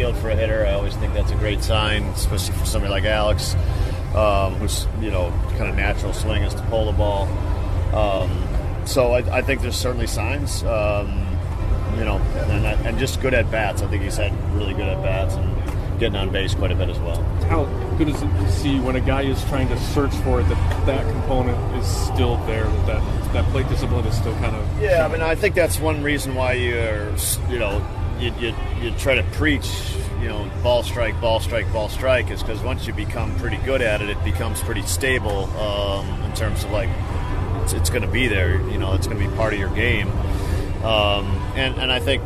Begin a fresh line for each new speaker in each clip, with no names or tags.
field for a hitter. I always think that's a great sign, especially for somebody like Alex, who's, kind of natural swing is to pull the ball. So I think there's certainly signs, and just good at bats. I think he's had really good at bats and getting on base quite a bit as well.
How good is it to see when a guy is trying to search for it that component is still there, that plate discipline is still kind of...
Yeah, I mean, I think that's one reason why you're, you try to preach, ball strike, is because once you become pretty good at it, it becomes pretty stable in terms of, like, it's going to be there, it's going to be part of your game. And I think,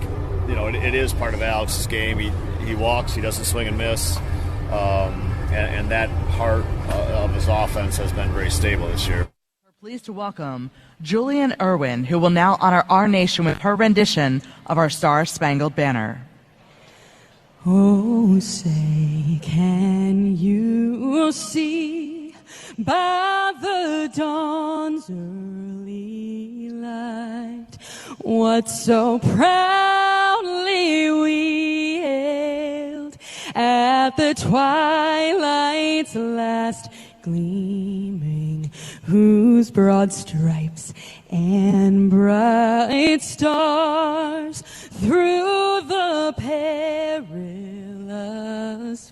it is part of Alex's game. He walks, he doesn't swing and miss, and that part of his offense has been very stable this year.
We're pleased to welcome Julian Irwin, who will now honor our nation with her rendition of our Star-Spangled Banner.
Oh, say, can you see by the dawn's early light what so proudly we hailed at the twilight's last gleaming, whose broad stripes and bright stars through the perilous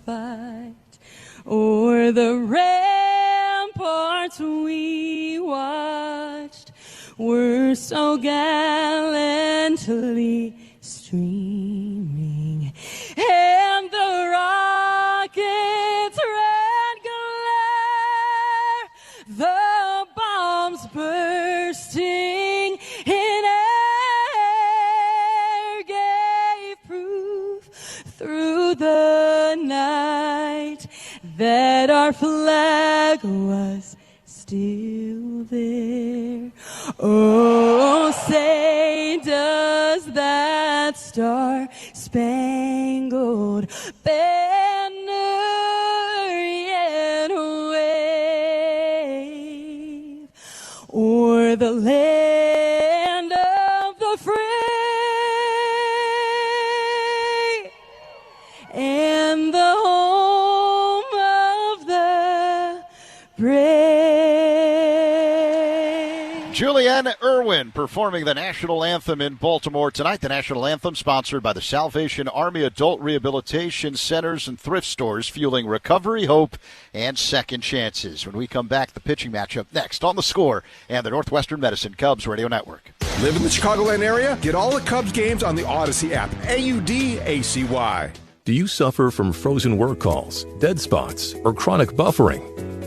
fight o'er the ramparts we watched were so gallantly streaming, and the rocket's red glare, the bombs bursting in air, gave proof through the night that our flag was still there. Oh, say, does that star-spangled banner yet wave o'er the land of the free and the home of the brave?
Julian Irwin performing the national anthem in Baltimore tonight. The national anthem sponsored by the Salvation Army Adult Rehabilitation Centers and thrift stores, fueling recovery, hope, and second chances. When we come back, the pitching matchup next on The Score and the Northwestern Medicine Cubs Radio Network.
Live in the Chicagoland area? Get all the Cubs games on the Odyssey app. AUDACY.
Do you suffer from frozen work calls, dead spots, or chronic buffering?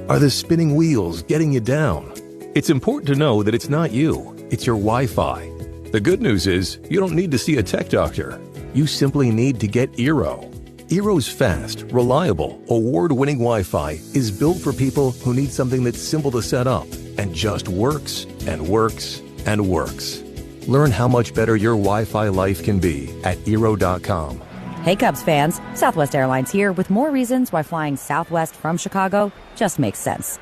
Are the spinning wheels getting you down? It's important to know that it's not you, it's your Wi-Fi. The good news is you don't need to see a tech doctor. You simply need to get Eero. Eero's fast, reliable, award-winning Wi-Fi is built for people who need something that's simple to set up and just works and works and works. Learn how much better your Wi-Fi life can be at Eero.com.
Hey Cubs fans, Southwest Airlines here with more reasons why flying Southwest from Chicago just makes sense.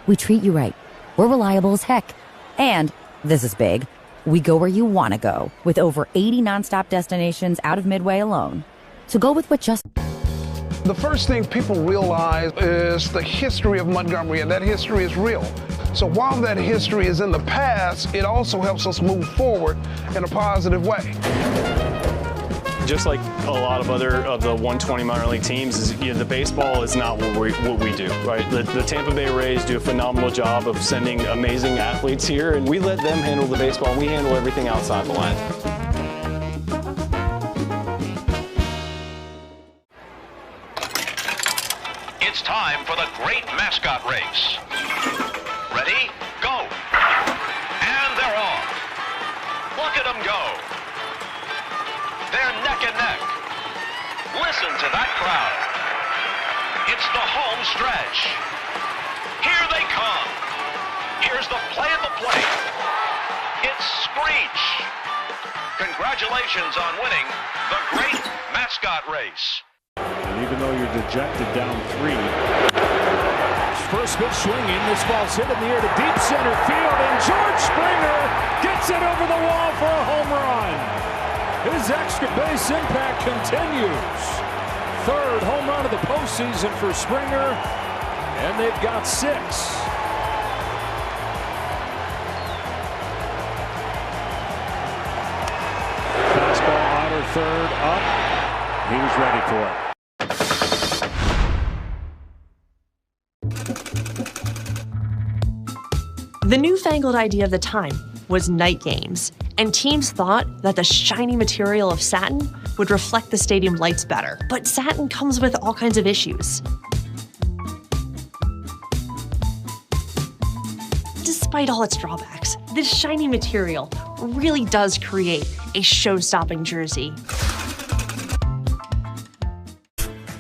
We treat you right. We're reliable as heck. And, this is big, we go where you want to go with over 80 nonstop destinations out of Midway alone. So go with what just...
The first thing people realize is the history of Montgomery, and that history is real. So while that history is in the past, it also helps us move forward in a positive way.
Just like a lot of other of the 120 minor league teams, the baseball is not what we do, right? The Tampa Bay Rays do a phenomenal job of sending amazing athletes here, and we let them handle the baseball, and we handle everything outside the line.
It's time for the great mascot race. Ready? Go! And they're off. Look at them go. They're neck and neck. Listen to that crowd. It's the home stretch. Here they come. Here's the play of the plate. It's Screech. Congratulations on winning the great mascot race.
And even though you're dejected down 3, first pitch swinging, this ball's hit in the air to deep center field, and George Springer gets it over the wall for a home run. His extra base impact continues. postseason for Springer, and they've got 6. Fastball outer third up. He's ready for it.
The newfangled idea of the time was night games, and teams thought that the shiny material of satin would reflect the stadium lights better. But satin comes with all kinds of issues. Despite all its drawbacks, this shiny material really does create a show-stopping jersey.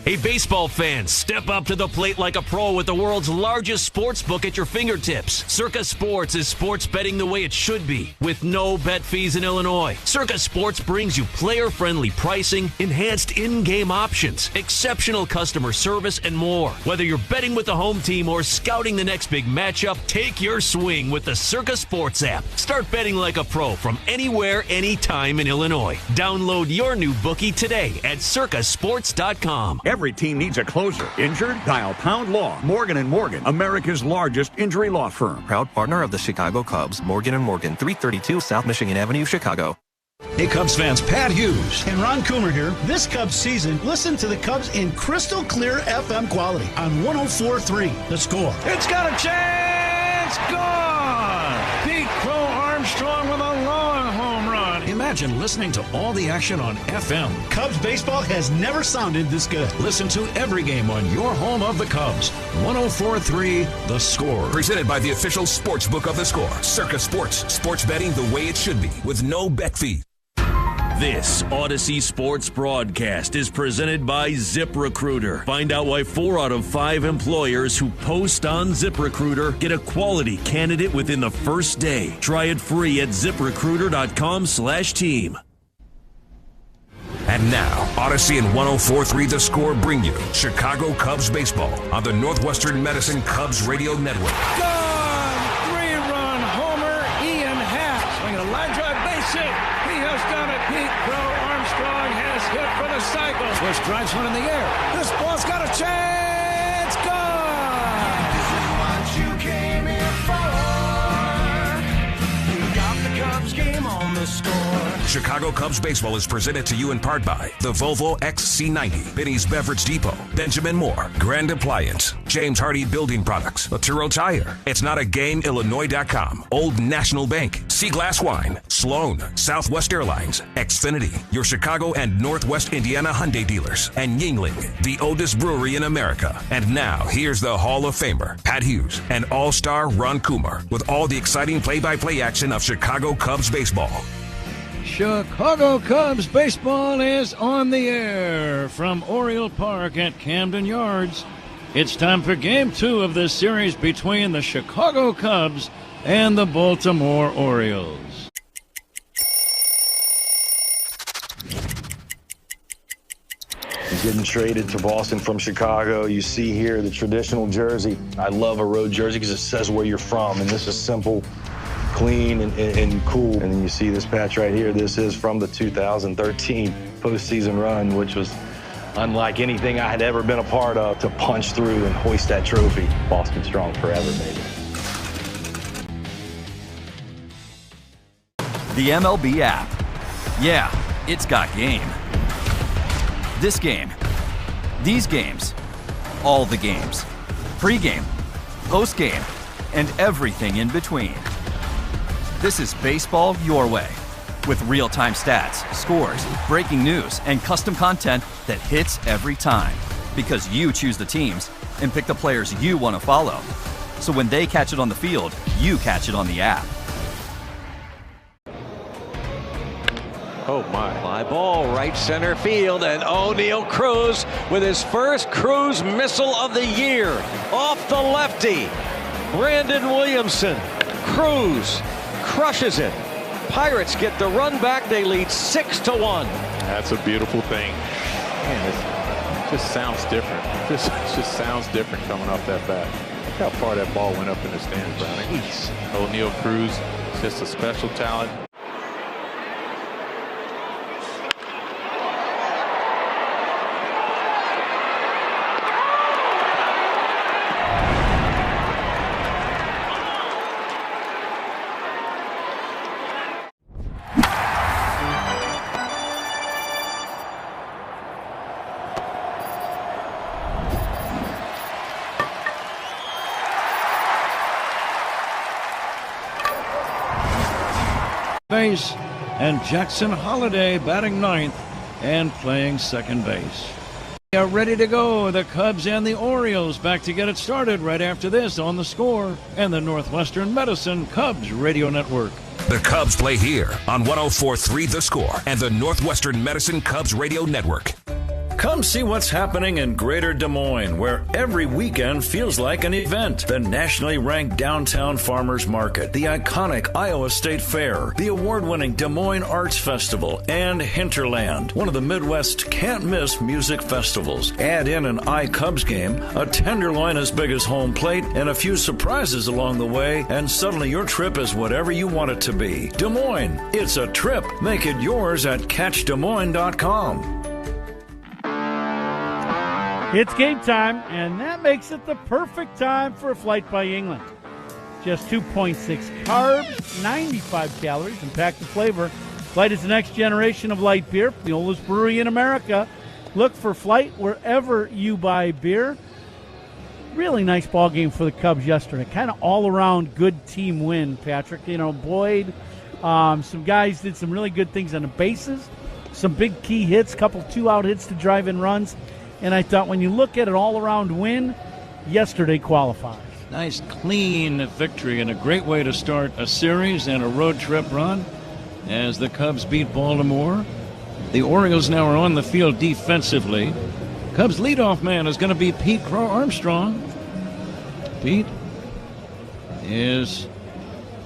Hey, baseball fans, step up to the plate like a pro with the world's largest sports book at your fingertips. Circa Sports is sports betting the way it should be, with no bet fees in Illinois. Circa Sports brings you player-friendly pricing, enhanced in-game options, exceptional customer service, and more. Whether you're betting with the home team or scouting the next big matchup, take your swing with the Circa Sports app. Start betting like a pro from anywhere, anytime in Illinois. Download your new bookie today at circasports.com.
Every team needs a closer. Injured? Dial Pound Law. Morgan & Morgan, America's largest injury law firm.
Proud partner of the Chicago Cubs, Morgan & Morgan, 332 South Michigan Avenue, Chicago.
Hey, Cubs fans, Pat Hughes and Ron Coomer here. This Cubs season, listen to the Cubs in crystal clear FM quality on 104.3 The Score.
It's got a chance! Gone! Pete Crow Armstrong with a long home run.
Imagine listening to all the action on FM. Cubs baseball has never sounded this good. Listen to every game on your home of the Cubs. 104.3 The Score.
Presented by the official sports book of The Score. Circa Sports. Sports betting the way it should be with no bet fee.
This Odyssey Sports broadcast is presented by ZipRecruiter. Find out why 4 out of 5 employers who post on ZipRecruiter get a quality candidate within the first day. Try it free at ZipRecruiter.com/team.
And now, Odyssey and 104.3 The Score bring you Chicago Cubs baseball on the Northwestern Medicine Cubs radio network.
Gone! 3-run homer, Ian Happ. Swinging a line drive base hit. He has done it. Pete Crow Armstrong has hit for the cycle. Swish drives one in the air. This ball's got a chance. Gone! This is what you came here for. You got the Cubs game on the Score.
Chicago Cubs baseball is presented to you in part by the Volvo XC90, Benny's Beverage Depot, Benjamin Moore, Grand Appliance, James Hardy Building Products, Laturo Tire, It's Not a Game, Illinois.com, Old National Bank, Sea Glass Wine, Sloan, Southwest Airlines, Xfinity, your Chicago and Northwest Indiana Hyundai dealers, and Yingling, the oldest brewery in America. And now, here's the Hall of Famer, Pat Hughes, and All-Star Ron Coomer, with all the exciting play-by-play action of Chicago Cubs baseball.
Chicago Cubs baseball is on the air from Oriole Park at Camden Yards. It's time for Game 2 of this series between the Chicago Cubs and the Baltimore Orioles.
Getting traded to Boston from Chicago. You see here the traditional jersey. I love a road jersey because it says where you're from, and this is simple, clean, and cool. And then you see this patch right here. This is from the 2013 postseason run, which was unlike anything I had ever been a part of, to punch through and hoist that trophy. Boston strong forever, baby.
The MLB app. Yeah, it's got game. This game. These games. All the games. Pre-game, post-game, and everything in between. This is baseball your way, with real-time stats, scores, breaking news, and custom content that hits every time. Because you choose the teams and pick the players you want to follow. So when they catch it on the field, you catch it on the app.
Oh my. Fly ball, right center field, and O'Neal Cruz with his first Cruz missile of the year. Off the lefty, Brandon Williamson. Cruz crushes it. Pirates get the run back. They lead 6-1.
That's a beautiful thing. Man, it just sounds different. It just sounds different coming off that bat. Look how far that ball went up in the stands, Browning. O'Neal Cruz is just a special talent.
base, and Jackson Holliday batting ninth and playing second base. They are ready to go. The Cubs and the Orioles back to get it started right after this on The Score and the Northwestern Medicine Cubs Radio Network.
The Cubs play here on 104.3 The Score and the Northwestern Medicine Cubs Radio Network.
Come see what's happening in Greater Des Moines, where every weekend feels like an event. The nationally ranked Downtown Farmers Market, the iconic Iowa State Fair, the award-winning Des Moines Arts Festival, and Hinterland, one of the Midwest's can't-miss music festivals. Add in an Cubs game, a tenderloin as big as home plate, and a few surprises along the way, and suddenly your trip is whatever you want it to be. Des Moines, it's a trip. Make it yours at CatchDesMoines.com.
It's game time, and that makes it the perfect time for a flight by England. Just 2.6 carbs, 95 calories, and packed with flavor. Flight is the next generation of light beer, the oldest brewery in America. Look for Flight wherever you buy beer. Really nice ball game for the Cubs yesterday. Kind of all-around good team win, Patrick. You know, Boyd, some guys did some really good things on the bases, some big key hits, couple two-out hits to drive in runs. And I thought when you look at an all-around win, yesterday qualifies.
Nice, clean victory and a great way to start a series and a road trip run as the Cubs beat Baltimore. The Orioles now are on the field defensively. Cubs leadoff man is going to be Pete Crow Armstrong. Pete is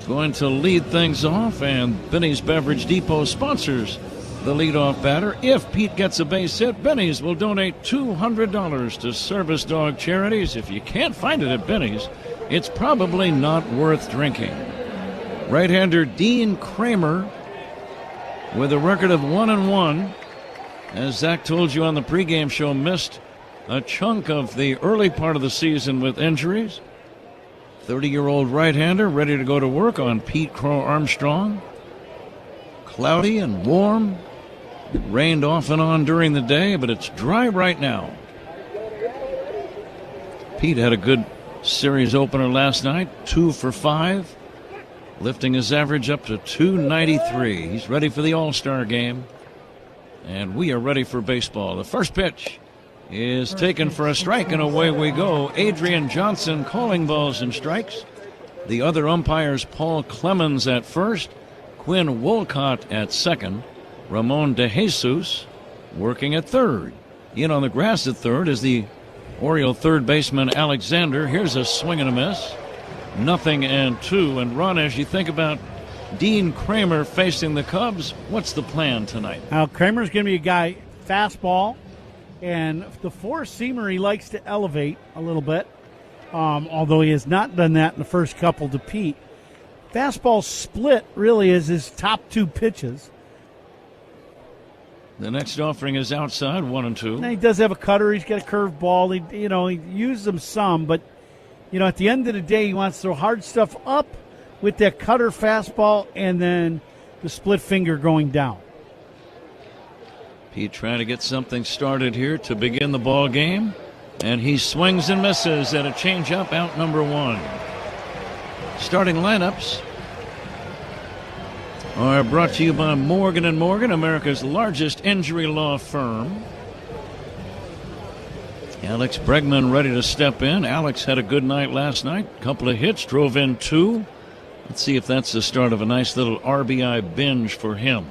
going to lead things off, and Benny's Beverage Depot sponsors the leadoff batter. If Pete gets a base hit, Benny's will donate $200 to service dog charities. If you can't find it at Benny's, it's probably not worth drinking. Right-hander Dean Kramer with a record of 1-1. As Zach told you on the pregame show, missed a chunk of the early part of the season with injuries. 30-year-old right-hander ready to go to work on Pete Crow Armstrong. Cloudy and warm. It rained off and on during the day, but it's dry right now. Pete had a good series opener last night, 2 for 5, lifting his average up to 293. He's ready for the All-Star game, and we are ready for baseball. The first pitch is taken for a strike, and away we go. Adrian Johnson calling balls and strikes. The other umpires, Paul Clemens at first, Quinn Wolcott at second, Ramon DeJesus working at third. In on the grass at third is the Oriole third baseman Alexander. Here's a swing and a miss. 0-2. And Ron, as you think about Dean Kramer facing the Cubs, what's the plan tonight?
Now, Kramer's going to be a guy, fastball, and the four-seamer he likes to elevate a little bit, although he has not done that in the first couple to Pete. Fastball split really is his top two pitches.
The next offering is outside, 1-2.
Now he does have a cutter. He's got a curved ball. He uses them some, but at the end of the day, he wants to throw hard stuff up with that cutter fastball and then the split finger going down.
Pete trying to get something started here to begin the ball game, and he swings and misses at a changeup, out number 1. Starting lineups are brought to you by Morgan & Morgan, America's largest injury law firm. Alex Bregman ready to step in. Alex had a good night last night. Couple of hits, drove in 2. Let's see if that's the start of a nice little RBI binge for him.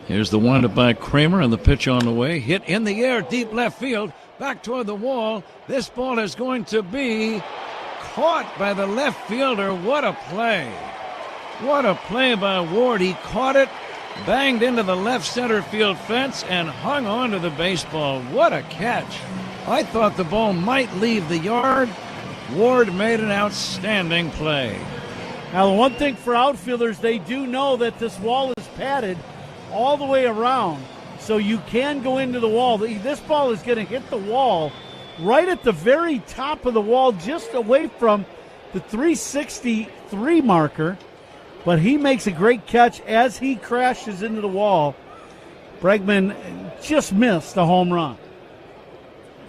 Here's the windup by Kramer and the pitch on the way. Hit in the air, deep left field, back toward the wall. This ball is going to be caught by the left fielder. What a play. What a play by Ward. He caught it, banged into the left center field fence, and hung on to the baseball. What a catch. I thought the ball might leave the yard. Ward made an outstanding play.
Now, the one thing for outfielders, they do know that this wall is padded all the way around, so you can go into the wall. This ball is going to hit the wall right at the very top of the wall, just away from the 363 marker. But he makes a great catch as he crashes into the wall. Bregman just missed the home run.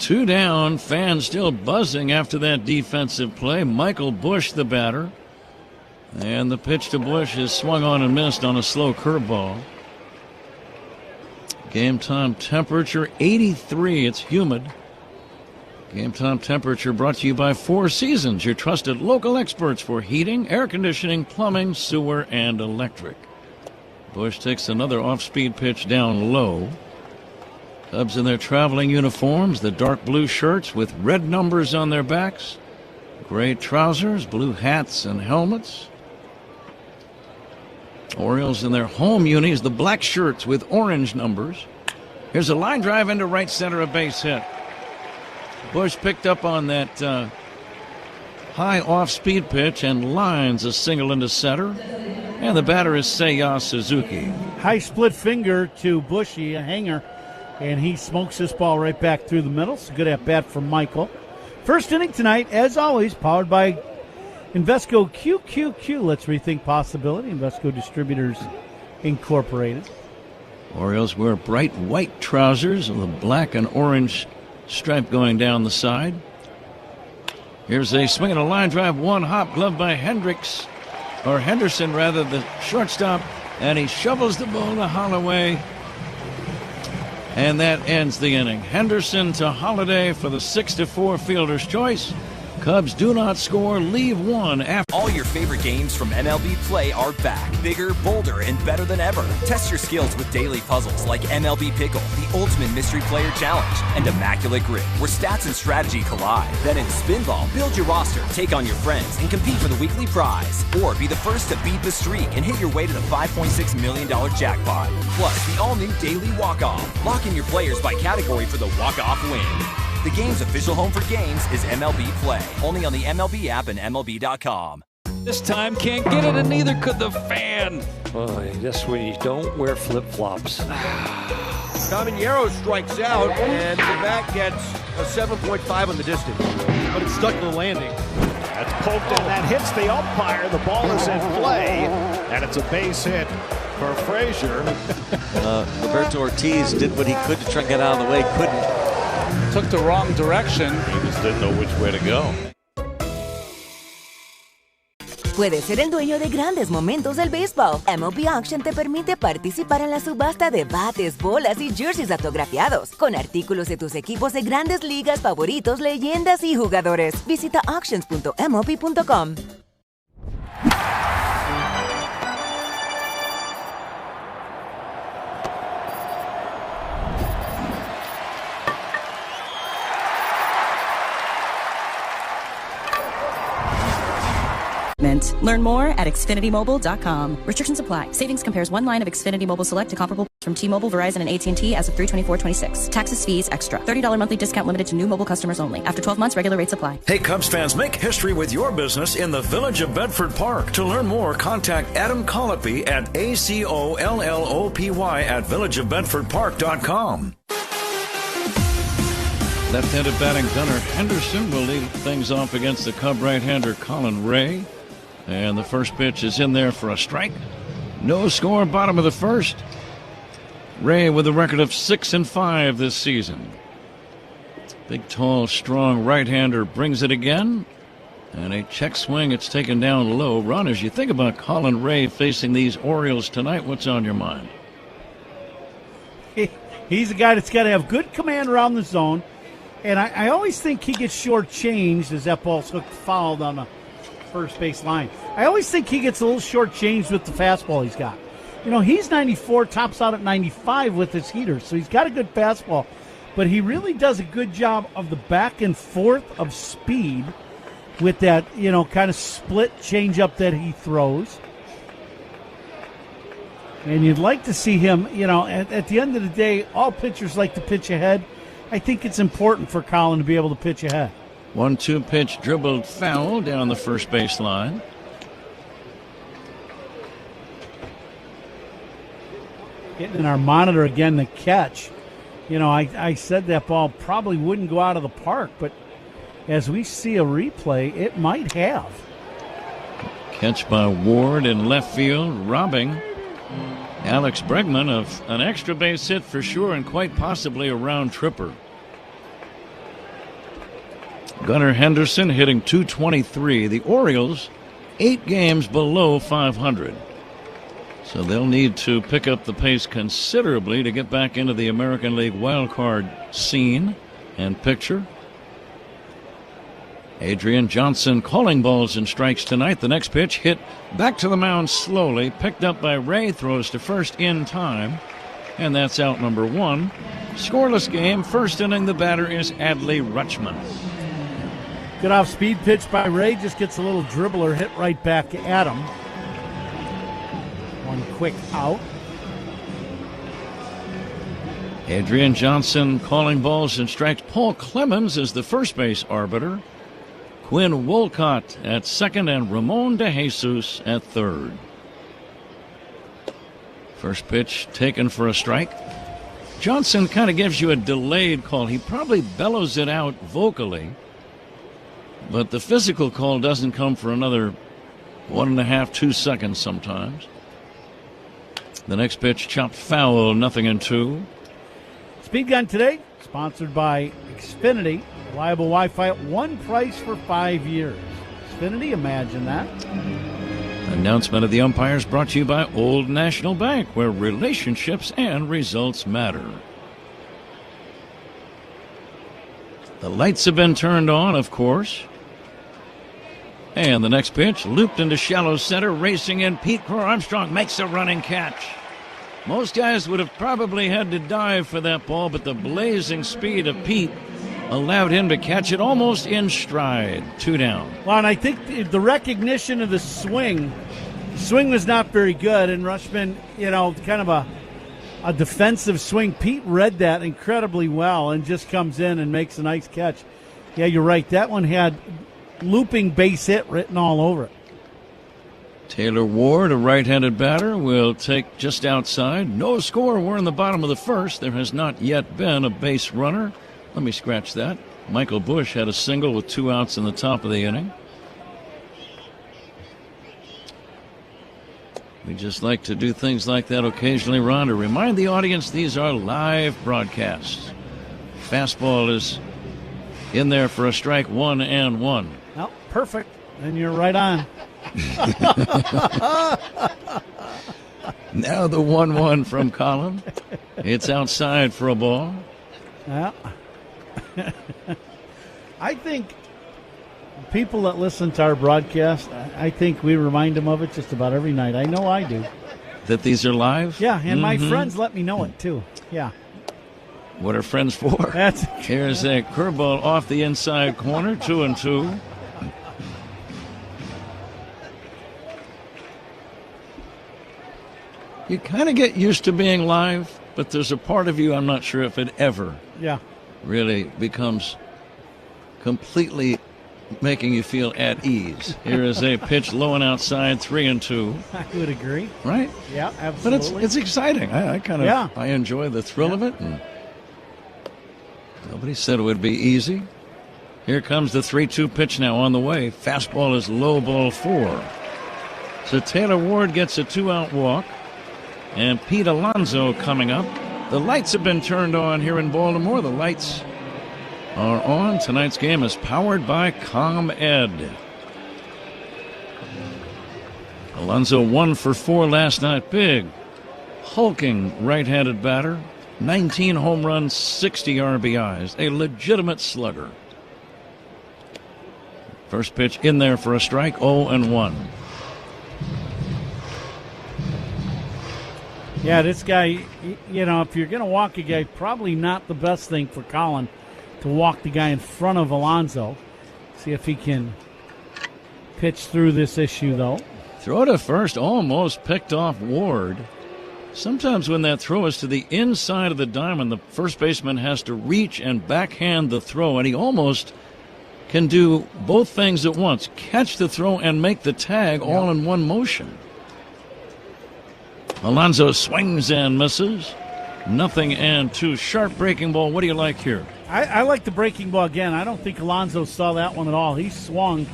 2 down, fans still buzzing after that defensive play. Michael Bush, the batter.
And the pitch to Bush is swung on and missed on a slow curveball. Game time temperature 83. It's humid. Game time temperature brought to you by Four Seasons, your trusted local experts for heating, air conditioning, plumbing, sewer, and electric. Bush takes another off-speed pitch down low. Cubs in their traveling uniforms, the dark blue shirts with red numbers on their backs, gray trousers, blue hats and helmets. Orioles in their home unis, the black shirts with orange numbers. Here's a line drive into right center, a base hit. Bush picked up on that high off-speed pitch and lines a single into center. And the batter is Seiya Suzuki.
High split finger to Bushy, a hanger, and he smokes this ball right back through the middle. It's a good at-bat from Michael. First inning tonight, as always, powered by Invesco QQQ. Let's rethink possibility. Invesco Distributors Incorporated.
Orioles wear bright white trousers with a black and orange stripe going down the side. Here's a swing and a line drive, one hop, glove by Henderson, the shortstop, and he shovels the ball to Holloway, and that ends the inning. Henderson to Holliday for the 6-4 fielder's choice. Cubs do not score, leave one after.
All your favorite games from MLB Play are back, bigger, bolder, and better than ever. Test your skills with daily puzzles like MLB Pickle, the ultimate mystery player challenge, and Immaculate Grid, where stats and strategy collide. Then in Spinball, build your roster, take on your friends, and compete for the weekly prize. Or be the first to beat the streak and hit your way to the $5.6 million jackpot. Plus, the all-new Daily Walk-Off. Lock in your players by category for the walk-off win. The game's official home for games is MLB Play. Only on the MLB app and MLB.com.
This time can't get it, and neither could the fan. Boy, that's when you don't wear flip-flops.
Caminero strikes out, and the bat gets a 7.5 on the distance. But it's stuck to the landing.
That's poked, and that hits the umpire. The ball is in play, and it's a base hit for Frazier.
Roberto Ortiz did what he could to try and get out of the way, couldn't.
Took the wrong direction. He just didn't know which way to go.
Puedes ser el dueño de grandes momentos del béisbol. MLB Auction te permite participar en la subasta de bates, bolas y jerseys autografiados, con artículos de tus equipos de grandes ligas favoritos, leyendas y jugadores. Visita auctions.mlb.com.
Learn more at XfinityMobile.com. Restrictions apply. Savings compares one line of Xfinity Mobile Select to comparable from T-Mobile, Verizon, and AT&T as of 3/24/26. Taxes, fees, extra. $30 monthly discount limited to new mobile customers only. After 12 months, regular rates apply.
Hey, Cubs fans, make history with your business in the Village of Bedford Park. To learn more, contact Adam Colopy at ACOLLOPY at villageofbedfordpark.com.
Left-handed batting Gunnar Henderson will lead things off against the Cub right-hander Colin Ray. And the first pitch is in there for a strike. No score, bottom of the first. Ray with a record of 6-5 this season. Big, tall, strong right-hander brings it again. And a check swing, it's taken down low. Ron, as you think about Colin Ray facing these Orioles tonight, what's on your mind?
He's a guy that's got to have good command around the zone. And I always think he gets shortchanged as that ball's hooked fouled on the first base line. I always think he gets a little shortchanged with the fastball he's got. You know, he's 94, tops out at 95 with his heater, so he's got a good fastball. But he really does a good job of the back and forth of speed with that, you know, kind of split changeup that he throws. And you'd like to see him, you know, at the end of the day, all pitchers like to pitch ahead. I think it's important for Colin to be able to pitch ahead.
1-2 pitch dribbled foul down the first base line.
Getting in our monitor again, the catch. You know, I said that ball probably wouldn't go out of the park, but as we see a replay, it might have.
Catch by Ward in left field, robbing Alex Bregman of an extra base hit for sure, and quite possibly a round tripper. Gunnar Henderson hitting .223. The Orioles 8 games below 500. So they'll need to pick up the pace considerably to get back into the American League wildcard scene and picture. Adrian Johnson calling balls and strikes tonight. The next pitch hit back to the mound slowly, picked up by Ray, throws to first in time, and that's out number 1. Scoreless game. First inning, the batter is Adley Rutschman.
Good off-speed pitch by Ray, just gets a little dribbler hit right back at him. One quick out.
Adrian Johnson calling balls and strikes. Paul Clemens is the first base arbiter. Quinn Wolcott at second and Ramon De Jesus at third. First pitch taken for a strike. Johnson kind of gives you a delayed call. He probably bellows it out vocally, but the physical call doesn't come for another 1.5, 2 seconds sometimes. The next pitch chopped foul, 0-2.
Speed Gun today, sponsored by Xfinity. Reliable Wi-Fi at one price for 5 years. Xfinity, imagine that.
Announcement of the umpires brought to you by Old National Bank, where relationships and results matter. The lights have been turned on, of course. And the next pitch, looped into shallow center, racing in. Pete Crow Armstrong makes a running catch. Most guys would have probably had to dive for that ball, but the blazing speed of Pete allowed him to catch it almost in stride. 2 down.
Well, and I think the recognition of the swing was not very good, and Rutschman, kind of a defensive swing. Pete read that incredibly well and just comes in and makes a nice catch. Yeah, you're right. That one had looping base hit written all over it.
Taylor Ward, a right-handed batter, will take just outside. No score. We're in the bottom of the first. There has not yet been a base runner. Let me scratch that. Michael Busch had a single with 2 outs in the top of the inning. We just like to do things like that occasionally, Ron, to remind the audience these are live broadcasts. Fastball is in there for a strike, 1-1.
Well, perfect. And you're right on.
Now the 1-1 from Colin. It's outside for a ball.
Yeah. I think people that listen to our broadcast, I think we remind them of it just about every night. I know I do.
That these are live?
Yeah, and my friends let me know it too. Yeah.
What are friends for? Here's a curveball off the inside corner, 2-2. You kind of get used to being live, but there's a part of you, I'm not sure if it ever really becomes completely making you feel at ease. Here is a pitch low and outside, 3-2.
I would agree.
Right?
Yeah, absolutely.
But it's exciting. I enjoy the thrill of it. And nobody said it would be easy. Here comes the 3-2 pitch now on the way. Fastball is low, ball 4. So Taylor Ward gets a 2-out walk. And Pete Alonso coming up. The lights have been turned on here in Baltimore. The lights are on. Tonight's game is powered by ComEd. Alonso 1 for 4 last night. Big, hulking right-handed batter. 19 home runs, 60 RBIs. A legitimate slugger. First pitch in there for a strike, 0-1.
Yeah, this guy, if you're going to walk a guy, probably not the best thing for Colin to walk the guy in front of Alonso. See if he can pitch through this issue, though.
Throw to first, almost picked off Ward. Sometimes when that throw is to the inside of the diamond, the first baseman has to reach and backhand the throw, and he almost can do both things at once, catch the throw and make the tag all in one motion. Alonso swings and misses. 0-2. Sharp breaking ball. What do you like here?
I like the breaking ball again. I don't think Alonso saw that one at all. He swung.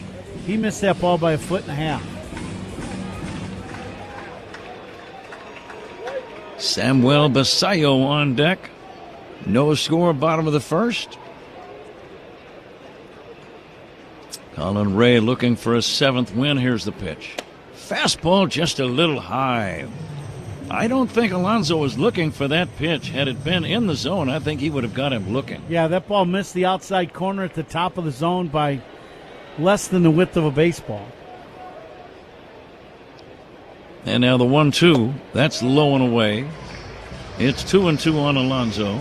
He missed that ball by 1.5 feet.
Samuel Basallo on deck. No score, bottom of the first. Colin Ray looking for a 7th win. Here's the pitch. Fastball just a little high. I don't think Alonso was looking for that pitch. Had it been in the zone, I think he would have got him looking.
Yeah, that ball missed the outside corner at the top of the zone by less than the width of a baseball.
And now the 1-2. That's low and away. It's 2-2 on Alonso.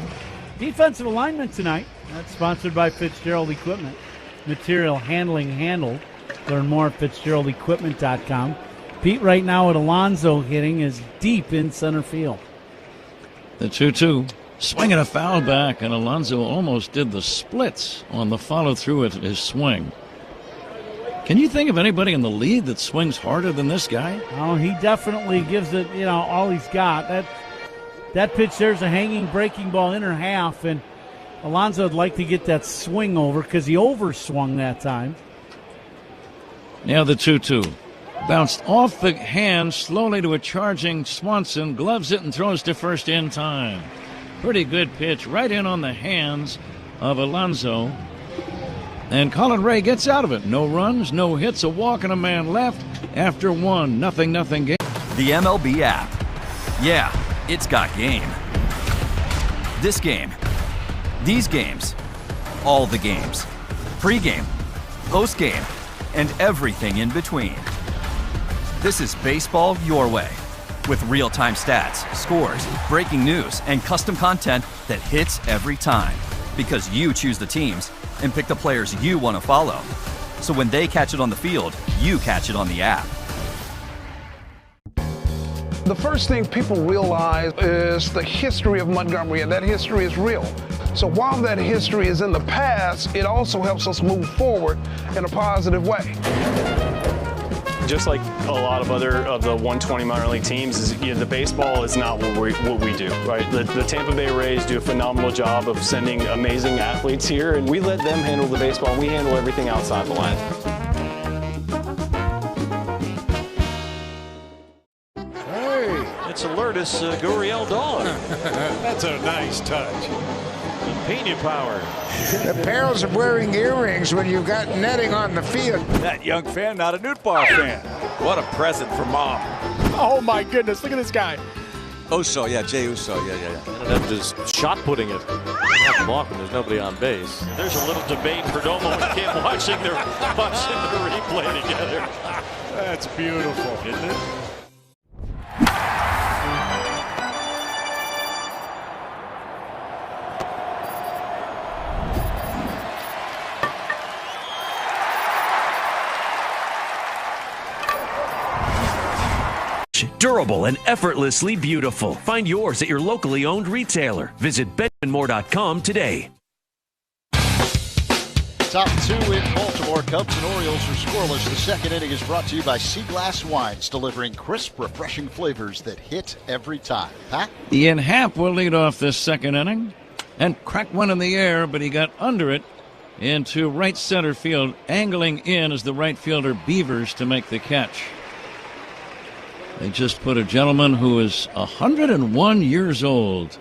Defensive alignment tonight. That's sponsored by Fitzgerald Equipment. Material handling handled. Learn more at FitzgeraldEquipment.com. Pete right now at Alonso hitting is deep in center field.
The 2-2. Swinging a foul back, and Alonso almost did the splits on the follow-through at his swing. Can you think of anybody in the league that swings harder than this guy?
Oh, he definitely gives it, all he's got. That pitch there's a hanging breaking ball inner half, and Alonso would like to get that swing over because he overswung that time.
Now the 2-2. Bounced off the hand slowly to a charging Swanson. Gloves it and throws to first in time. Pretty good pitch right in on the hands of Alonso. And Colin Ray gets out of it. No runs, no hits, a walk, and a man left after 1-0 game.
The MLB app. Yeah, it's got game. This game. These games. All the games. Pre-game. Post-game. And everything in between. This is baseball your way. With real-time stats, scores, breaking news, and custom content that hits every time. Because you choose the teams and pick the players you want to follow. So when they catch it on the field, you catch it on the app.
The first thing people realize is the history of Montgomery, and that history is real. So while that history is in the past, it also helps us move forward in a positive way.
Just like a lot of other of the 120 minor league teams, the baseball is not what we do, right? The Tampa Bay Rays do a phenomenal job of sending amazing athletes here, and we let them handle the baseball, and we handle everything outside the line.
Hey, it's Lourdes Gurriel Dog. That's a nice touch. Pena power.
The perils of wearing earrings when you've got netting on the field.
That young fan, not a Newtbar fan. What a present for mom.
Oh my goodness, look at this guy.
Uso, yeah, Jay Uso, yeah.
And then just shot putting it. Not blocking, there's nobody on base. There's a little debate for Domo and Kim watching the replay together. That's beautiful, isn't it?
Durable and effortlessly beautiful. Find yours at your locally owned retailer. Visit BenjaminMoore.com today.
Top 2 in Baltimore. Cubs and Orioles are scoreless. The second inning is brought to you by Sea Glass Wines, delivering crisp, refreshing flavors that hit every time. Huh?
Ian Happ will lead off this second inning and crack one in the air, but he got under it into right center field. Angling in as the right fielder Beavers to make the catch. They just put a gentleman who is 101 years old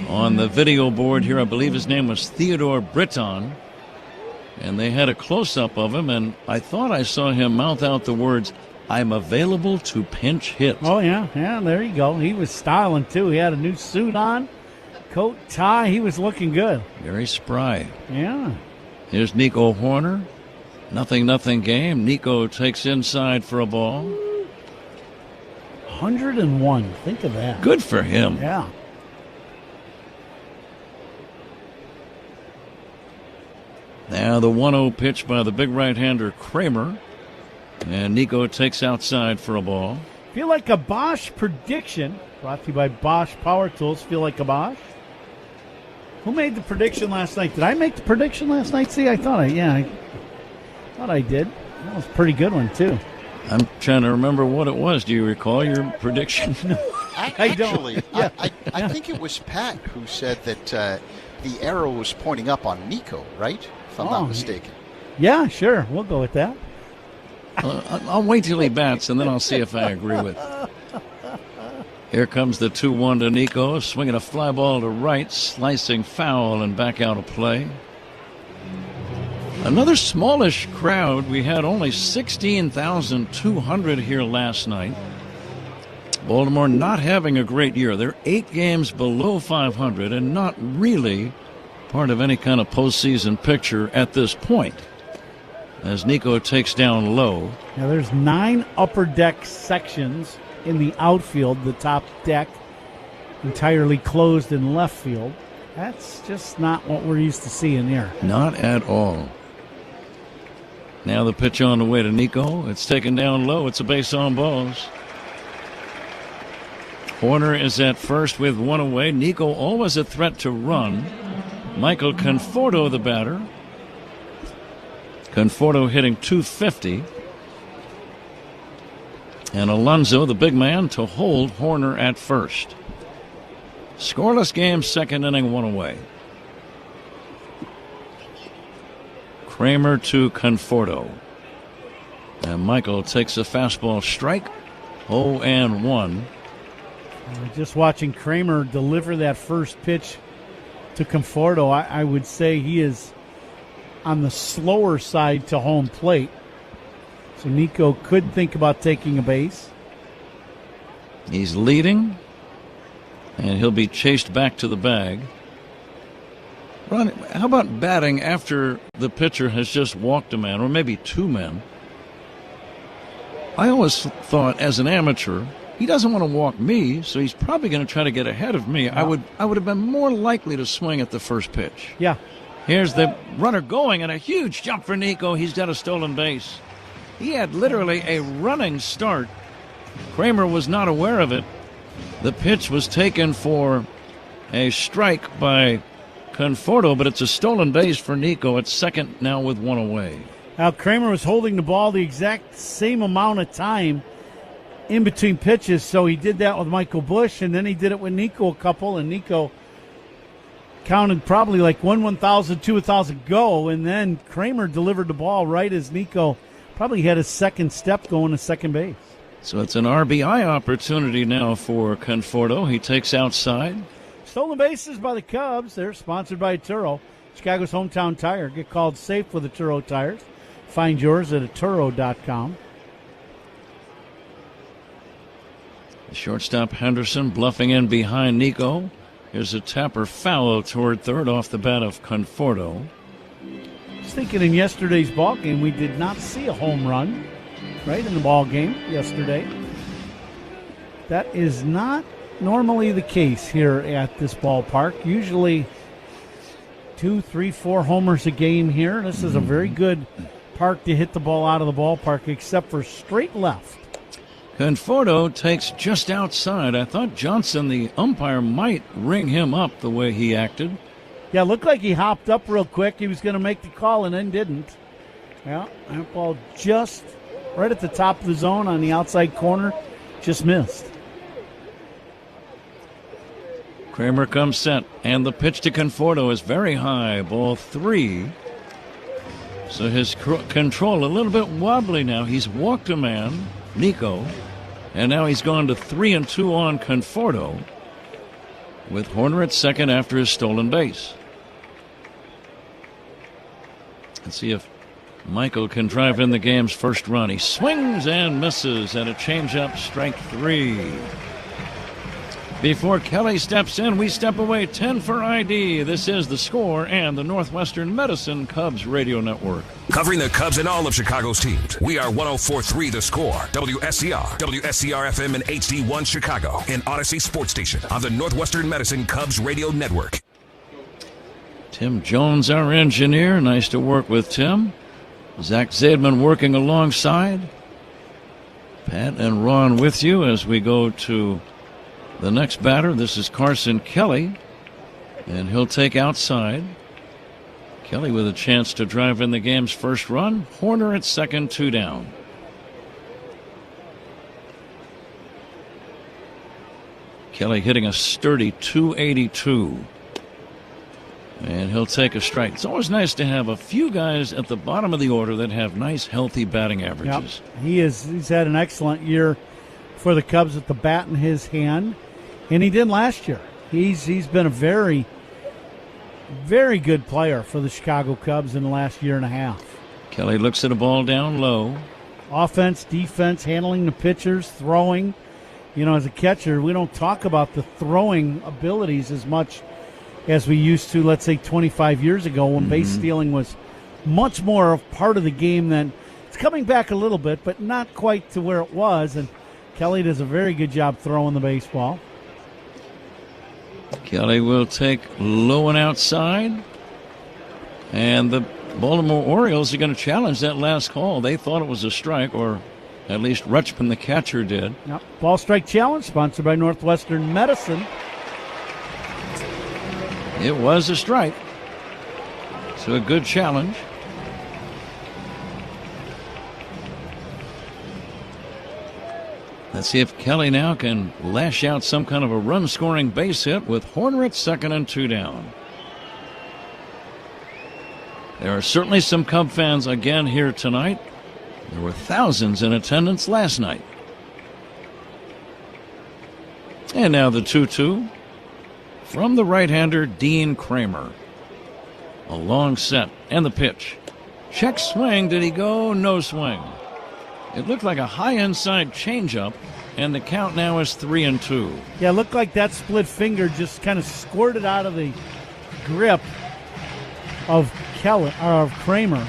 on the video board here. I believe his name was Theodore Britton. And they had a close-up of him, and I thought I saw him mouth out the words, "I'm available to pinch hit."
Oh, yeah, there you go. He was styling, too. He had a new suit on, coat, tie. He was looking good.
Very spry.
Yeah.
Here's Nico Horner. 0-0 game. Nico takes inside for a ball.
101. Think of that.
Good for him.
Yeah.
Now the 1-0 pitch by the big right-hander Kramer. And Nico takes outside for a ball.
Feel like a Bosch prediction. Brought to you by Bosch Power Tools. Feel like a Bosch. Who made the prediction last night? Did I make the prediction last night? See, I thought I did. That was a pretty good one, too.
I'm trying to remember what it was. Do you recall your prediction?
I don't.
Yeah. I think it was Pat who said that the arrow was pointing up on Nico, right? If I'm not mistaken.
Yeah, sure. We'll go with that.
I'll wait till he bats, and then I'll see if I agree with it. Here comes the 2-1 to Nico, swinging a fly ball to right, slicing foul and back out of play. Another smallish crowd. We had only 16,200 here last night. Baltimore not having a great year. They're 8 games below 500 and not really part of any kind of postseason picture at this point. As Nico takes down low.
Now there's 9 upper deck sections in the outfield. The top deck entirely closed in left field. That's just not what we're used to seeing here.
Not at all. Now the pitch on the way to Nico. It's taken down low. It's a base on balls. Horner is at first with 1 away. Nico always a threat to run. Michael Conforto, the batter. Conforto hitting .250. And Alonso, the big man, to hold Horner at first. Scoreless game, second inning, 1 away. Kramer to Conforto. And Michael takes a fastball strike. 0-1.
Just watching Kramer deliver that first pitch to Conforto, I would say he is on the slower side to home plate. So Nico could think about taking a base.
He's leading, and he'll be chased back to the bag. Ron, how about batting after the pitcher has just walked a man, or maybe 2 men? I always thought, as an amateur, he doesn't want to walk me, so he's probably going to try to get ahead of me. I would have been more likely to swing at the first pitch.
Yeah.
Here's the runner going, and a huge jump for Nico. He's got a stolen base. He had literally a running start. Kramer was not aware of it. The pitch was taken for a strike by Conforto, but it's a stolen base for Nico at second now with 1 away.
Now Kramer was holding the ball the exact same amount of time in between pitches, so he did that with Michael Busch, and then he did it with Nico a couple, and Nico counted probably like 1/1000, 2/1000 go, and then Kramer delivered the ball right as Nico probably had his second step going to second base.
So it's an RBI opportunity now for Conforto. He takes outside.
Stolen bases by the Cubs. They're sponsored by Turo, Chicago's hometown tire. Get called safe with the Turo tires. Find yours at Turo.com.
The shortstop Henderson bluffing in behind Nico. Here's a tapper foul toward third off the bat of Conforto.
I was thinking in yesterday's ball game we did not see a home run, right, in the ball game yesterday. That is not normally the case here at this ballpark. Usually 2, 3, 4 homers a game here. This is a very good park to hit the ball out of the ballpark, except for straight left.
Conforto takes just outside. I thought Johnson, the umpire, might ring him up the way he acted.
Yeah, looked like he hopped up real quick. He was going to make the call and then didn't. Yeah, that ball just right at the top of the zone on the outside corner. Just missed.
Kramer comes set, and the pitch to Conforto is very high, ball 3. So his control a little bit wobbly now. He's walked a man, Nico, and now he's gone to 3-2 on Conforto, with Horner at second after his stolen base. Let's see if Michael can drive in the game's first run. He swings and misses, and a changeup, strike 3. Before Kelly steps in, we step away. 10 for ID. This is The Score and the Northwestern Medicine Cubs Radio Network.
Covering the Cubs and all of Chicago's teams. We are 104.3 The Score, WSCR, WSCR-FM and HD1 Chicago, and Odyssey Sports Station on the Northwestern Medicine Cubs Radio Network.
Tim Jones, our engineer. Nice to work with Tim. Zach Zaidman working alongside. Pat and Ron with you as we go to the next batter. This is Carson Kelly, and he'll take outside. Kelly with a chance to drive in the game's first run. Horner at second, 2 down. Kelly hitting a sturdy .282. And he'll take a strike. It's always nice to have a few guys at the bottom of the order that have nice, healthy batting averages.
Yep. He's had an excellent year for the Cubs with the bat in his hand, and he did last year. He's been a very, very good player for the Chicago Cubs in the last year and a half.
Kelly looks at a ball down low.
Offense, defense, handling the pitchers, throwing. You know, as a catcher, we don't talk about the throwing abilities as much as we used to, let's say, 25 years ago when base stealing was much more of part of the game than it's coming back a little bit, but not quite to where it was. And Kelly does a very good job throwing the baseball.
Kelly will take low and outside. And the Baltimore Orioles are going to challenge that last call. They thought it was a strike, or at least Rutschman, the catcher, did.
Yep. Ball strike challenge sponsored by Northwestern Medicine.
It was a strike. So a good challenge. Let's see if Kelly now can lash out some kind of a run-scoring base hit with Horner at second and 2 down. There are certainly some Cub fans again here tonight. There were thousands in attendance last night. And now the 2-2 from the right-hander Dean Kramer. A long set and the pitch. Check swing. Did he go? No swing. It looked like a high inside changeup, and the count now is 3-2.
Yeah, it looked like that split finger just kind of squirted out of the grip of Kramer.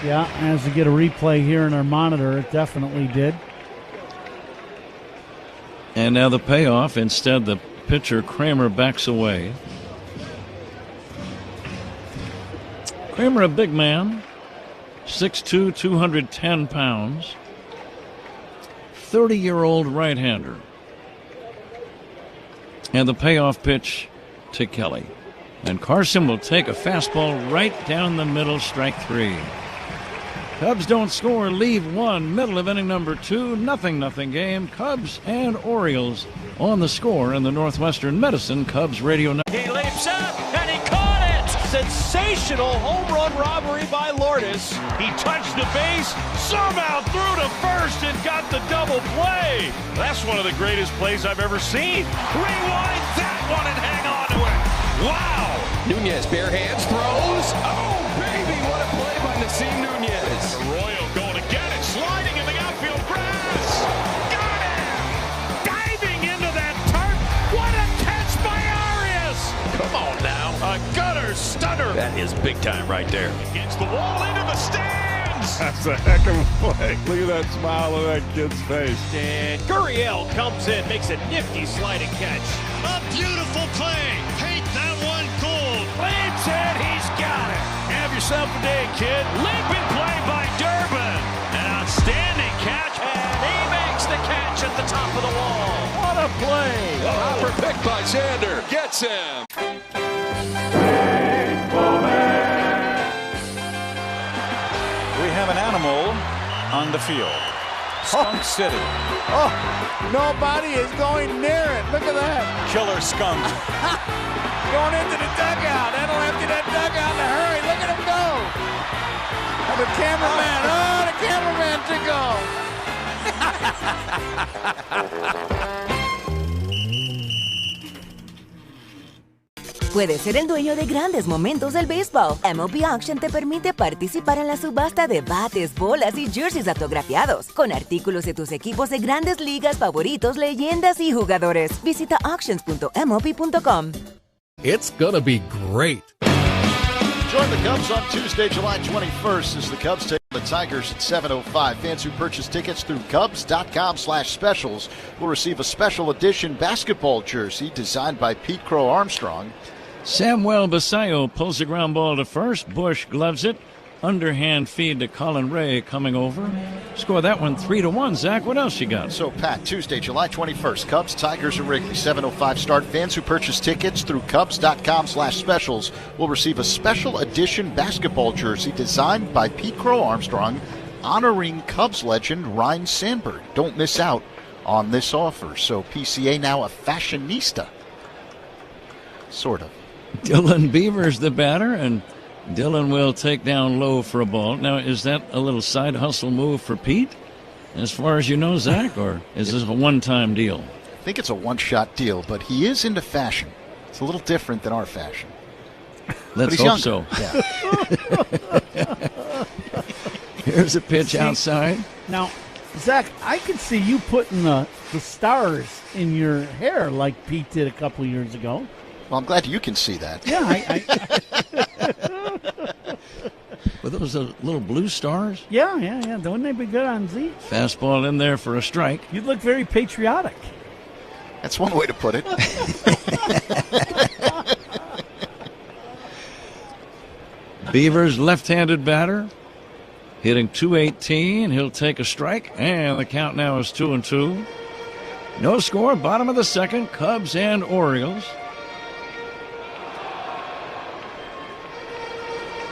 Yeah, as we get a replay here in our monitor, it definitely did.
And now the payoff. Instead, the pitcher Kramer backs away. Kramer, a big man. 6'2", 210 pounds. 30-year-old right-hander. And the payoff pitch to Kelly. And Carson will take a fastball right down the middle, strike 3. Cubs don't score, leave 1, middle of inning number 2, nothing game. Cubs and Orioles on the score in the Northwestern Medicine Cubs Radio Network.
He leaps up, and he caught it! Sensational home run robbery by Lourdes. He touched the base, somehow threw to first and got the double play. That's one of the greatest plays I've ever seen. Rewind that one and hang on to it. Wow!
Nunez, bare hands, throws. Oh, baby, what a play by Nasim Nunez.
Arroyo going to get it, sliding in the outfield grass. Got it! Diving into that turf. What a catch by Arias! Come on now. A gutter stunner.
That is big time right there.
Against the wall, into the stands.
That's a heck of a play. Look at that smile on that kid's face.
And Gurriel comes in, makes a nifty sliding catch.
A beautiful play. Paint that one gold.
Leaps it, he's got it. Have yourself a day, kid. Leaping play by Durbin. An outstanding catch, and he makes the catch at the top of the wall. What a play.
A hopper pick by Xander. Gets him.
We have an animal on the field. Skunk City.
Oh, nobody is going near it. Look at that.
Killer skunk.
Going into the dugout. That'll empty that dugout in a hurry. Look at him go. And the cameraman. Oh, the cameraman to go.
Puedes ser el dueño de grandes momentos del béisbol. MLB Auction te permite participar en la subasta de bates, bolas y jerseys autografiados, con artículos de tus equipos de grandes ligas favoritos, leyendas y jugadores. Visita auctions.mlb.com.
It's gonna be great.
Join the Cubs on Tuesday, July 21st as the Cubs take the Tigers at 7:05. Fans who purchase tickets through Cubs.com/specials will receive a special edition basketball jersey designed by Pete Crow Armstrong.
Samuel Basayo pulls the ground ball to first. Bush gloves it. Underhand feed to Colin Ray coming over. Score that one 3-1. Zach, what else you got?
So, Pat, Tuesday, July 21st, Cubs, Tigers at Wrigley, 7:05 start. Fans who purchase tickets through Cubs.com/specials will receive a special edition basketball jersey designed by Pete Crow Armstrong, honoring Cubs legend Ryne Sandberg. Don't miss out on this offer. So, PCA now a fashionista. Sort of.
Dylan Beaver's the batter, and Dylan will take down low for a ball. Now, is that a little side hustle move for Pete, as far as you know, Zach, or is this a one-time deal?
I think it's a one-shot deal, but he is into fashion. It's a little different than our fashion.
Let's hope so.
Yeah.
Here's a pitch outside.
Now, Zach, I could see you putting the stars in your hair like Pete did a couple of years ago.
Well, I'm glad you can see that.
Yeah,
Were those little blue stars?
Yeah. Wouldn't they be good on Z?
Fastball in there for a strike.
You'd look very patriotic.
That's one way to put it.
Beavers left-handed batter, hitting .218. He'll take a strike, and the count now is 2-2. No score, bottom of the second, Cubs and Orioles.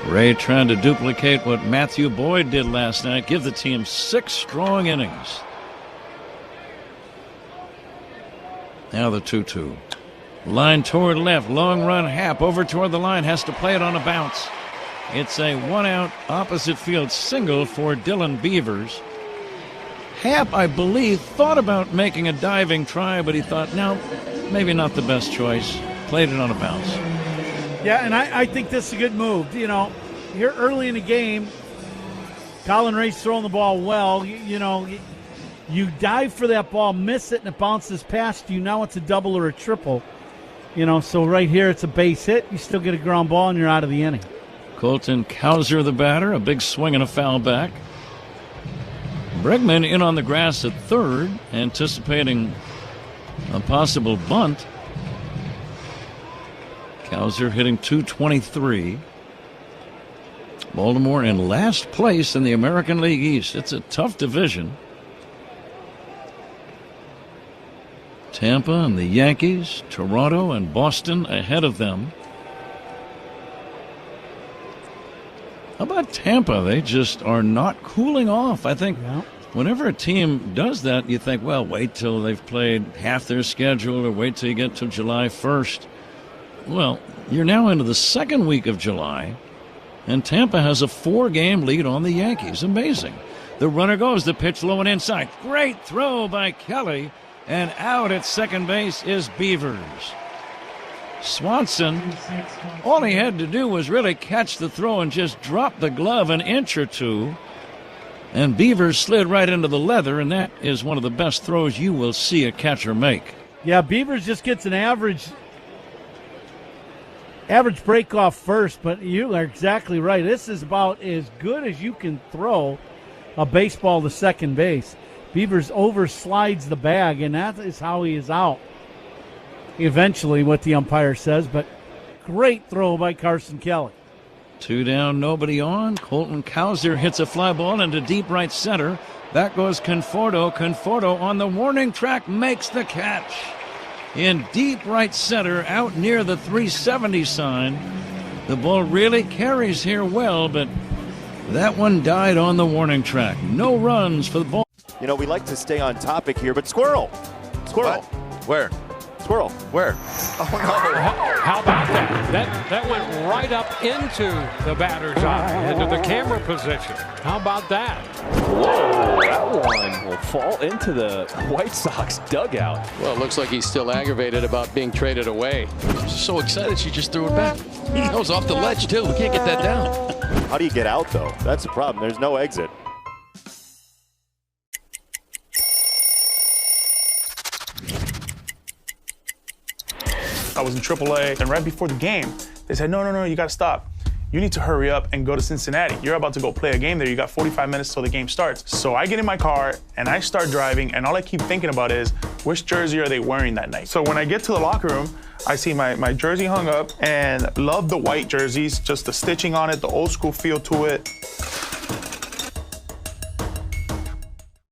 Ray trying to duplicate what Matthew Boyd did last night, give the team 6 strong innings. Now the 2-2. Line toward left, long run, Happ over toward the line, has to play it on a bounce. It's a one-out opposite field single for Dylan Beavers. Happ, I believe, thought about making a diving try, but he thought, no, maybe not the best choice. Played it on a bounce.
Yeah, and I think this is a good move. You know, here early in the game, Colin Ray's throwing the ball well. You dive for that ball, miss it, and it bounces past you. Now it's a double or a triple. So right here it's a base hit. You still get a ground ball, and you're out of the inning.
Colton Cowser, the batter, a big swing and a foul back. Bregman in on the grass at third, anticipating a possible bunt. Cowser hitting .223. Baltimore in last place in the American League East. It's a tough division. Tampa and the Yankees, Toronto and Boston ahead of them. How about Tampa? They just are not cooling off. I think whenever a team does that, you think, well, wait till they've played half their schedule or wait till you get to July 1st. Well, you're now into the second week of July, and Tampa has a 4-game lead on the Yankees. Amazing. The runner goes, the pitch low and inside. Great throw by Kelly, and out at second base is Beavers. Swanson, all he had to do was really catch the throw and just drop the glove an inch or two, and Beavers slid right into the leather, and that is one of the best throws you will see a catcher make.
Yeah, Beavers just gets an average break off first, but you are exactly right. This is about as good as you can throw a baseball to second base. Beavers overslides the bag, and that is how he is out. Eventually, what the umpire says, but great throw by Carson Kelly.
2 down, nobody on. Colton Cowser hits a fly ball into deep right center. Back goes Conforto. Conforto on the warning track makes the catch. In deep right center, out near the 370 sign. The ball really carries here well, but that one died on the warning track. No runs for the ball.
We like to stay on topic here, but squirrel.
What? Where?
Squirrel.
Where?
Oh, no.
How about that? That went right up into the batter's eye, into the camera position. How about that?
Whoa, that one will fall into the White Sox dugout.
Well, it looks like he's still aggravated about being traded away.
She's so excited she just threw it back. That was off the ledge, too. We can't get that down.
How do you get out, though? That's the problem. There's no exit.
I was in AAA, and right before the game, they said, no, you gotta stop. You need to hurry up and go to Cincinnati. You're about to go play a game there. You got 45 minutes till the game starts. So I get in my car, and I start driving, and all I keep thinking about is, which jersey are they wearing that night? So when I get to the locker room, I see my jersey hung up, and love the white jerseys, just the stitching on it, the old school feel to it.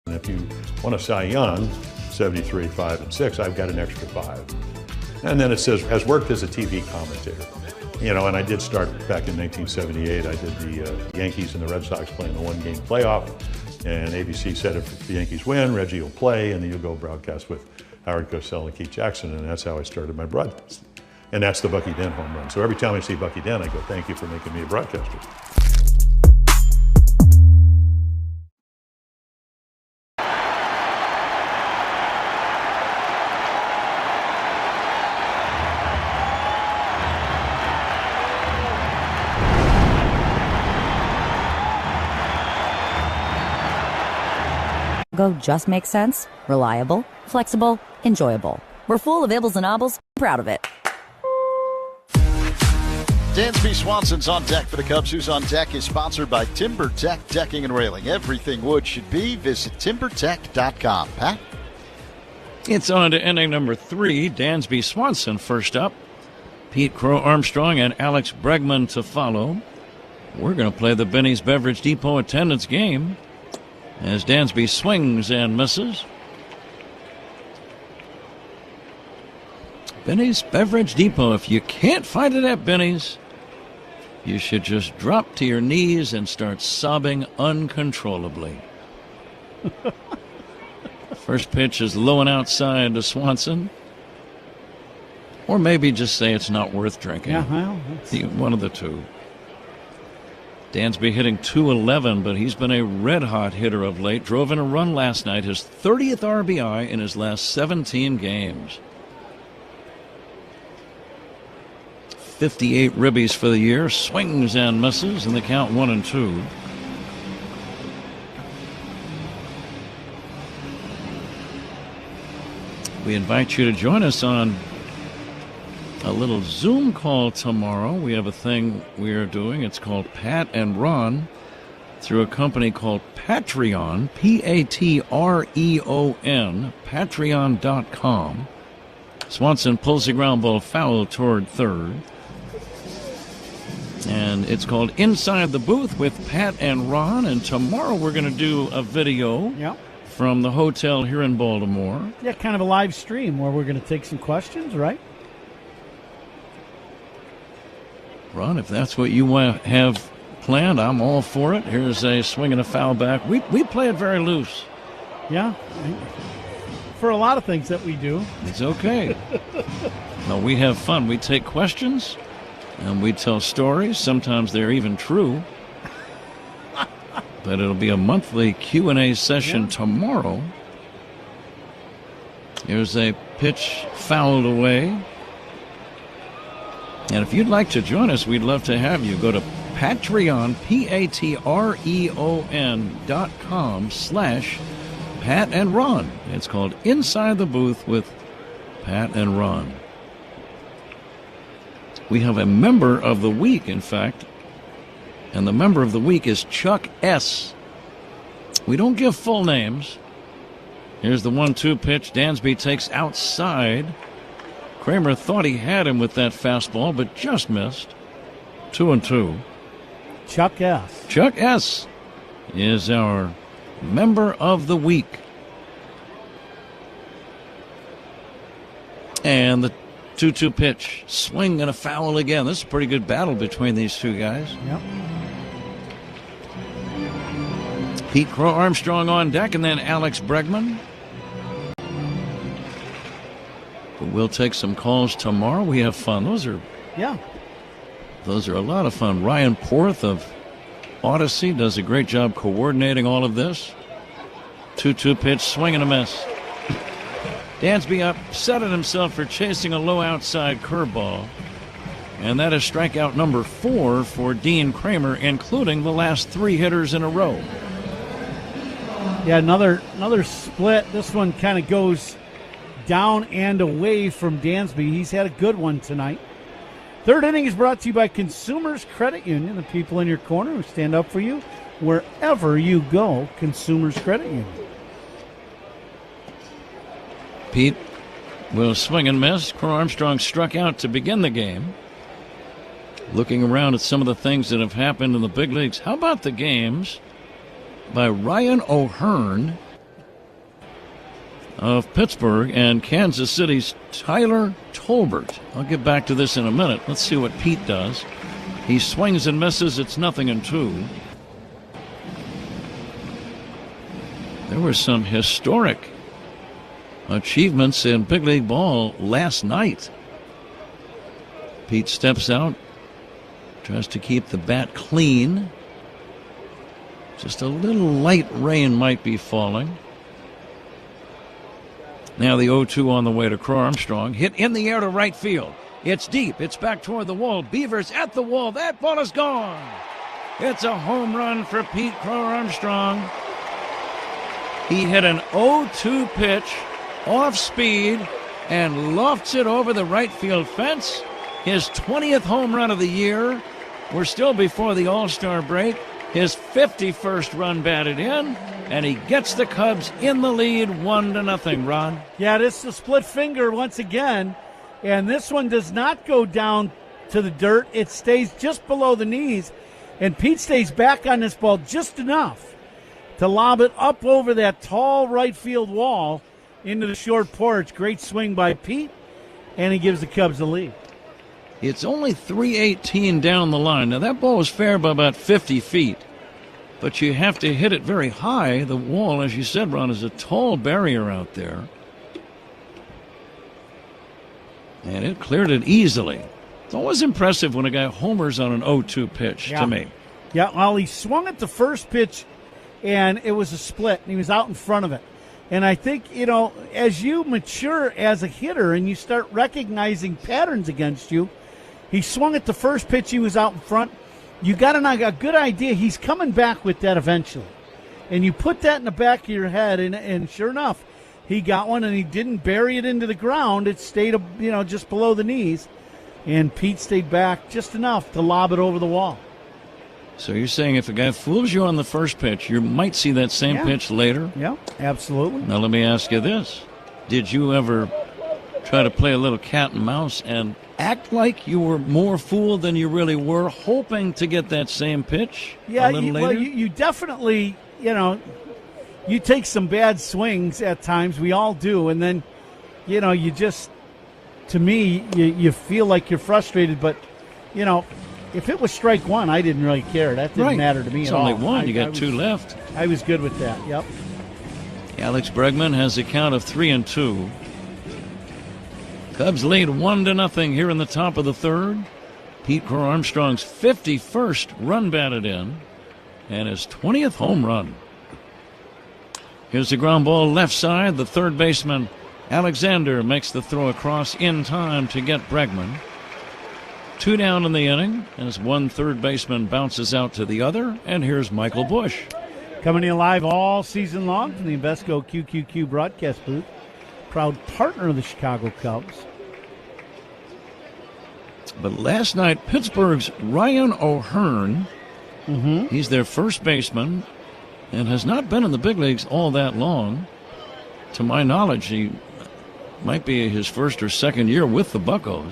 And if you want a Cy Young, 73, 5, and 6, I've got an extra 5. And then it says, has worked as a TV commentator. And I did start back in 1978. I did the Yankees and the Red Sox playing the one-game playoff. And ABC said if the Yankees win, Reggie will play, and then you'll go broadcast with Howard Cosell and Keith Jackson. And that's how I started my broadcast. And that's the Bucky Dent home run. So every time I see Bucky Dent, I go, thank you for making me a broadcaster.
Go just makes sense, reliable, flexible, enjoyable. We're full of ibbles and obbles, proud of it.
Dansby Swanson's on deck for the Cubs. Who's on deck is sponsored by TimberTech Decking and Railing. Everything wood should be. Visit timbertech.com. Pat?
It's on to inning number 3. Dansby Swanson first up. Pete Crow Armstrong and Alex Bregman to follow. We're going to play the Benny's Beverage Depot attendance game as Dansby swings and misses. Benny's Beverage Depot. If you can't find it at Benny's, you should just drop to your knees and start sobbing uncontrollably. First pitch is low and outside to Swanson. Or maybe just say it's not worth drinking.
Yeah, well,
one of the two. Dansby hitting .211, but he's been a red-hot hitter of late. Drove in a run last night, his 30th RBI in his last 17 games. 58 ribbies for the year. Swings and misses, and the count 1-2. We invite you to join us on a little Zoom call tomorrow. We have a thing we are doing. It's called Pat and Ron through a company called Patreon, Patreon, patreon.com. Swanson pulls the ground ball foul toward third. And it's called Inside the Booth with Pat and Ron. And tomorrow we're going to do a video from the hotel here in Baltimore.
Yeah, kind of a live stream where we're going to take some questions, right?
Ron, if that's what you have planned, I'm all for it. Here's a swing and a foul back. We play it very loose.
Yeah. For a lot of things that we do.
It's okay. No, we have fun. We take questions. And we tell stories. Sometimes they're even true. But it'll be a monthly Q&A session tomorrow. Here's a pitch fouled away. And if you'd like to join us, we'd love to have you. Go to Patreon, patreon.com/Pat and Ron. It's called Inside the Booth with Pat and Ron. We have a member of the week, in fact, and the member of the week is Chuck S. We don't give full names. Here's the 1-2 pitch. Dansby takes outside. Kramer thought he had him with that fastball, but just missed. 2-2.
Chuck S.
Chuck S. is our member of the week. And the 2-2 pitch, swing and a foul again. This is a pretty good battle between these two guys.
Yep.
Pete Crow Armstrong on deck, and then Alex Bregman. But we'll take some calls tomorrow. We have fun. Those are a lot of fun. Ryan Porth of Odyssey does a great job coordinating all of this. 2-2 pitch, swing and a miss. Dansby upsetting himself for chasing a low outside curveball. And that is strikeout number 4 for Dean Kramer, including the last 3 hitters in a row.
Yeah, another split. This one kind of goes down and away from Dansby. He's had a good one tonight. Third inning is brought to you by Consumers Credit Union, the people in your corner who stand up for you wherever you go. Consumers Credit Union.
Pete will swing and miss. Crow Armstrong struck out to begin the game. Looking around at some of the things that have happened in the big leagues. How about the games by Ryan O'Hearn of Pittsburgh and Kansas City's Tyler Tolbert? I'll get back to this in a minute. Let's see what Pete does. He swings and misses. It's 0-2. There were some historic achievements in big league ball last night. Pete steps out, tries to keep the bat clean. Just a little light rain might be falling. Now the 0-2 on the way to Crow Armstrong. Hit in the air to right field. It's deep. It's back toward the wall. Beavers at the wall. That ball is gone. It's a home run for Pete Crow Armstrong. He hit an 0-2 pitch off speed and lofts it over the right field fence. His 20th home run of the year. We're still before the All-Star break. His 51st run batted in, and he gets the Cubs in the lead 1-0, Ron.
Yeah, this is a split finger once again, and this one does not go down to the dirt. It stays just below the knees, and Pete stays back on this ball just enough to lob it up over that tall right field wall into the short porch. Great swing by Pete, and he gives the Cubs the lead.
It's only 318 down the line. Now, that ball was fair by about 50 feet, but you have to hit it very high. The wall, as you said, Ron, is a tall barrier out there. And it cleared it easily. It's always impressive when a guy homers on an 0-2 pitch, to me.
Yeah, well, he swung at the first pitch, and it was a split, and he was out in front of it. And I think, as you mature as a hitter and you start recognizing patterns against you, he swung at the first pitch, he was out in front. You got a good idea he's coming back with that eventually. And you put that in the back of your head, and sure enough, he got one, and he didn't bury it into the ground. It stayed, just below the knees. And Pete stayed back just enough to lob it over the wall.
So you're saying if a guy fools you on the first pitch, you might see that same pitch later?
Yeah, absolutely.
Now let me ask you this. Did you ever try to play a little cat and mouse and act like you were more fooled than you really were, hoping to get that same pitch a little later?
Well, you definitely, you take some bad swings at times. We all do. And then, you just, to me, you feel like you're frustrated. But, if it was strike one, I didn't really care. That didn't matter to me at all.
It's only one. You got two left.
I was good with that, yep.
Alex Bregman has a count of 3-2. Cubs lead 1-0 here in the top of the third. Pete Crow Armstrong's 51st run batted in and his 20th home run. Here's the ground ball left side. The third baseman, Alexander, makes the throw across in time to get Bregman. 2 down in the inning as one third baseman bounces out to the other. And here's Michael Busch.
Coming in live all season long from the Invesco QQQ broadcast booth. Proud partner of the Chicago Cubs.
But last night, Pittsburgh's Ryan O'Hearn, he's their first baseman and has not been in the big leagues all that long. To my knowledge, he might be his first or second year with the Buccos.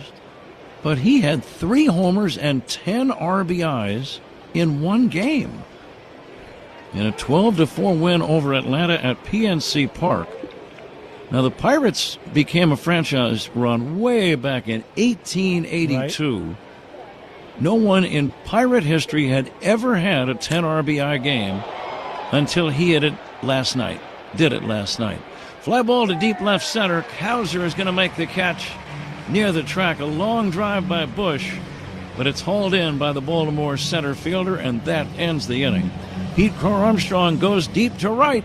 But he had 3 homers and 10 RBIs in one game. In a 12-4 win over Atlanta at PNC Park. Now, the Pirates became a franchise run way back in 1882. Right. No one in Pirate history had ever had a 10 RBI game until he did it last night. Fly ball to deep left center. Hauser is going to make the catch near the track. A long drive by Busch, but it's hauled in by the Baltimore center fielder, and that ends the inning. Pete Crow Armstrong goes deep to right,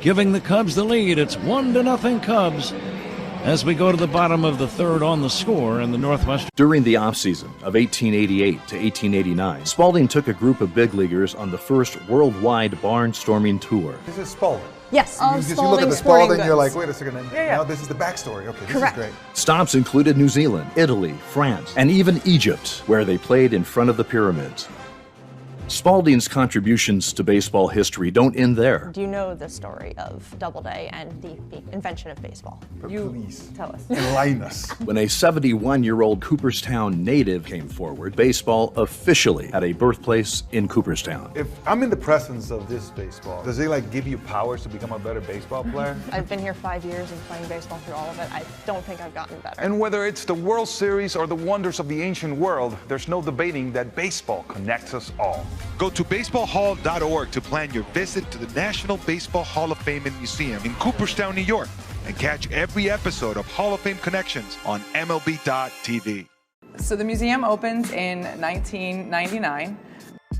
giving the Cubs the lead. It's 1-0 Cubs as we go to the bottom of the third on the score in the Northwestern.
During the offseason of 1888 to 1889, Spalding took a group of big leaguers on the first worldwide barnstorming tour.
This is Spalding.
Yes,
you look at the Spalding, you're like, wait a second, now this is the backstory. Okay, this is great.
Stops included New Zealand, Italy, France, and even Egypt, where they played in front of the pyramids. Spalding's contributions to baseball history don't end there.
Do you know the story of Doubleday and the invention of baseball?
Please
tell us.
Enlighten us.
When a 71-year-old Cooperstown native came forward, baseball officially had a birthplace in Cooperstown.
If I'm in the presence of this baseball, does it give you powers to become a better baseball player?
I've been here 5 years and playing baseball through all of it. I don't think I've gotten better.
And whether it's the World Series or the wonders of the ancient world, there's no debating that baseball connects us all.
Go to baseballhall.org to plan your visit to the National Baseball Hall of Fame and Museum in Cooperstown, New York, and catch every episode of Hall of Fame Connections on MLB.tv.
So the museum opens in 1999.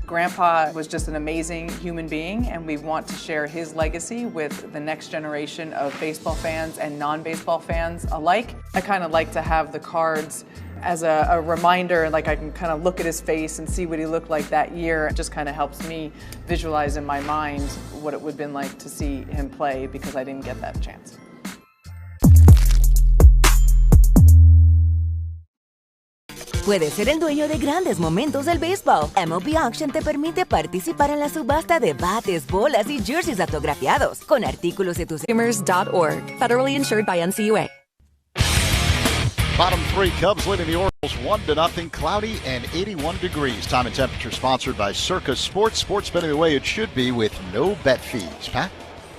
Grandpa was just an amazing human being, and we want to share his legacy with the next generation of baseball fans and non-baseball fans alike. I kind of like to have the cards as a reminder, like I can kind of look at his face and see what he looked like that year. It just kind of helps me visualize in my mind what it would have been like to see him play because I didn't get that chance.
Puedes ser el dueño de grandes momentos del béisbol. MLB Auction te permite participar en la subasta de bates, bolas y jerseys autografiados con artículos de tus
Consumers.org. Federally insured by NCUA.
Bottom three, Cubs leading the Orioles 1-0, cloudy and 81 degrees. Time and temperature sponsored by Circus Sports. Sports betting the way it should be with no bet fees. Pat?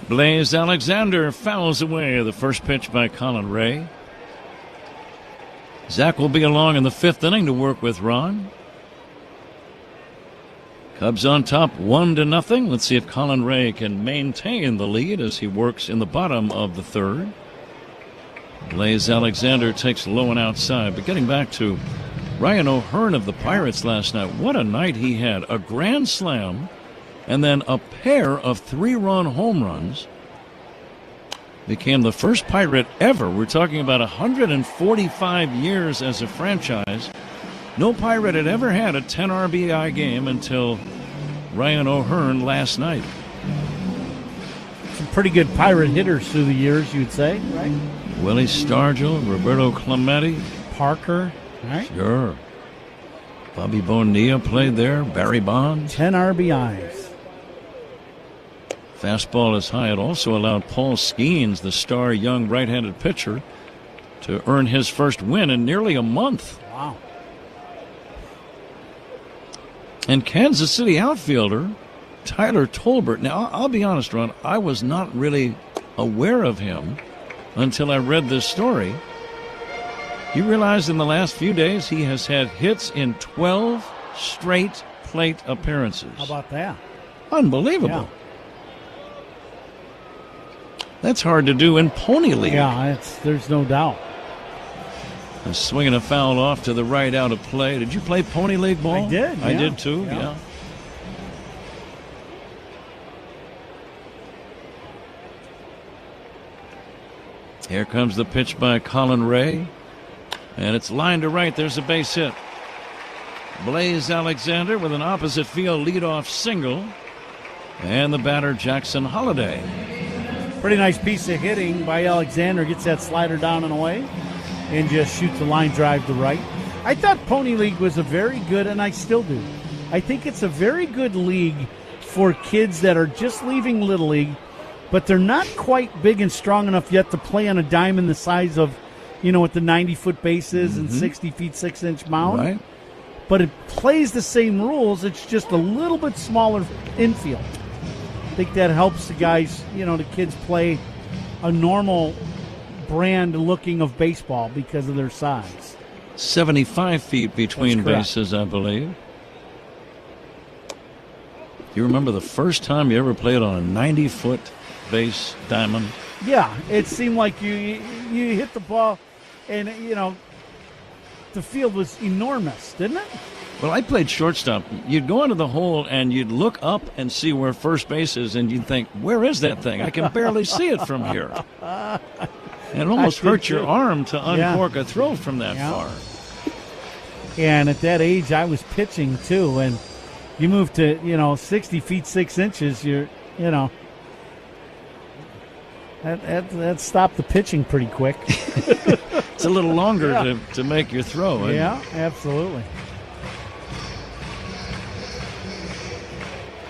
Blaze Alexander fouls away the first pitch by Colin Ray. Zach will be along in the fifth inning to work with Ron. Cubs on top 1-0. Let's see if Colin Ray can maintain the lead as he works in the bottom of the third. Blaze Alexander takes low and outside. But getting back to Ryan O'Hearn of the Pirates last night, what a night he had. A grand slam and then a pair of 3-run home runs. Became the first Pirate ever. We're talking about 145 years as a franchise. No Pirate had ever had a 10 RBI game until Ryan O'Hearn last night.
Some pretty good Pirate hitters through the years, you'd say, right?
Willie Stargell, Roberto Clemente.
Parker, right?
Sure. Bobby Bonilla played there. Barry Bonds.
10 RBIs.
Fastball is high. It also allowed Paul Skeens, the star young right-handed pitcher, to earn his first win in nearly a month.
Wow.
And Kansas City outfielder Tyler Tolbert. Now, I'll be honest, Ron, I was not really aware of him until I read this story. You realize in the last few days he has had hits in 12 straight plate appearances.
How about that?
Unbelievable.
Yeah.
That's hard to do in Pony League.
Yeah, there's no doubt.
A swing and a foul off to the right out of play. Did you play Pony League ball?
I did.
I did too, yeah. Here comes the pitch by Colin Ray. And it's lined to right. There's a base hit. Blaze Alexander with an opposite field leadoff single. And the batter, Jackson Holliday.
Pretty nice piece of hitting by Alexander. Gets that slider down and away and just shoots a line drive to right. I thought Pony League was a very good, and I still do. I think it's a very good league for kids that are just leaving Little League, but they're not quite big and strong enough yet to play on a diamond the size of, with the 90-foot bases and 60 feet 6-inch mound.
Right.
But it plays the same rules. It's just a little bit smaller infield. I think that helps the guys, the kids play a normal brand looking of baseball because of their size.
75 feet between bases, I believe. Do you remember the first time you ever played on a 90-foot base diamond?
Yeah, it seemed like you hit the ball and, the field was enormous, didn't it?
Well, I played shortstop. You'd go into the hole and you'd look up and see where first base is, and you'd think, where is that thing? I can barely see it from here. And it almost hurt your arm to uncork a throw from that far.
And at that age, I was pitching too, and you move to, 60 feet 6 inches, that stopped the pitching pretty quick.
It's a little longer to make your throw.
Yeah, absolutely.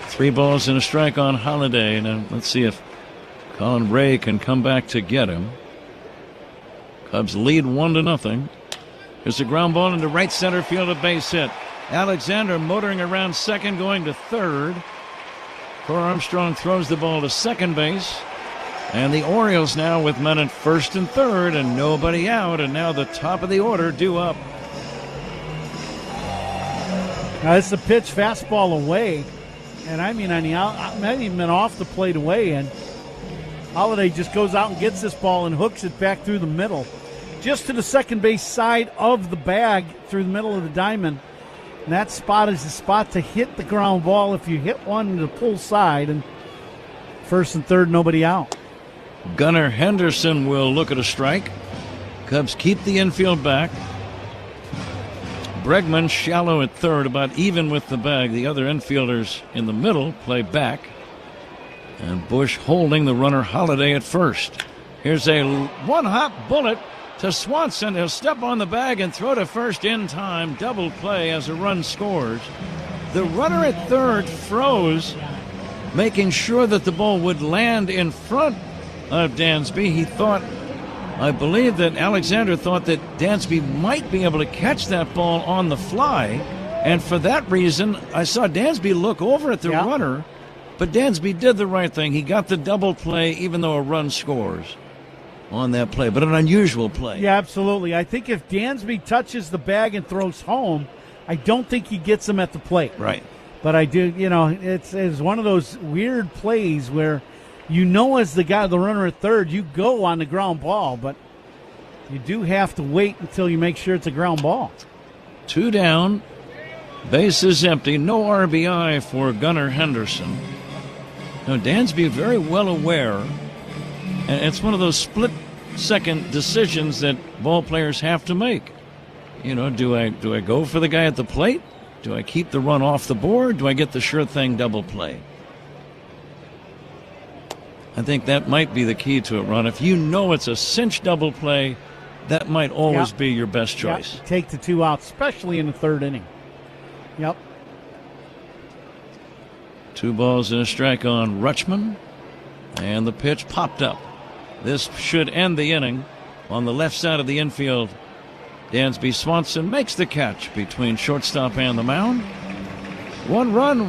3 balls and a strike on Holliday. Now let's see if Colin Ray can come back to get him. Cubs lead 1-0. Here's a ground ball into right center field, a base hit. Alexander motoring around second, going to third. Cor Armstrong throws the ball to second base. And the Orioles now with men at first and third and nobody out. And now the top of the order due up.
Now this is a pitch, fastball away. And I mean, might even been off the plate away. And Holliday just goes out and gets this ball and hooks it back through the middle. Just to the second base side of the bag through the middle of the diamond. And that spot is the spot to hit the ground ball if you hit one to the pull side. And first and third, nobody out.
Gunnar Henderson will look at a strike. Cubs keep the infield back. Bregman shallow at third, about even with the bag. The other infielders in the middle play back. And Bush holding the runner Holiday at first. Here's a one-hop bullet to Swanson. He'll step on the bag and throw to first in time. Double play as a run scores. The runner at third froze, making sure that the ball would land in front of Dansby. He thought, I believe that Alexander thought that Dansby might be able to catch that ball on the fly. And for that reason, I saw Dansby look over at the runner, but Dansby did the right thing. He got the double play, even though a run scores on that play, but an unusual play.
Yeah, absolutely. I think if Dansby touches the bag and throws home, I don't think he gets him at the plate.
Right.
But I do, it's one of those weird plays where as the runner at third, you go on the ground ball, but you do have to wait until you make sure it's a ground ball.
2 down, base is empty, no RBI for Gunnar Henderson. Now, Dansby very well aware. And it's one of those split-second decisions that ball players have to make. Do I go for the guy at the plate? Do I keep the run off the board? Do I get the sure thing double play? I think that might be the key to it, Ron. If you know it's a cinch double play, that might always be your best choice.
Yep. Take the 2 outs, especially in the third inning. Yep.
2 balls and a strike on Rutschman. And the pitch popped up. This should end the inning. On the left side of the infield, Dansby Swanson makes the catch between shortstop and the mound. 1 run,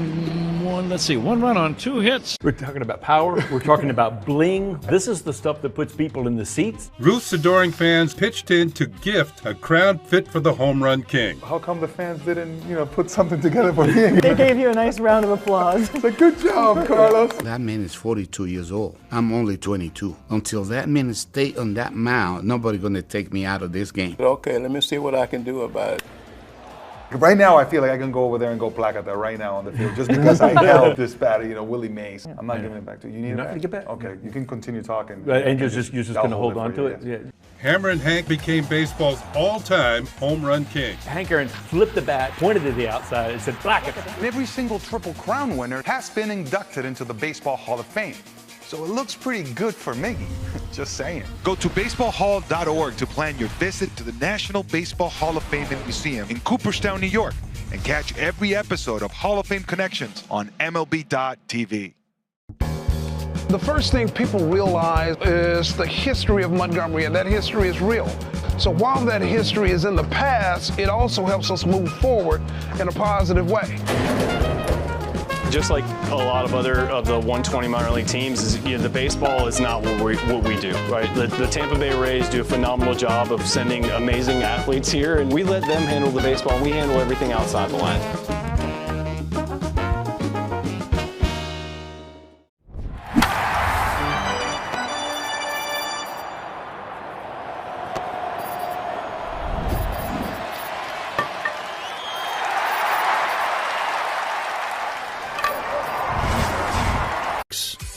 one run on 2 hits.
We're talking about power. We're talking about bling. This is the stuff that puts people in the seats.
Ruth's adoring fans pitched in to gift a crown fit for the home run king.
How come the fans didn't, put something together for me?
They gave you a nice round of applause.
It's a good job, Carlos.
That man is 42 years old. I'm only 22. Until that man stay on that mound, nobody's going to take me out of this game.
Okay, let me see what I can do about it.
Right now, I feel like I can go over there and go placata right now on the field just because I held this bat, Willie Mays. I'm not giving it back to you. You need it back?
To get back.
Okay, you can continue talking.
And you're just going to hold on to it?
Yeah.
Hammer and Hank became baseball's all-time home run king.
Hank Aaron flipped the bat, pointed to the outside, and said, placata.
Every single Triple Crown winner has been inducted into the Baseball Hall of Fame. So it looks pretty good for Miggy. Just saying. Go to baseballhall.org to plan your visit to the National Baseball Hall of Fame and Museum in Cooperstown, New York, and catch every episode of Hall of Fame Connections on MLB.tv.
The first thing people realize is the history of Montgomery, and that history is real. So while that history is in the past, it also helps us move forward in a positive way.
Just like a lot of other of the 120 minor league teams, the baseball is not what we do, right? The Tampa Bay Rays do a phenomenal job of sending amazing athletes here, and we let them handle the baseball, and we handle everything outside the line.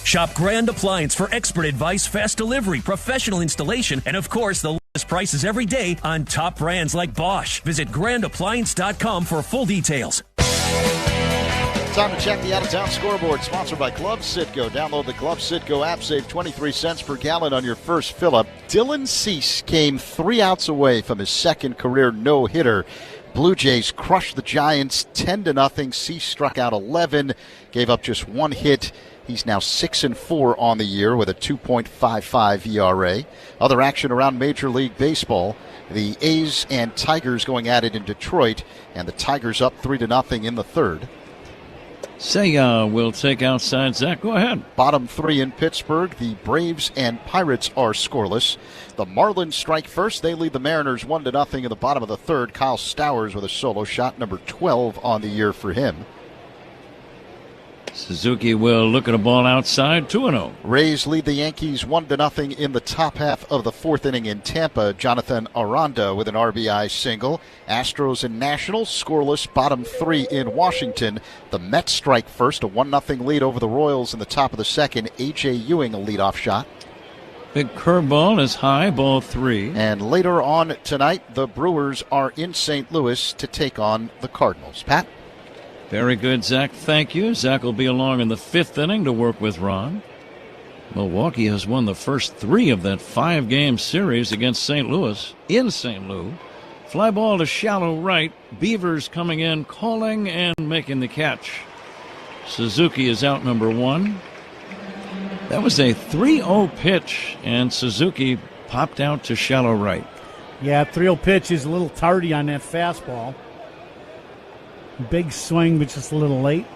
Shop Grand Appliance for expert advice, fast delivery, professional installation, and of course, the lowest prices every day on top brands like Bosch. Visit grandappliance.com for full details.
Time to check the out-of-town scoreboard, sponsored by Club Citgo. Download the Club Citgo app, save 23 cents per gallon on your first fill-up. Dylan Cease came 3 outs away from his second career no-hitter. Blue Jays crushed the Giants 10-0. Cease struck out 11, gave up just 1 hit. He's now 6-4 on the year with a 2.55 ERA. Other action around Major League Baseball. The A's and Tigers going at it in Detroit, and the Tigers up 3-0 in the third.
Seiya will take outside. Zach, go ahead.
Bottom 3 in Pittsburgh. The Braves and Pirates are scoreless. The Marlins strike first. They lead the Mariners 1-0 in the bottom of the third. Kyle Stowers with a solo shot, number 12 on the year for him.
Suzuki will look at a ball outside, 2-0.
Rays lead the Yankees 1-0 in the top half of the 4th inning in Tampa. Jonathan Aranda with an RBI single. Astros and Nationals scoreless, bottom 3 in Washington. The Mets strike first, a 1-0 lead over the Royals in the top of the second. A.J. Ewing a leadoff shot.
Big curveball is high, ball 3.
And later on tonight, the Brewers are in St. Louis to take on the Cardinals. Pat?
Very good, Zach. Thank you. Zach will be along in the 5th inning to work with Ron. Milwaukee has won the first 3 of that 5-game series against St. Louis in St. Louis. Fly ball to shallow right. Beavers coming in, calling and making the catch. Suzuki is out number 1. That was a 3-0 pitch, and Suzuki popped out to shallow right.
Yeah, 3-0 pitch is a little tardy on that fastball. Big swing, but just a little late.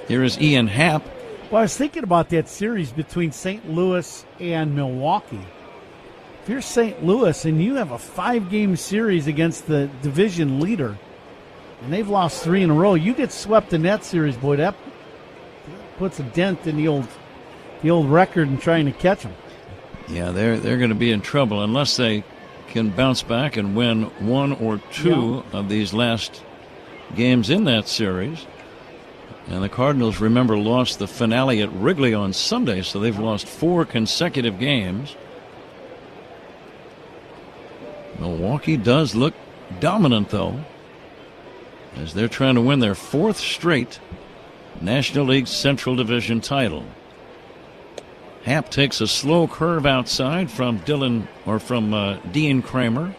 Here is Ian Happ.
Well, I was thinking about that series between St. Louis and Milwaukee. If you're St. Louis and you have a 5-game series against the division leader, and they've lost 3 in a row, you get swept in that series, boy, that puts a dent in the old record in trying to catch them.
Yeah, they're going to be in trouble unless they can bounce back and win 1 or 2 of these last games in that series. And the Cardinals, remember, lost the finale at Wrigley on Sunday, so they've lost 4 consecutive games. Milwaukee does look dominant, though, as they're trying to win their 4th straight National League Central Division title. Happ takes a slow curve outside from Dean Kramer.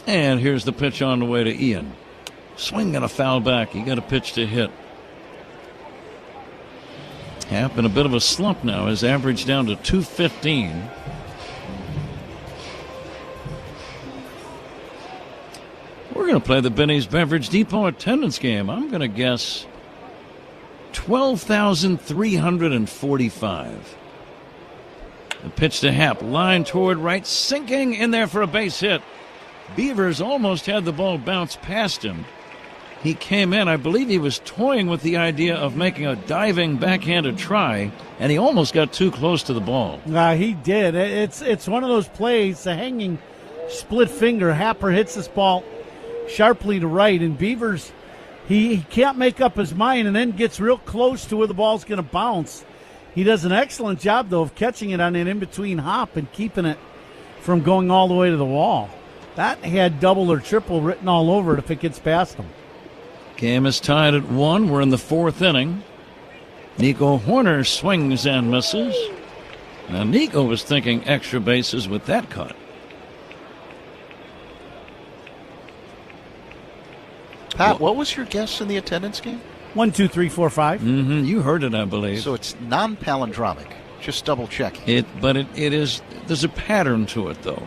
And here's the pitch on the way to Ian. Swing and a foul back. He got a pitch to hit. Happ in a bit of a slump now. His average down to 215. We're going to play the Benny's Beverage Depot attendance game. I'm going to guess 12,345. The pitch to Happ. Line toward right. Sinking in there for a base hit. Beavers almost had the ball bounce past him. He came in, I believe he was toying with the idea of making a diving backhanded try, and he almost got too close to the ball.
He did. It's one of those plays, the hanging split finger. Happer hits this ball sharply to right, and Beavers, he can't make up his mind and then gets real close to where the ball's going to bounce. He does an excellent job, though, of catching it on an in-between hop and keeping it from going all the way to the wall. That had double or triple written all over it if it gets past him.
Game is tied at 1. We're in the 4th inning. Nico Horner swings and misses. Now, Nico was thinking extra bases with that cut.
Pat, what was your guess in the attendance game?
1, 2, 3, 4, 5.
You heard it, I believe.
So it's non-palindromic. Just double checking.
But it is. There's a pattern to it, though.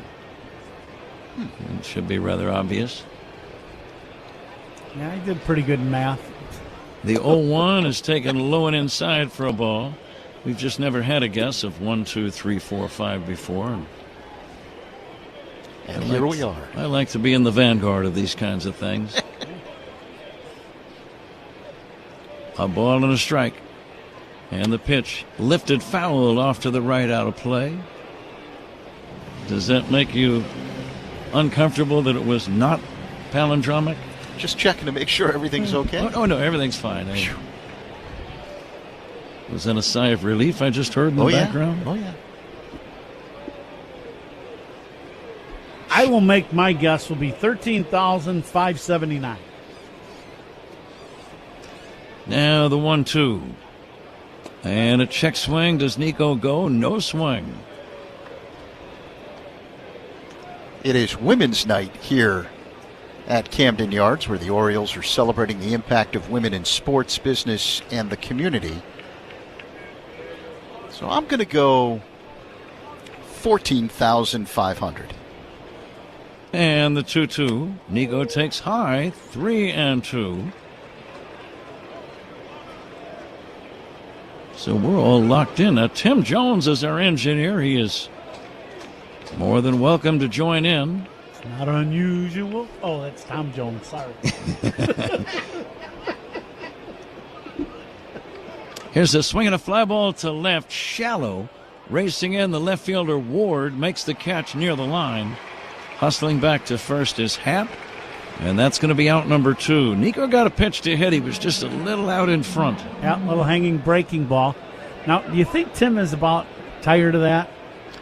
It should be rather obvious.
Yeah, he did pretty good in math.
The 0-1 is taken low and inside for a ball. We've just never had a guess of 1, 2, 3, 4, 5 before.
And here we are.
I like to be in the vanguard of these kinds of things. A ball and a strike. And the pitch lifted foul off to the right, out of play. Does that make you uncomfortable that it was not palindromic?
Just checking to make sure everything's okay.
Oh, no, everything's fine. Was that a sigh of relief I just heard in the background?
Oh, yeah.
I will make my guess will be 13,579.
Now the 1-2. And a check swing. Does Nico go? No swing.
It is Women's Night here at Camden Yards, where the Orioles are celebrating the impact of women in sports, business, and the community. So I'm going to go 14,500.
And the 2-2. Nico takes high, 3-2. So we're all locked in. Now, Tim Jones is our engineer. He is more than welcome to join in.
It's not unusual. Oh, that's Tom Jones. Sorry.
Here's a swing and a fly ball to left, shallow. Racing in, the left fielder Ward makes the catch near the line. Hustling back to first is Happ. And that's going to be out number 2. Nico got a pitch to hit. He was just a little out in front.
Yeah, little hanging breaking ball. Now, do you think Tim is about tired of that?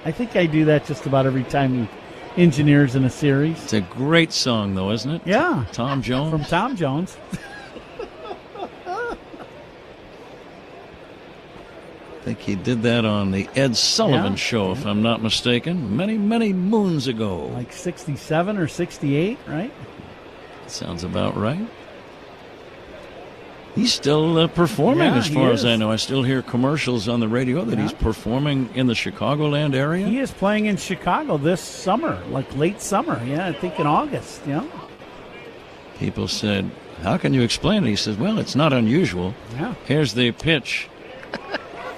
I think I do that just about every time he engineers in a series.
It's a great song, though, isn't it?
Yeah.
Tom Jones.
From Tom Jones.
I think he did that on the Ed Sullivan Show, if I'm not mistaken, many, many moons ago.
Like 67 or 68, right?
Sounds about right. He's still performing, as far as I know. I still hear commercials on the radio that he's performing in the Chicagoland area.
He is playing in Chicago this summer, like late summer. Yeah, I think in August. Yeah.
People said, how can you explain it? He says, well, it's not unusual.
Yeah.
Here's the pitch.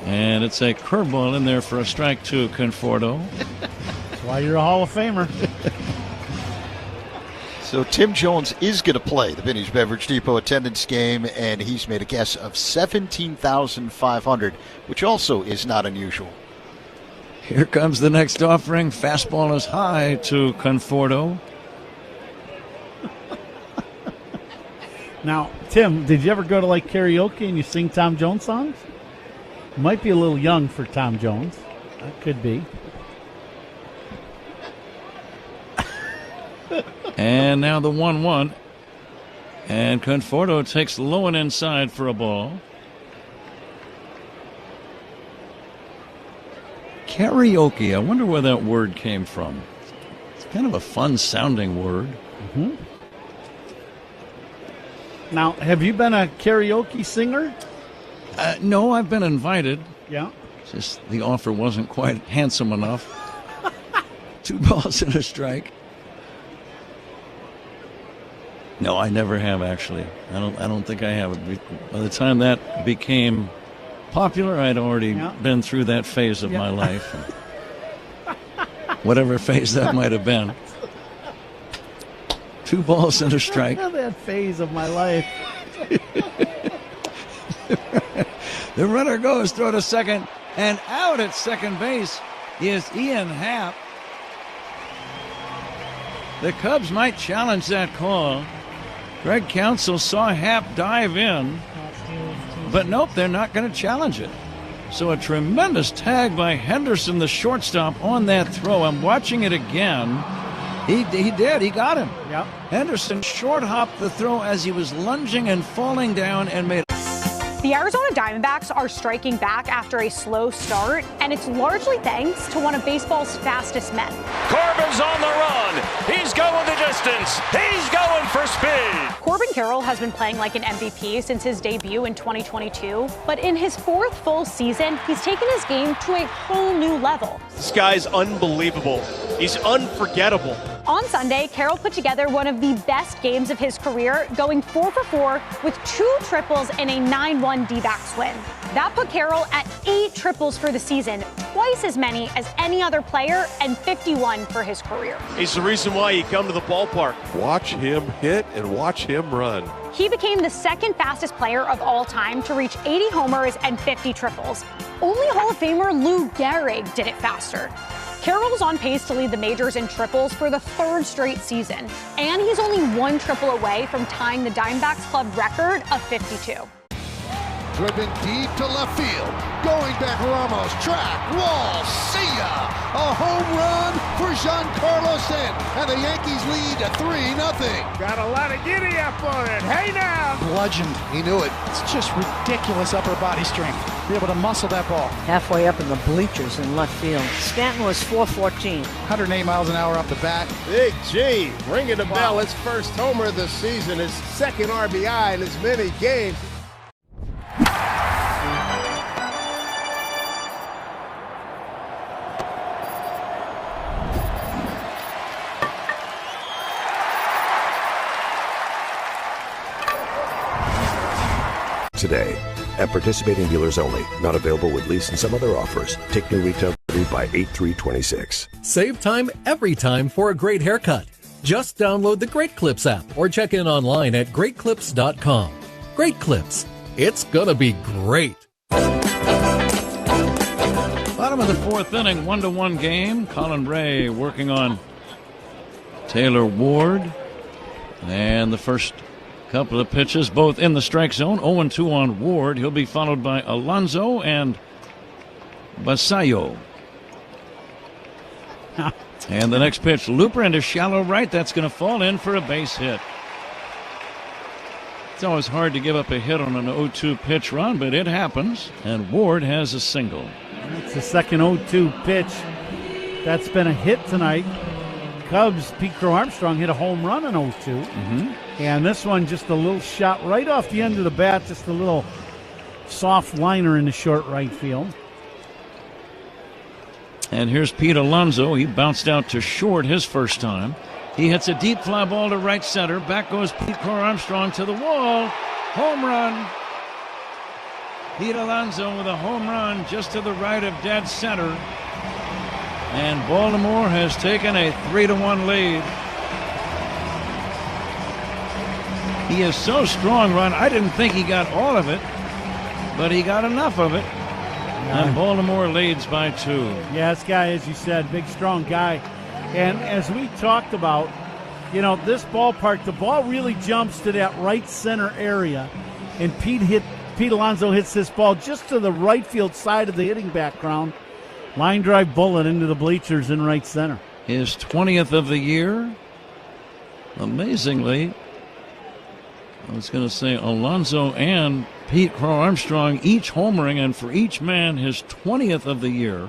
And it's a curveball in there for a strike to Conforto.
That's why you're a Hall of Famer.
So Tim Jones is going to play the Vinny's Beverage Depot attendance game, and he's made a guess of 17,500, which also is not unusual.
Here comes the next offering. Fastball is high to Conforto.
Now, Tim, did you ever go to like karaoke and you sing Tom Jones songs? Might be a little young for Tom Jones. That could be.
And now the 1-1. And Conforto takes low and inside for a ball. Karaoke. I wonder where that word came from. It's kind of a fun-sounding word.
Mm-hmm. Now, have you been a karaoke singer?
No, I've been invited.
Yeah.
Just the offer wasn't quite handsome enough. 2 balls and a strike. No, I never have, actually. I don't think I have. By the time that became popular, I'd already been through that phase of my life. Whatever phase that might have been. 2 balls and a strike.
That phase of my life.
The runner goes, throw to second, and out at second base is Ian Happ. The Cubs might challenge that call. Greg Counsell saw Happ dive in, but nope, they're not going to challenge it. So a tremendous tag by Henderson, the shortstop, on that throw. I'm watching it again. He did. He got him.
Yep.
Henderson short hopped the throw as he was lunging and falling down and made.
The Arizona Diamondbacks are striking back after a slow start, and it's largely thanks to one of baseball's fastest men.
Corbin's on the run. He's going the distance. He's going for speed.
Corbin Carroll has been playing like an MVP since his debut in 2022, but in his 4th full season, he's taken his game to a whole new level.
This guy's unbelievable. He's unforgettable.
On Sunday, Carroll put together one of the best games of his career, going 4 for 4 with 2 triples and a 9-1 D-backs win. That put Carroll at 8 triples for the season, twice as many as any other player, and 51 for his career.
He's the reason why you come to the ballpark.
Watch him hit and watch him run.
He became the 2nd fastest player of all time to reach 80 homers and 50 triples. Only Hall of Famer Lou Gehrig did it faster. Carroll's on pace to lead the majors in triples for the 3rd straight season, and he's only 1 triple away from tying the Diamondbacks club record of 52.
Driven deep to left field. Going back Ramos. Track. Wall. See ya. A home run for Giancarlo Stanton. And the Yankees lead to 3-0.
Got a lot of giddy up on it. Hey now.
Bludgeoned. He knew it.
It's just ridiculous upper body strength. Be able to muscle that ball.
Halfway up in the bleachers in left field. Stanton was 414.
108 miles an hour off the bat.
Big G. Ringing the bell. His first homer of the season. His 2nd RBI in as many games.
Today at participating dealers only. Not available with lease and some other offers. Take new retail by 8/3/26.
Save time every time for a great haircut. Just download the Great Clips app or check in online at greatclips.com. Great Clips. It's gonna be great.
Bottom of the 4th inning, 1-1 game. Colin Ray working on Taylor Ward. And the first couple of pitches, both in the strike zone. 0-2 on Ward. He'll be followed by Alonso and Basayo. And the next pitch, looper into shallow right. That's going to fall in for a base hit. It's always hard to give up a hit on an 0-2 pitch, Ron, but it happens. And Ward has a single.
It's the second 0-2 pitch. That's been a hit tonight. Cubs, Pete Crow Armstrong hit a home run in 0-2.
Mm-hmm.
And this one just a little shot right off the end of the bat, just a little soft liner in the short right field.
And here's Pete Alonso. He bounced out to short his first time. He hits a deep fly ball to right center. Back goes Pete Crow Armstrong to the wall. Home run. Pete Alonso with a home run just to the right of dead center. And Baltimore has taken a 3-1 lead. He is so strong, Ron. I didn't think he got all of it, but he got enough of it. And Baltimore leads by 2.
Yeah, this guy, as you said, big, strong guy. And as we talked about, you know, this ballpark, the ball really jumps to that right center area. And Pete Alonso hits this ball just to the right field side of the hitting background. Line drive bullet into the bleachers in right center.
His 20th of the year. Amazingly, I was going to say Alonso and Pete Crow Armstrong each homering, and for each man his 20th of the year.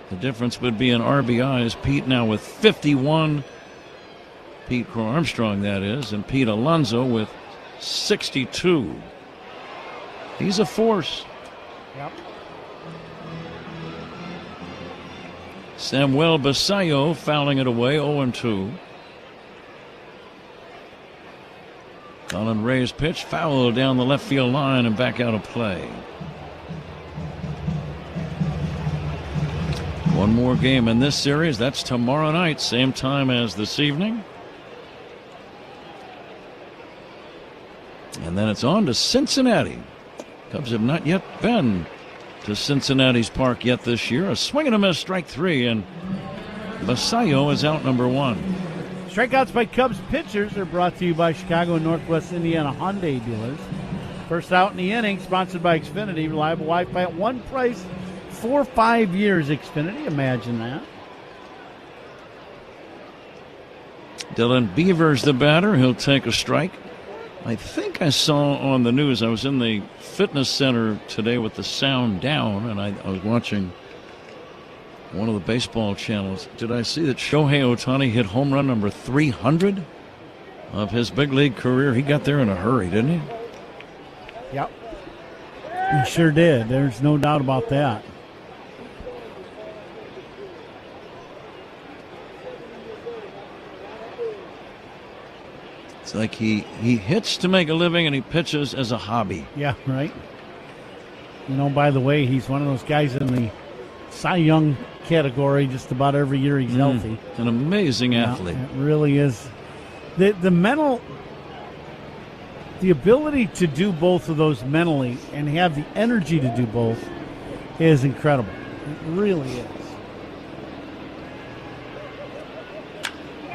The difference would be in RBIs. Pete now with 51. Pete Crow Armstrong, that is, and Pete Alonso with 62. He's a force.
Yep.
Samuel Basayo fouling it away, 0-2. Colin Ray's pitch foul down the left field line and back out of play. One more game in this series. That's tomorrow night, same time as this evening. And then it's on to Cincinnati. Cubs have not yet been to Cincinnati's park yet this year. A swing and a miss, strike 3, and Basayo is out number 1.
Strikeouts by Cubs pitchers are brought to you by Chicago and Northwest Indiana Hyundai dealers. First out in the inning, sponsored by Xfinity. Reliable Wi-Fi at one price for 5 years. Xfinity, imagine that.
Dylan Beavers the batter. He'll take a strike. I think I saw on the news, I was in the fitness center today with the sound down, and I was watching one of the baseball channels. Did I see that Shohei Ohtani hit home run number 300 of his big league career? He got there in a hurry, didn't he?
Yep. He sure did. There's no doubt about that.
It's like he hits to make a living and he pitches as a hobby.
Yeah, right. You know, by the way, he's one of those guys in the Cy Young category just about every year he's healthy.
An amazing athlete.
It really is. The mental, the ability to do both of those mentally and have the energy to do both is incredible. It really is.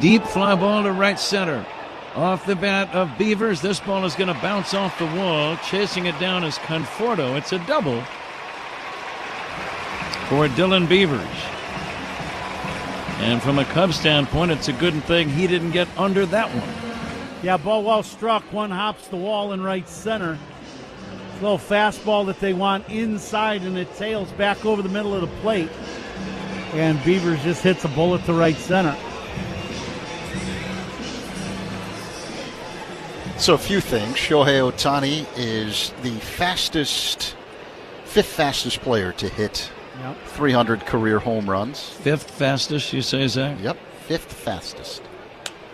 Deep fly ball to right center. Off the bat of Beavers. This ball is going to bounce off the wall. Chasing it down is Conforto. It's a double for Dylan Beavers. And from a Cubs standpoint, it's a good thing he didn't get under that one.
Yeah, ball well struck. One hops the wall in right center. Little fastball that they want inside, and it tails back over the middle of the plate. And Beavers just hits a bullet to right center.
So a few things. Shohei Ohtani is the fifth fastest player to hit 300 career home runs.
Fifth fastest, you say, Zach?
Yep, fifth fastest.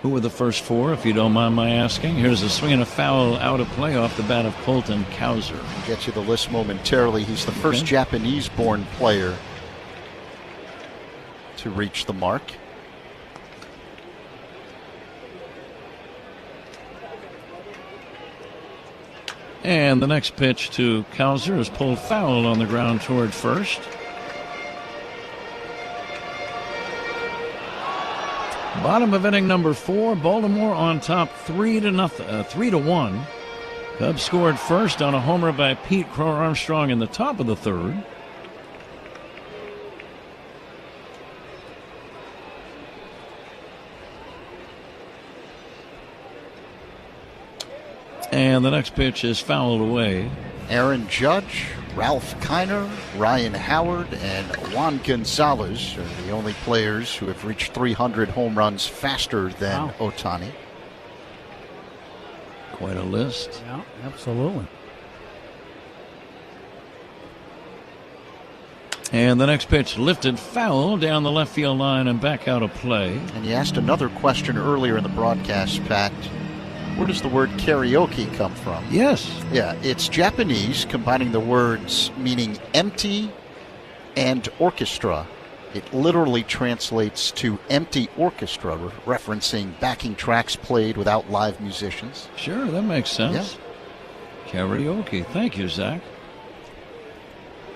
Who were the first four, if you don't mind my asking? Here's a swing and a foul out of play off the bat of Colton Cowser.
I'll get you the list momentarily. He's the first Japanese-born player to reach the mark.
And the next pitch to Cowser is pulled foul on the ground toward first. Bottom of inning number 4, Baltimore on top 3-1. Cubs scored first on a homer by Pete Crow Armstrong in the top of the 3rd. And the next pitch is fouled away.
Aaron Judge, Ralph Kiner, Ryan Howard, and Juan Gonzalez are the only players who have reached 300 home runs faster than Ohtani.
Quite a list.
Yeah, absolutely.
And the next pitch lifted foul down the left field line and back out of play.
And you asked another question earlier in the broadcast, Pat. Where does the word karaoke come from?
Yes.
Yeah, it's Japanese, combining the words meaning empty and orchestra. It literally translates to empty orchestra, referencing backing tracks played without live musicians.
Sure, that makes sense. Yeah. Karaoke. Thank you, Zach.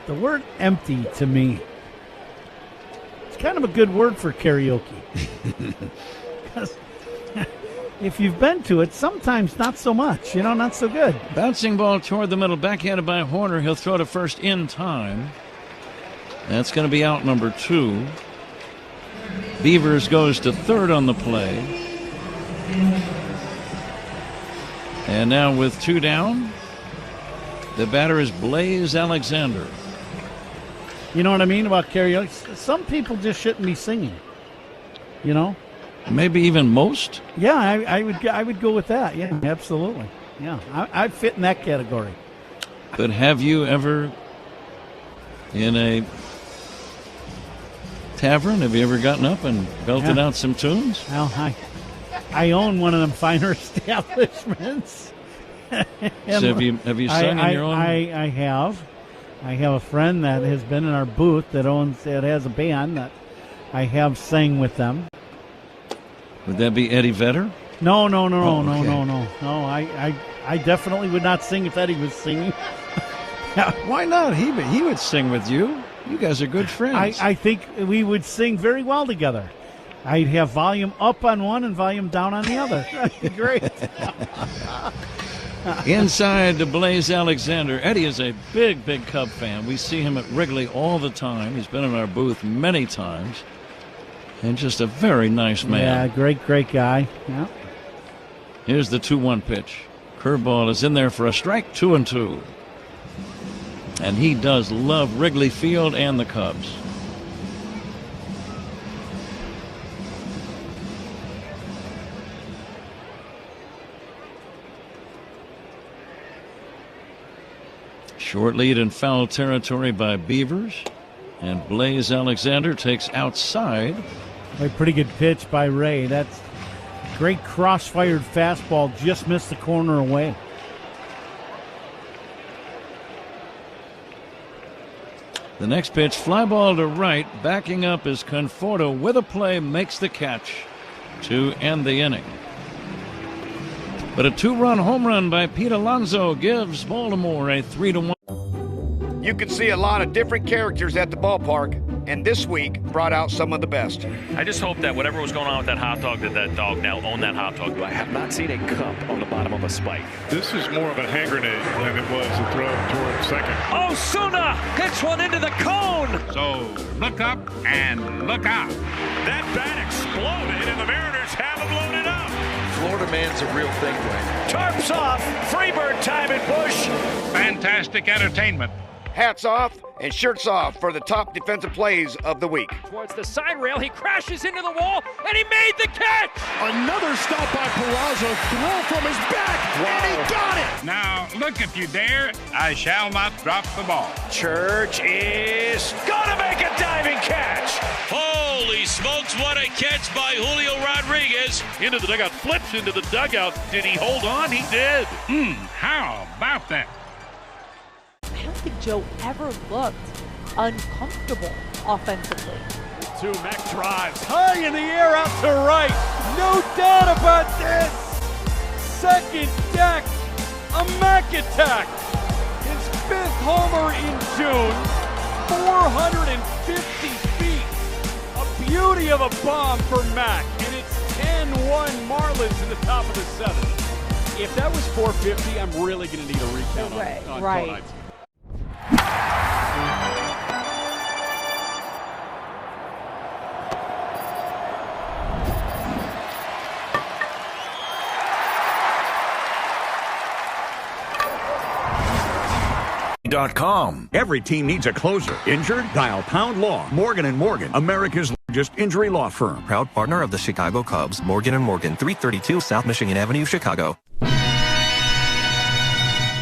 The word empty to me, it's kind of a good word for karaoke. Because if you've been to it, sometimes not so much, not so good.
Bouncing ball toward the middle, backhanded by Horner. He'll throw to first in time. That's going to be out number 2. Beavers goes to third on the play. And now with 2 down, the batter is Blaze Alexander.
You know what I mean about karaoke? Some people just shouldn't be singing,
Maybe even most?
Yeah, I would go with that. Yeah, absolutely. Yeah, I fit in that category.
But have you ever, in a tavern, have you ever gotten up and belted out some tunes?
Well, I own one of them finer establishments.
So have you sung in your own?
I have. I have a friend that has been in our booth that has a band that I have sang with them.
Would that be Eddie Vedder?
No.
Okay.
No, I definitely would not sing if Eddie was singing.
Why not? He would sing with you. You guys are good friends.
I think we would sing very well together. I'd have volume up on one and volume down on the other. Great.
Inside to Blaze Alexander. Eddie is a big Cub fan. We see him at Wrigley all the time. He's been in our booth many times. And just a very nice man.
Yeah, great guy. Yeah.
Here's the 2-1 pitch. Curveball is in there for a strike, 2-2. And he does love Wrigley Field and the Cubs. Short lead in foul territory by Beavers. And Blaze Alexander takes outside.
A pretty good pitch by Ray. That's great cross-fired fastball. Just missed the corner away.
The next pitch, fly ball to right. Backing up is Conforto with a play, makes the catch to end the inning. But a 2-run home run by Pete Alonso gives Baltimore a 3-1.
You can see a lot of different characters at the ballpark, and this week brought out some of the best.
I just hope that whatever was going on with that hot dog, that dog now owned that hot dog. I have not seen a cup on the bottom of a spike.
This is more of a hand grenade than it was a throw toward second.
Osuna hits one into the cone.
So look up and look out.
That bat exploded, and the Mariners haven't blown it up.
Florida man's a real thing, Dwayne.
Tarps off. Freebird time at Busch.
Fantastic entertainment.
Hats off and shirts off for the top defensive plays of the week.
Towards the side rail, he crashes into the wall, and he made the catch!
Another stop by Peraza, throw from his back, and he got it!
Now, look if you dare, I shall not drop the ball.
Church is gonna make a diving catch!
Holy smokes, what a catch by Julio Rodriguez.
Into the dugout, flips into the dugout. Did he hold on? He did. How about that?
I don't think Joe ever looked uncomfortable offensively.
2 Mac drives high in the air out to right. No doubt about this. Second deck, a Mac attack. His 5th homer in June. 450 feet. A beauty of a bomb for Mac, and it's Marlins in the top of the 7th. If that was 450, I'm really going to need a recount on
right.
.com. Every team needs a closer. Injured? Dial Pound Law. Morgan & Morgan, America's largest injury law firm.
Proud partner of the Chicago Cubs. Morgan & Morgan, 332 South Michigan Avenue, Chicago.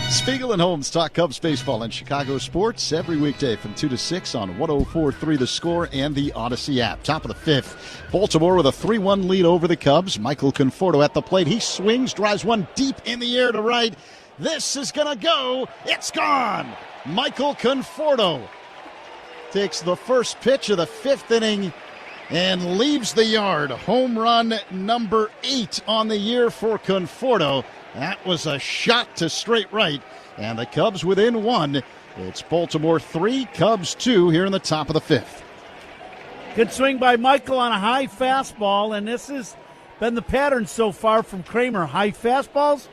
Spiegel and Holmes talk Cubs baseball and Chicago sports every weekday from 2 to 6 on 104.3 The Score and the Odyssey app. Top of the 5th, Baltimore with a 3-1 lead over the Cubs. Michael Conforto at the plate. He swings, drives one deep in the air to right. This is going to go. It's gone. Michael Conforto takes the first pitch of the 5th inning and leaves the yard. Home run number 8 on the year for Conforto. That was a shot to straight right, and the Cubs within 1. It's Baltimore 3, Cubs 2 here in the top of the 5th.
Good swing by Michael on a high fastball, and this has been the pattern so far from Kramer. High fastballs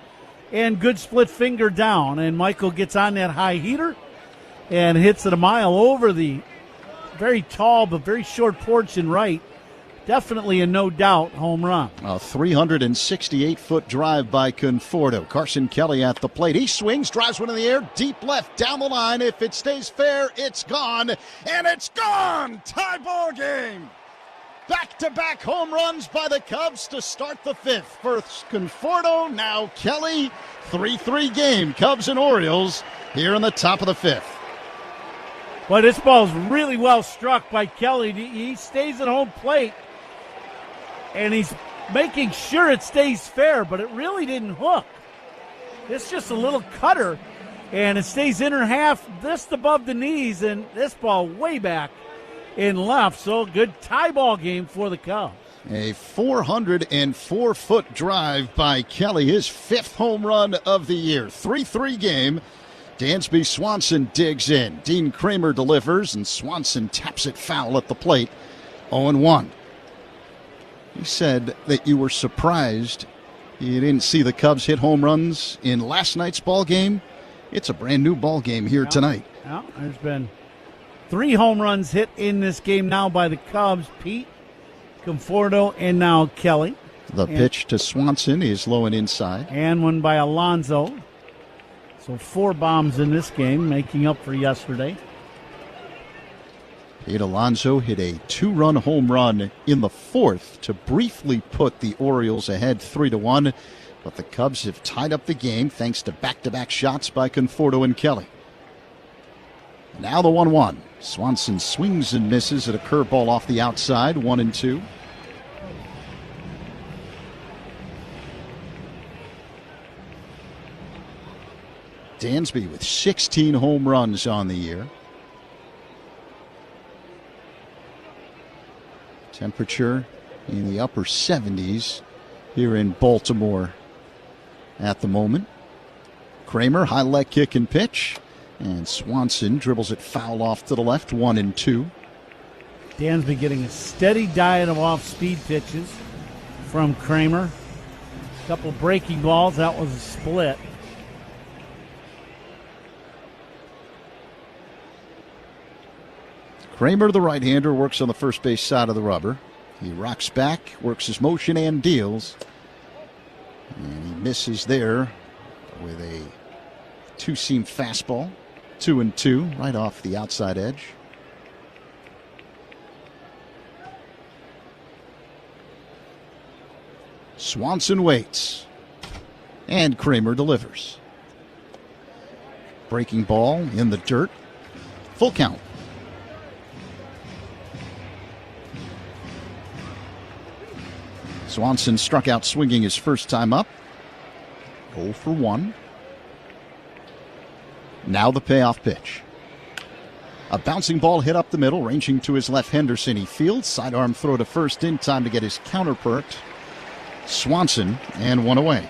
and good split finger down, and Michael gets on that high heater and hits it a mile over the very tall but very short porch in right. Definitely a no-doubt home run.
A 368-foot drive by Conforto. Carson Kelly at the plate. He swings, drives one in the air, deep left, down the line. If it stays fair, it's gone, and it's gone! Tie ball game! Back-to-back home runs by the Cubs to start the 5th. First Conforto, now Kelly. 3-3 game, Cubs and Orioles here in the top of the 5th.
Well, this ball's really well struck by Kelly. He stays at home plate, and he's making sure it stays fair, but it really didn't hook. It's just a little cutter, and it stays inner half, just above the knees, and this ball way back in left. So good tie ball game for the Cubs.
A 404-foot drive by Kelly, his 5th home run of the year. 3-3 game. Dansby Swanson digs in. Dean Kramer delivers, and Swanson taps it foul at the plate. 0-1. You said that you were surprised you didn't see the Cubs hit home runs in last night's ball game. It's a brand new ball game here tonight.
Yeah, there's been 3 home runs hit in this game now by the Cubs. Pete, Conforto, and now Kelly.
The pitch to Swanson is low and inside.
And one by Alonso. So 4 bombs in this game, making up for yesterday.
Pete Alonso hit a 2-run home run in the 4th to briefly put the Orioles ahead 3-1. But the Cubs have tied up the game thanks to back-to-back shots by Conforto and Kelly. Now the 1-1. Swanson swings and misses at a curveball off the outside, 1-2. Dansby with 16 home runs on the year. Temperature in the upper 70s here in Baltimore at the moment. Kramer, high leg kick and pitch. And Swanson dribbles it foul off to the left, 1-2.
Dansby getting a steady diet of off-speed pitches from Kramer. A couple breaking balls, that was a split.
Kramer, the right-hander, works on the first base side of the rubber. He rocks back, works his motion and deals. And he misses there with a 2-seam fastball. 2-2, right off the outside edge. Swanson waits. And Kramer delivers. Breaking ball in the dirt. Full count. Swanson struck out swinging his first time up. 0 for 1. Now the payoff pitch. A bouncing ball hit up the middle, ranging to his left. Henderson. He fields. Sidearm throw to first in time to get his counter perked. Swanson, and 1 away.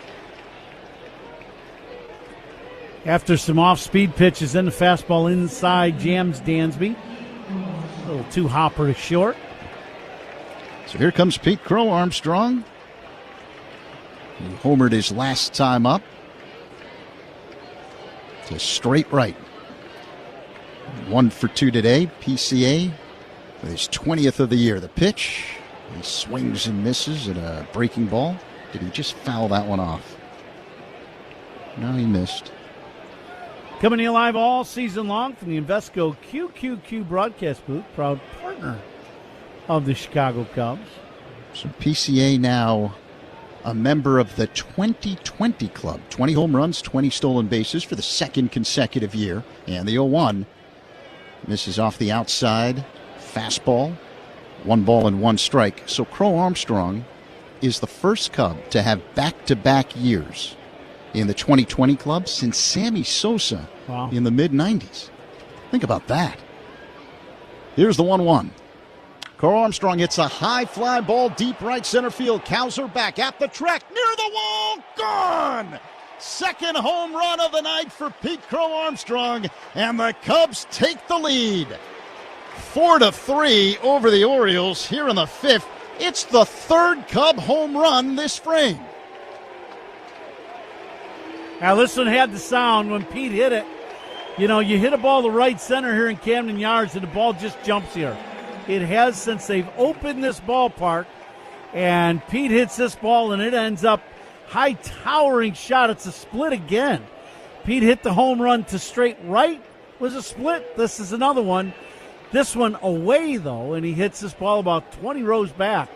After some off-speed pitches, then the fastball inside jams Dansby. A little too hopper to short.
So here comes Pete Crow Armstrong.
He homered his last time up to straight right. 1 for 2 today. PCA with his 20th of the year. The pitch, he swings and misses at a breaking ball. Did he just foul that one off? No, he missed.
Coming to you live all season long from the Invesco QQQ broadcast booth, proud partner of the Chicago Cubs.
So PCA now a member of the 2020 club. 20 home runs, 20 stolen bases for the second consecutive year. And the 0-1 misses off the outside. Fastball, 1 ball and 1 strike. So Crow Armstrong is the first Cub to have back-to-back years in the 2020 club since Sammy Sosa in the mid-90s. Think about that. Here's the 1-1. Crow Armstrong hits a high fly ball deep right center field. Cowser back at the track near the wall. Gone! Second home run of the night for Pete Crow Armstrong, and the Cubs take the lead. 4-3 over the Orioles here in the 5th. It's the 3rd Cub home run this spring.
Now, this one had the sound when Pete hit it. You know, you hit a ball to right center here in Camden Yards, and the ball just jumps here. It has since they've opened this ballpark, and Pete hits this ball, and it ends up high towering shot. It's a split again. Pete hit the home run to straight right, was a split. This is another one. This one away, though, and he hits this ball about 20 rows back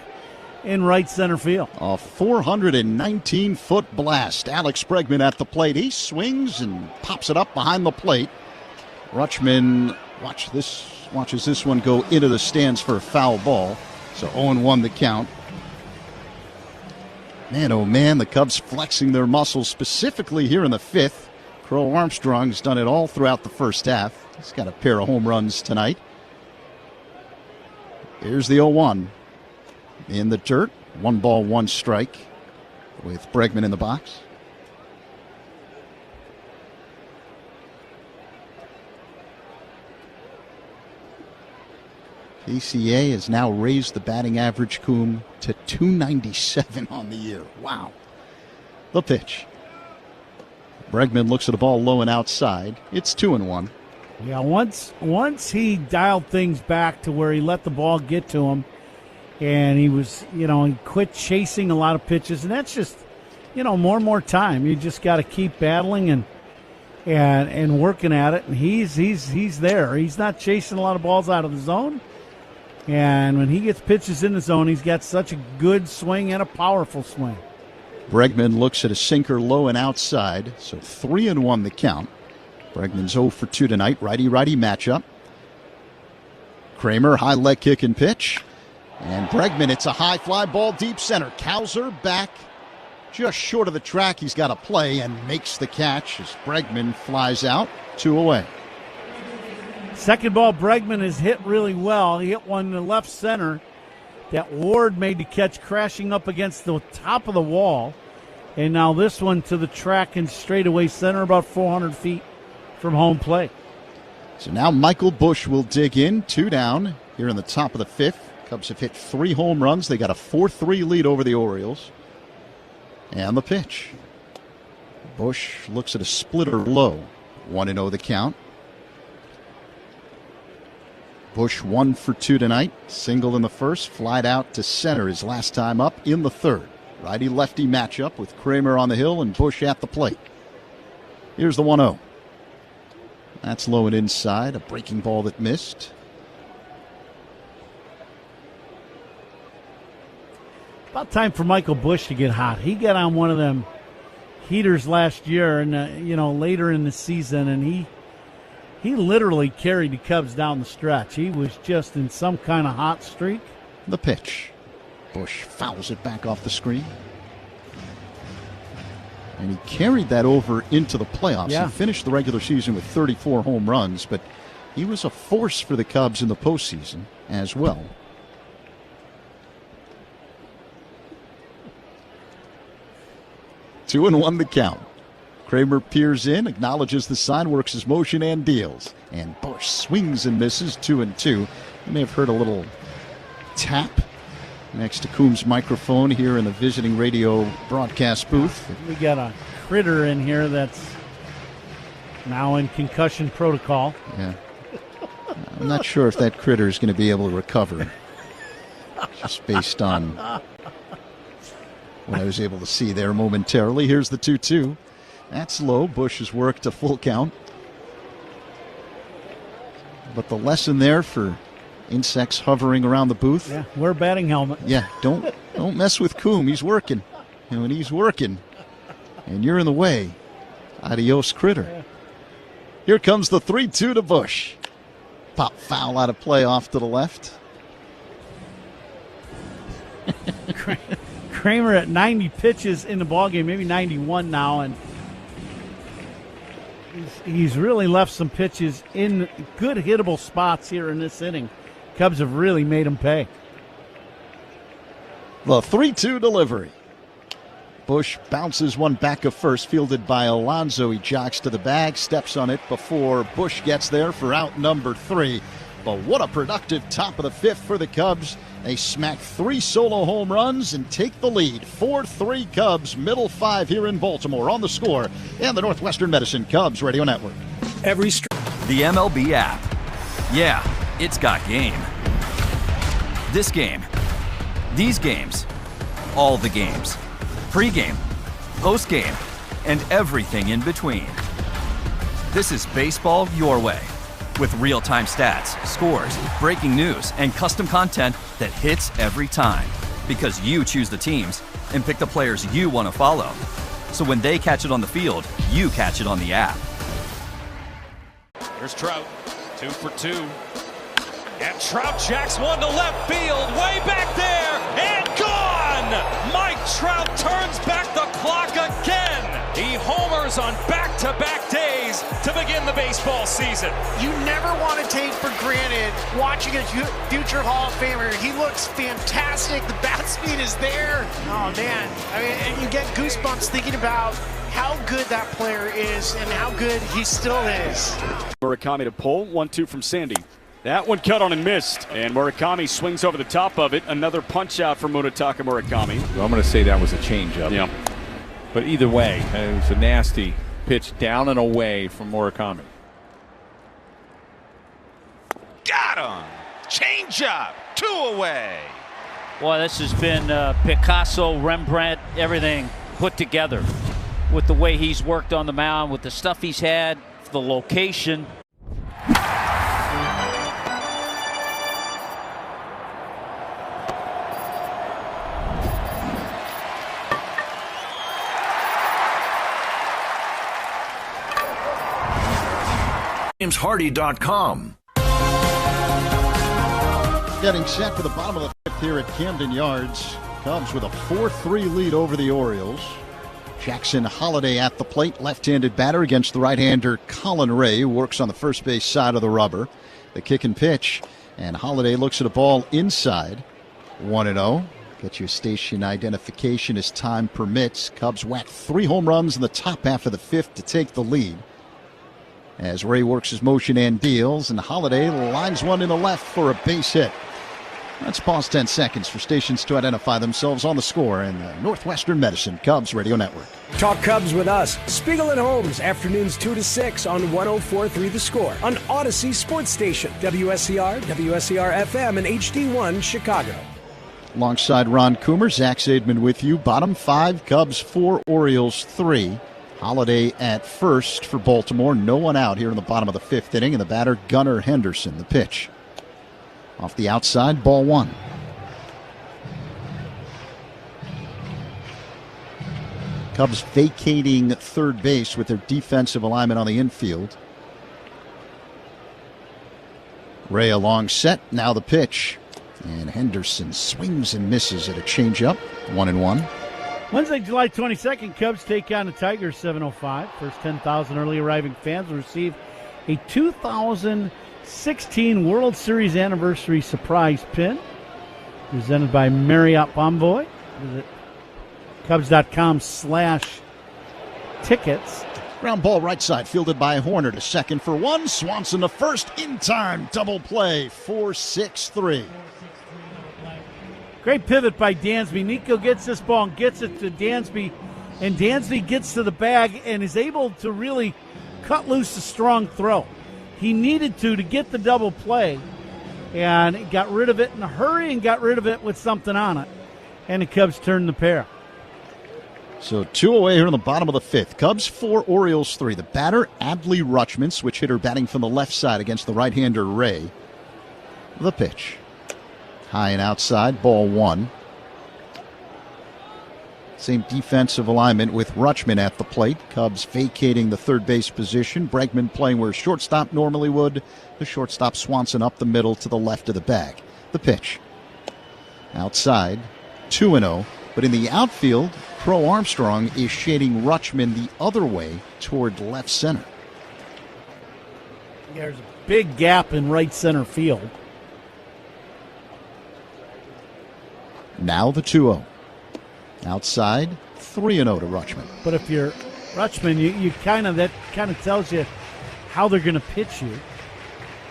in right center field.
A 419-foot blast. Alex Bregman at the plate. He swings and pops it up behind the plate. Rutschman watches this one go into the stands for a foul ball. So 0-1 the count. Man, oh man, the Cubs flexing their muscles specifically here in the 5th. Crow Armstrong's done it all throughout the first half. He's got a pair of home runs tonight. Here's the 0-1. In the dirt, 1 ball, 1 strike with Bregman in the box. PCA has now raised the batting average, Coom, to .297 on the year. Wow. The pitch. Bregman looks at the ball low and outside. It's 2-1.
Yeah, once he dialed things back to where he let the ball get to him, and he was, he quit chasing a lot of pitches, and that's just, more and more time. You just got to keep battling and working at it, and he's there. He's not chasing a lot of balls out of the zone, and when he gets pitches in the zone, he's got such a good swing and a powerful swing.
Bregman looks at a sinker low and outside, so 3-1 the count. Bregman's 0 for 2 tonight, righty-righty matchup. Kramer, high leg kick and pitch. And Bregman, it's a high fly ball deep center. Cowser back just short of the track. He's got a play and makes the catch as Bregman flies out, 2 away.
Second ball, Bregman has hit really well. He hit one to left center that Ward made the catch, crashing up against the top of the wall. And now this one to the track and straightaway center, about 400 feet from home plate.
So now Michael Busch will dig in, 2 down here in the top of the 5th. Cubs have hit 3 home runs. They got a 4-3 lead over the Orioles. And the pitch. Busch looks at a splitter low. 1-0 the count. Busch 1 for 2 tonight. Single in the first. Flied out to center his last time up in the 3rd. Righty-lefty matchup with Kramer on the hill and Busch at the plate. Here's the 1-0. That's low and inside. A breaking ball that missed.
About time for Michael Busch to get hot. He got on one of them heaters last year and later in the season, and he literally carried the Cubs down the stretch. He was just in some kind of hot streak.
The pitch. Busch fouls it back off the screen. And he carried that over into the playoffs.
Yeah.
He finished the regular season with 34 home runs, but he was a force for the Cubs in the postseason as well. Two and 1 the count. Kramer peers in, acknowledges the sign, works his motion, and deals. And Busch swings and misses, 2-2. You may have heard a little tap next to Coombs' microphone here in the visiting radio broadcast booth.
We got a critter in here that's now in concussion protocol.
Yeah. I'm not sure if that critter is going to be able to recover, just based on what I was able to see there momentarily. Here's the 2-2. That's low. Bush has worked a full count. But the lesson there for insects hovering around the booth.
Yeah, wear batting helmet.
Yeah, don't mess with Coombe. He's working. And when he's working and you're in the way, adios, critter. Yeah. Here comes the 3-2 to Bush. Pop foul out of play off to the left.
Kramer at 90 pitches in the ballgame, maybe 91 now, and he's really left some pitches in good hittable spots here in this inning. Cubs have really made him pay.
The 3-2 delivery. Bush bounces one back of first, fielded by Alonso. He jogs to the bag, steps on it before Bush gets there for out number 3. But what a productive top of the 5th for the Cubs. They smack 3 solo home runs and take the lead. 4-3 Cubs, middle 5 here in Baltimore on The Score and the Northwestern Medicine Cubs Radio Network.
The MLB app. Yeah, it's got game. This game. These games. All the games. Pre-game, post-game, and everything in between. This is baseball your way. With real-time stats, scores, breaking news, and custom content that hits every time. Because you choose the teams and pick the players you want to follow. So when they catch it on the field, you catch it on the app.
Here's Trout, 2 for 2. And Trout jacks one to left field, way back there, and gone! Mike Trout turns back the clock again. He homers on back-to-back days to begin the baseball season.
You never want to take for granted watching a future Hall of Famer. He looks fantastic. The bat speed is there. Oh, man. I mean, and you get goosebumps thinking about how good that player is and how good he still is.
Murakami to pull, 1-2 from Sandy. That one cut on and missed, and Murakami swings over the top of it. Another punch out for Munetaka Murakami.
Well, I'm going to say that was a changeup.
Yeah.
But either way, it was a nasty pitch down and away from Murakami.
Got him! Changeup! 2 away!
Boy, this has been Picasso, Rembrandt, everything put together with the way he's worked on the mound, with the stuff he's had, the location.
JamesHardy.com.
Getting set for the bottom of the 5th here at Camden Yards. Cubs with a 4-3 lead over the Orioles. Jackson Holliday at the plate, left-handed batter against the right-hander Colin Ray, who works on the first base side of the rubber. The kick and pitch, and Holliday looks at a ball inside. 1-0. Get you a station identification as time permits. Cubs whack 3 home runs in the top half of the 5th to take the lead. As Ray works his motion and deals, and Holliday lines one in the left for a base hit. Let's pause 10 seconds for stations to identify themselves on The Score and the Northwestern Medicine Cubs Radio Network.
Talk Cubs with us, Spiegel and Holmes, afternoons 2 to 6 on 104.3 The Score, on Odyssey Sports Station, WSCR, WSCR-FM, and HD1 Chicago.
Alongside Ron Coomer, Zach Zaidman with you. Bottom 5, Cubs 4, Orioles 3. Holliday at first for Baltimore. No one out here in the bottom of the 5th inning, and the batter Gunnar Henderson. The pitch off the outside, ball 1. Cubs vacating third base with their defensive alignment on the infield. Ray along set, now the pitch, and Henderson swings and misses at a changeup. 1-1.
Wednesday, July 22nd, Cubs take on the Tigers, 7:05. First 10,000 early arriving fans will receive a 2016 World Series anniversary surprise pin presented by Marriott Bonvoy. Visit Cubs.com/tickets.
Ground ball right side, fielded by Horner to second for 1. Swanson to first in time. Double play, 4-6-3.
Great pivot by Dansby. Nico gets this ball and gets it to Dansby, and Dansby gets to the bag and is able to really cut loose a strong throw. He needed to get the double play, and got rid of it in a hurry and got rid of it with something on it. And the Cubs turned the pair.
So 2 away here in the bottom of the 5th. Cubs 4, Orioles 3. The batter, Adley Rutschman, switch hitter batting from the left side against the right-hander Ray. The pitch. High and outside, ball 1. Same defensive alignment with Rutschman at the plate. Cubs vacating the third base position. Bregman playing where shortstop normally would. The shortstop Swanson up the middle to the left of the bag. The pitch. Outside, 2-0. But in the outfield, Crow Armstrong is shading Rutschman the other way toward left center.
There's a big gap in right center field.
Now the 2-0. Outside, 3-0 to Rutschman.
But if you're Rutschman, that kind of tells you how they're going to pitch you.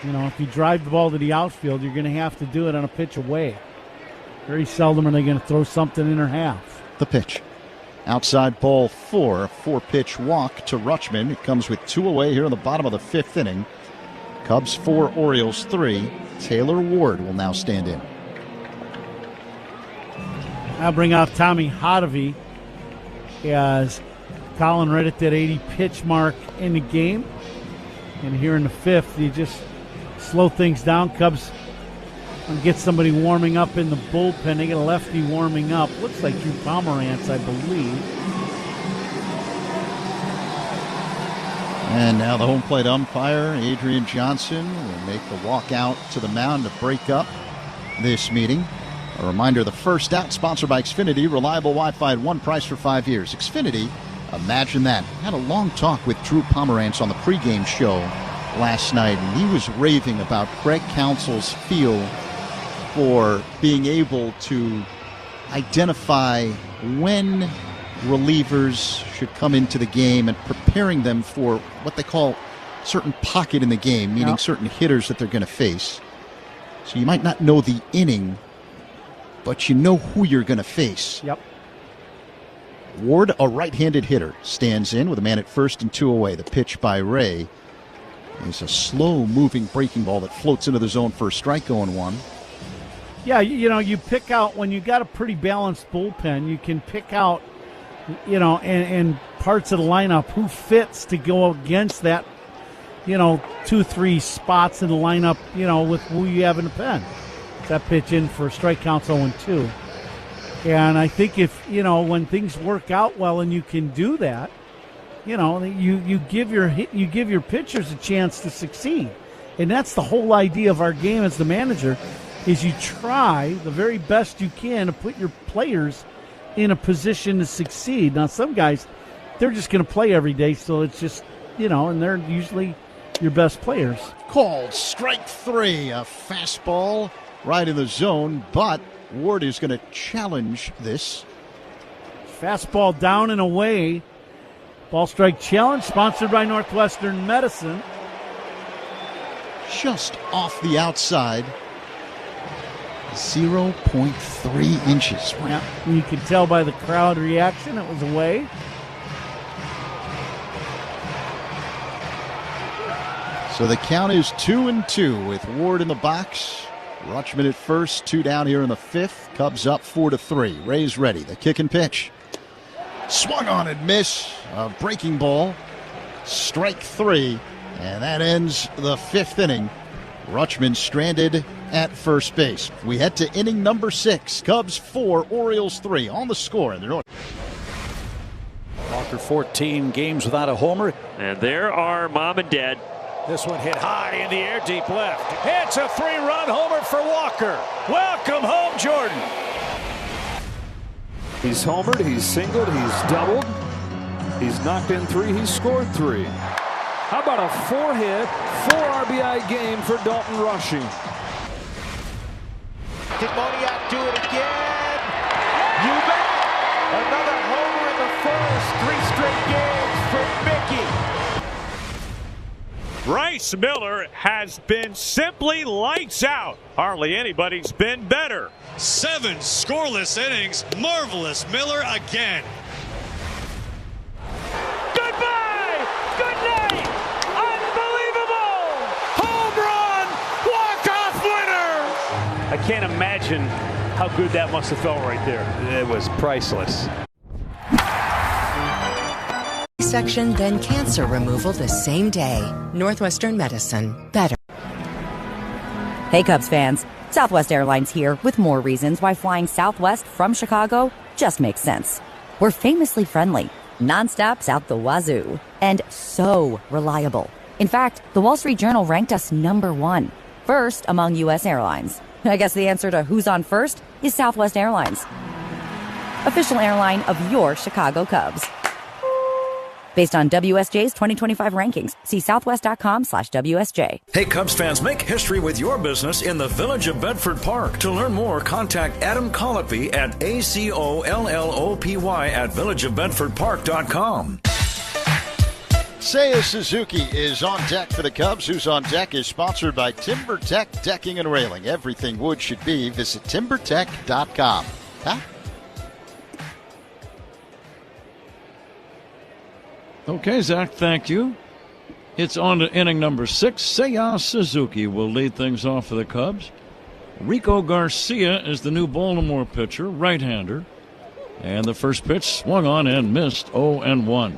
You know, if you drive the ball to the outfield, you're going to have to do it on a pitch away. Very seldom are they going to throw something in or half.
The pitch. Outside, ball 4. A 4-pitch walk to Rutschman. It comes with 2 away here in the bottom of the 5th inning. Cubs 4, Orioles 3. Taylor Ward will now stand in.
I'll bring out Tommy Hotovy as Colin right at that 80 pitch mark in the game. And here in the 5th, you just slow things down. Cubs get somebody warming up in the bullpen. They get a lefty warming up. Looks like Drew Pomerantz, I believe.
And now the home plate umpire, Adrian Johnson, will make the walk out to the mound to break up this meeting. A reminder, the first out, sponsored by Xfinity, reliable Wi-Fi at one price for 5 years. Xfinity, imagine that. Had a long talk with Drew Pomerantz on the pregame show last night, and he was raving about Craig Counsell's feel for being able to identify when relievers should come into the game and preparing them for what they call certain pocket in the game, meaning certain hitters that they're going to face. So you might not know the inning, but you know who you're going to face.
Yep.
Ward, a right-handed hitter, stands in with a man at first and 2 away. The pitch by Ray is a slow-moving breaking ball that floats into the zone for a strike, 0-1.
Yeah, you pick out, when you got a pretty balanced bullpen, you can pick out, and parts of the lineup who fits to go against that, 2-3 spots in the lineup, with who you have in the pen. That pitch in for strike counts 0-2. And I think if, when things work out well and you can do that, you give your pitchers a chance to succeed. And that's the whole idea of our game as the manager, is you try the very best you can to put your players in a position to succeed. Now, some guys, they're just going to play every day, so it's just, and they're usually your best players.
Called strike 3, a fastball right in the zone, but Ward is going to challenge this.
Fastball down and away. Ball strike challenge, sponsored by Northwestern Medicine.
Just off the outside. 0.3 inches.
Yeah, you can tell by the crowd reaction it was away.
So the count is 2-2 with Ward in the box. Rutschman at first, 2 down here in the 5th. Cubs up 4-3. Ray's ready. The kick and pitch. Swung on and miss. A breaking ball. Strike 3. And that ends the 5th inning. Rutschman stranded at first base. We head to inning number 6. Cubs 4, Orioles 3 on the score.
Walker 14 games without a homer.
And there are Mom and Dad.
This one hit high in the air, deep left. It's a 3-run homer for Walker. Welcome home, Jordan.
He's homered, he's singled, he's doubled. He's knocked in 3, he's scored 3. How about a 4-hit, 4 RBI game for Dalton Rushing?
Did Moniak do it again? You bet! Another homer in the first. 3 straight games for Mickey.
Bryce Miller has been simply lights out. Hardly anybody's been better.
7 scoreless innings. Marvelous Miller again.
Goodbye! Good night! Unbelievable! Home run! Walk-off winner!
I can't imagine how good that must have felt right there.
It was priceless.
Section, then cancer removal the same day. Northwestern Medicine. Better.
Hey Cubs fans, Southwest Airlines here with more reasons why flying Southwest from Chicago just makes sense. We're famously friendly, nonstops out the wazoo, and so reliable. In fact, the Wall Street Journal ranked us #1, first among U.S. airlines. I guess the answer to who's on first is Southwest Airlines, official airline of your Chicago Cubs. Based on WSJ's 2025 rankings, see southwest.com/WSJ.
Hey, Cubs fans, make history with your business in the Village of Bedford Park. To learn more, contact Adam Colopy at ACOLLOPY at villageofbedfordpark.com.
Seiya Suzuki is on deck for the Cubs. Who's on deck is sponsored by TimberTech Decking and Railing. Everything wood should be. Visit timbertech.com. Huh?
Okay, Zach, thank you. It's on to inning number 6. Seiya Suzuki will lead things off for the Cubs. Rico Garcia is the new Baltimore pitcher, right-hander. And the first pitch swung on and missed, 0-1.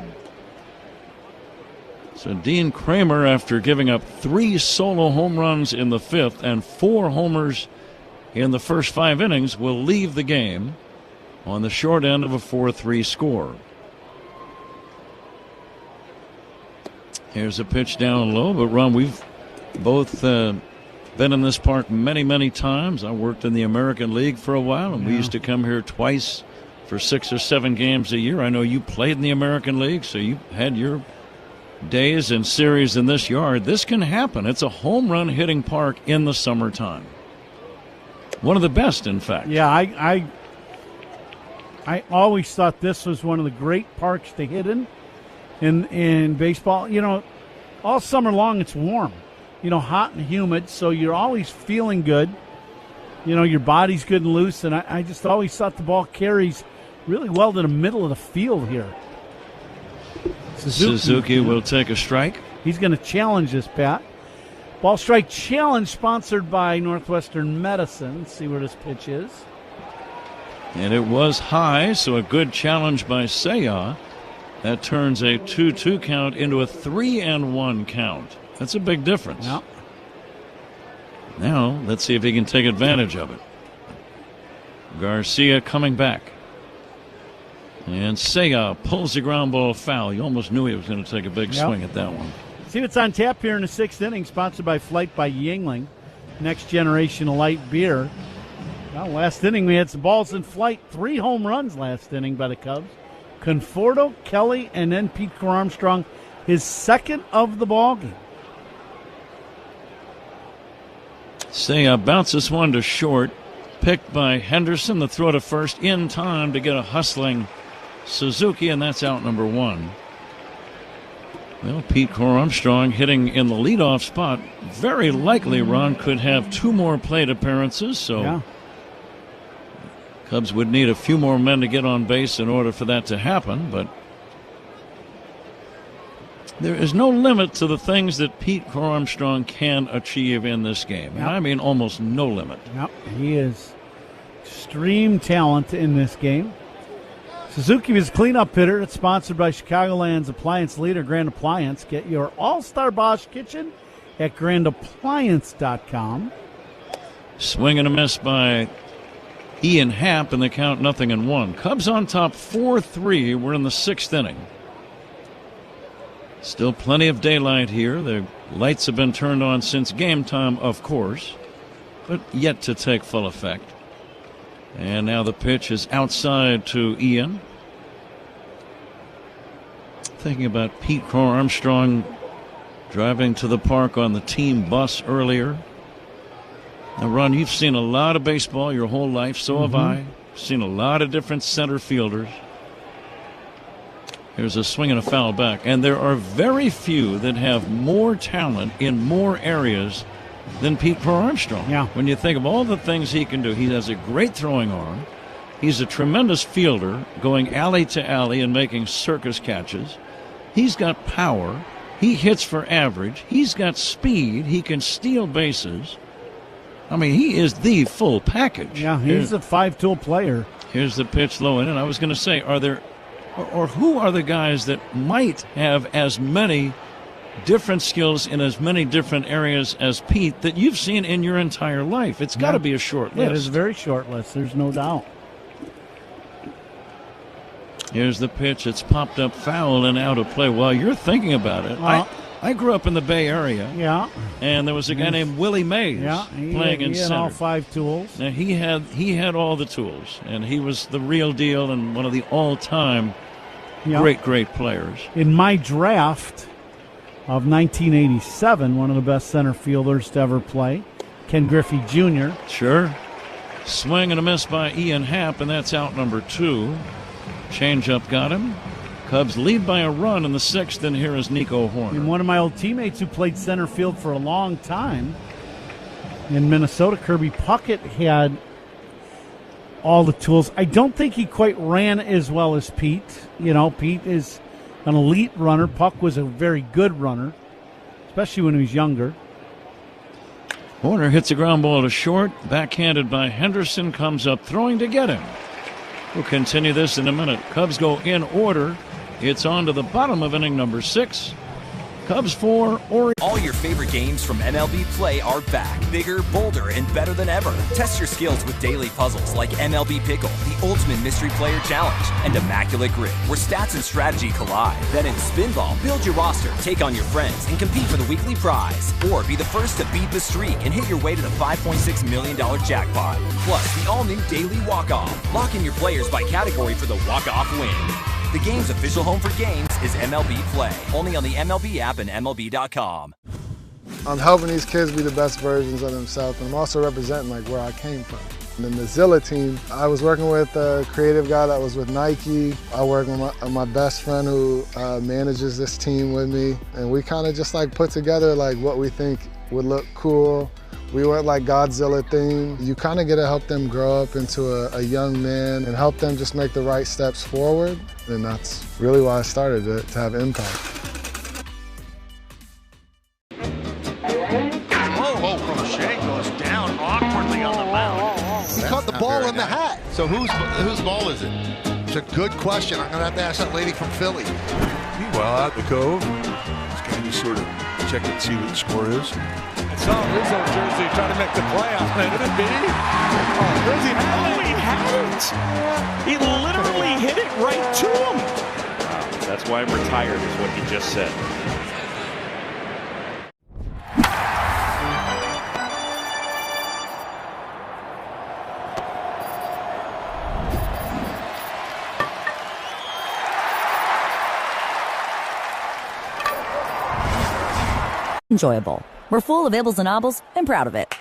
So Dean Kramer, after giving up 3 solo home runs in the 5th and 4 homers in the first 5 innings, will leave the game on the short end of a 4-3 score. Here's a pitch down low, but Ron, we've both been in this park many, many times. I worked in the American League for a while, and we used to come here twice for 6 or 7 games a year. I know you played in the American League, so you had your days and series in this yard. This can happen. It's a home run hitting park in the summertime. One of the best, in fact. Yeah, I always thought this was one of the great parks to hit in baseball. You know, all summer long it's warm, hot and humid, so you're always feeling good. Your body's good and loose, and I just always thought the ball carries really well to the middle of the field here. Suzuki
will take a strike.
He's going to challenge this, Pat. Ball strike challenge sponsored by Northwestern Medicine. Let's see where this pitch is.
And it was high, so a good challenge by Seiya. That turns a 2-2 count into a 3-1 count. That's a big difference.
Yep.
Now, let's see if he can take advantage of it. Garcia coming back. And Seiya pulls the ground ball foul. You almost knew he was going to take a big swing at that one.
See what's on tap here in the 6th inning, sponsored by Flight by Yuengling, next generation of light beer. Well, last inning we had some balls in flight. 3 home runs last inning by the Cubs. Conforto, Kelly, and then Pete Armstrong, his 2nd of the ball game.
Seiya bounces one to short. Picked by Henderson. The throw to first in time to get a hustling Suzuki, and that's out number 1. Well, Pete Armstrong hitting in the leadoff spot. Very likely Ron could have 2 more plate appearances, so Cubs would need a few more men to get on base in order for that to happen, but there is no limit to the things that Pete Armstrong can achieve in this game. And I mean almost no limit.
Yep, he is extreme talent in this game. Suzuki is a cleanup hitter. It's sponsored by Chicagoland's appliance leader, Grand Appliance. Get your all-star Bosch kitchen at grandappliance.com.
Swing and a miss by Ian Happ, and the count 0-1. Cubs on top 4-3. We're in the 6th inning. Still plenty of daylight here. The lights have been turned on since game time, of course, but yet to take full effect. And now the pitch is outside to Ian. Thinking about Pete Armstrong driving to the park on the team bus earlier. Now, Ron, you've seen a lot of baseball your whole life. So have I. Seen a lot of different center fielders.
Here's a swing and a foul back. And there are very few that have more talent in more areas than Pete Crow Armstrong.
Yeah.
When you think of all the things he can do, he has a great throwing arm. He's a tremendous fielder, going alley to alley and making circus catches. He's got power. He hits for average. He's got speed. He can steal bases. I mean, he is the full package.
Yeah, he's a 5-tool player.
Here's the pitch low in. And I was going to say, are there, or who are the guys that might have as many different skills in as many different areas as Pete that you've seen in your entire life? It's got to be a short list.
It is a very short list. There's no doubt.
Here's the pitch. It's popped up foul and out of play. While you're thinking about it, I grew up in the Bay Area.
Yeah.
And there was a guy named Willie Mays playing in center.
He had all 5 tools.
Now, he had all the tools, and he was the real deal and one of the all-time great players.
In my draft of 1987, one of the best center fielders to ever play, Ken Griffey Jr.
Sure. Swing and a miss by Ian Happ, and that's out number 2. Changeup got him. Cubs lead by a run in the 6th, and here is Nico Horner.
And one of my old teammates who played center field for a long time in Minnesota, Kirby Puckett, had all the tools. I don't think he quite ran as well as Pete. You know, Pete is an elite runner. Puck was a very good runner, especially when he was younger.
Horner hits a ground ball to short. Backhanded by Henderson, comes up throwing to get him. We'll continue this in a minute. Cubs go in order. It's on to the bottom of inning number 6. Cubs 4, Orioles.
All your favorite games from MLB Play are back, bigger, bolder, and better than ever. Test your skills with daily puzzles like MLB Pickle, the ultimate mystery player challenge, and Immaculate Grid, where stats and strategy collide. Then in Spinball, build your roster, take on your friends, and compete for the weekly prize. Or be the first to beat the streak and hit your way to the $5.6 million jackpot. Plus, the all-new Daily Walk-Off. Lock in your players by category for the walk-off win. The game's official home for games is MLB Play, only on the MLB app and MLB.com.
I'm helping these kids be the best versions of themselves, and I'm also representing like where I came from. And then the Zilla team, I was working with a creative guy that was with Nike. I work with my best friend who manages this team with me, and we kind of just like put together like what we think would look cool. We went like Godzilla theme. You kind of get to help them grow up into a young man and help them just make the right steps forward. And that's really why I started it, to have impact.
Oh, Crochet goes down awkwardly on the mound.
He caught the ball in the hat. So whose ball is it? It's a good question. I'm going to have to ask that lady from Philly.
Meanwhile, out in the Cove, he's going to sort of check and see what the score is.
Saw Rizzo jersey trying to make the play on it. Could it be? Oh, Rizzo, he had it. He literally hit it right to him.
Wow, that's why I'm retired, is what he just said.
Enjoyable. We're full of Ibbles and Obbles and proud of it.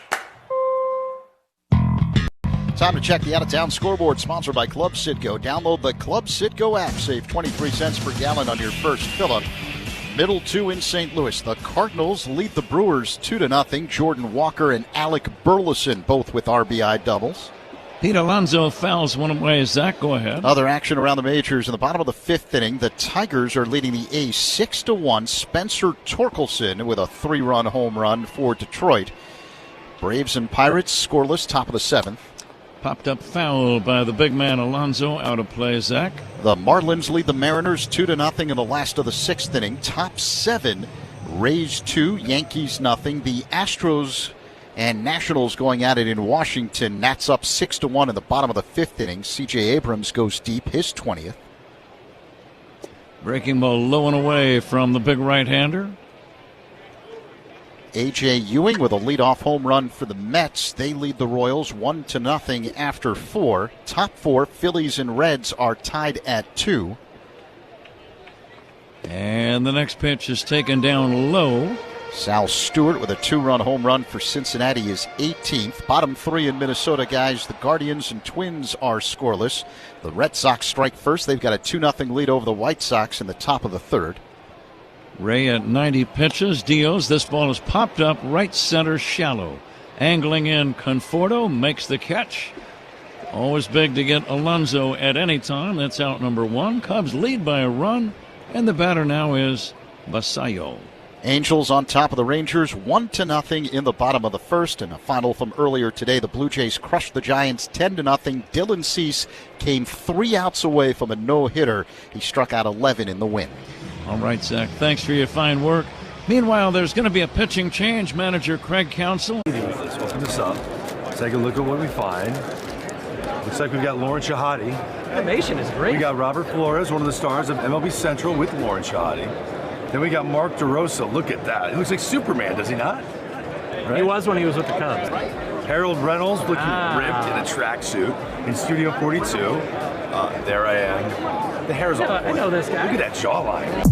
Time to check the out-of-town scoreboard, sponsored by Club Citgo. Download the Club Citgo app. Save 23 cents per gallon on your first fill-up. Middle 2 in St. Louis. The Cardinals lead the Brewers 2-0. Jordan Walker and Alec Burleson both with RBI doubles.
Pete Alonso fouls one away. Zach, go ahead.
Other action around the majors. In the bottom of the 5th inning, the Tigers are leading the A's 6-1. Spencer Torkelson with a 3-run home run for Detroit. Braves and Pirates scoreless, top of the 7th.
Popped up foul by the big man Alonso, out of play, Zach.
The Marlins lead the Mariners 2-0 in the last of the 6th inning. Top 7, Rays 2, Yankees 0. The Astros and Nationals going at it in Washington. Nats up 6-1 in the bottom of the 5th inning. C.J. Abrams goes deep, his 20th.
Breaking ball low and away from the big right-hander.
A.J. Ewing with a leadoff home run for the Mets. They lead the Royals 1-0 after 4. Top 4, Phillies and Reds are tied at 2.
And the next pitch is taken down low.
Sal Stewart with a 2-run home run for Cincinnati is 18th. Bottom 3 in Minnesota, guys. The Guardians and Twins are scoreless. The Red Sox strike first. They've got a 2-0 lead over the White Sox in the top of the 3rd.
Ray at 90 pitches. Dios, this ball is popped up right center shallow. Angling in, Conforto makes the catch. Always big to get Alonso at any time. That's out number 1. Cubs lead by a run, and the batter now is Basallo.
Angels on top of the Rangers 1-0 in the bottom of the 1st. And a final from earlier today, the Blue Jays crushed the Giants 10-0. Dylan Cease came 3 outs away from a no-hitter. He struck out 11 in the win.
All right, Zach, thanks for your fine work. Meanwhile, there's going to be a pitching change. Manager Craig Counsell.
Let's open this up. Take a look at what we find. Looks like we've got Lauren Shahadi.
Animation is great.
We got Robert Flores, one of the stars of MLB Central with Lauren Shahadi. Then we got Mark DeRosa. Look at that. He looks like Superman, does he not? Right?
He was when he was with the Cubs.
Harold Reynolds looking ripped in a tracksuit in Studio 42. There I am. The hair's all
I know this guy.
Look at that jawline.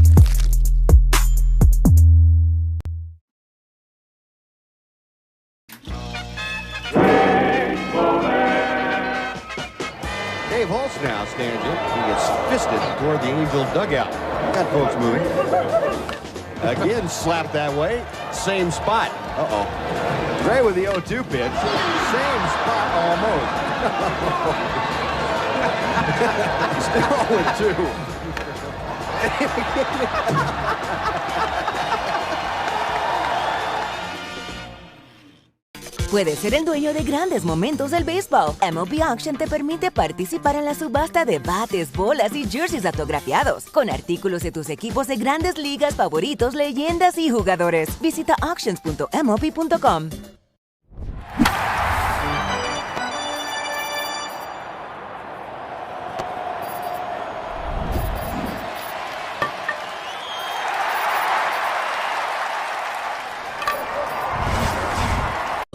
Dave Holtz now stands in. He gets fisted toward the Angel dugout. Got folks moving. Again, slapped that way. Same spot. Uh-oh. Gray with the 0-2 pitch. Same spot almost. Still 0-2.
Puedes ser el dueño de grandes momentos del béisbol. MLB Auction te permite participar en la subasta de bates, bolas y jerseys autografiados, con artículos de tus equipos de grandes ligas favoritos, leyendas y jugadores. Visita auctions.mlb.com.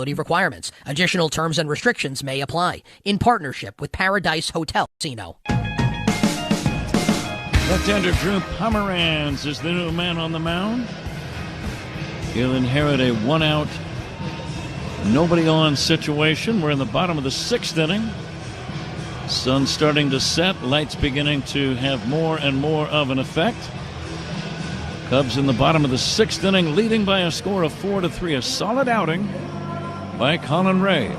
Requirements. Additional terms and restrictions may apply. In partnership with Paradise Hotel Casino.
Left-hander Drew Pomeranz is the new man on the mound. He'll inherit a 1-out, nobody on situation. We're in the bottom of the 6th inning. Sun starting to set. Lights beginning to have more and more of an effect. Cubs in the bottom of the 6th inning, leading by a score of 4-3. A solid outing by Colin Ray.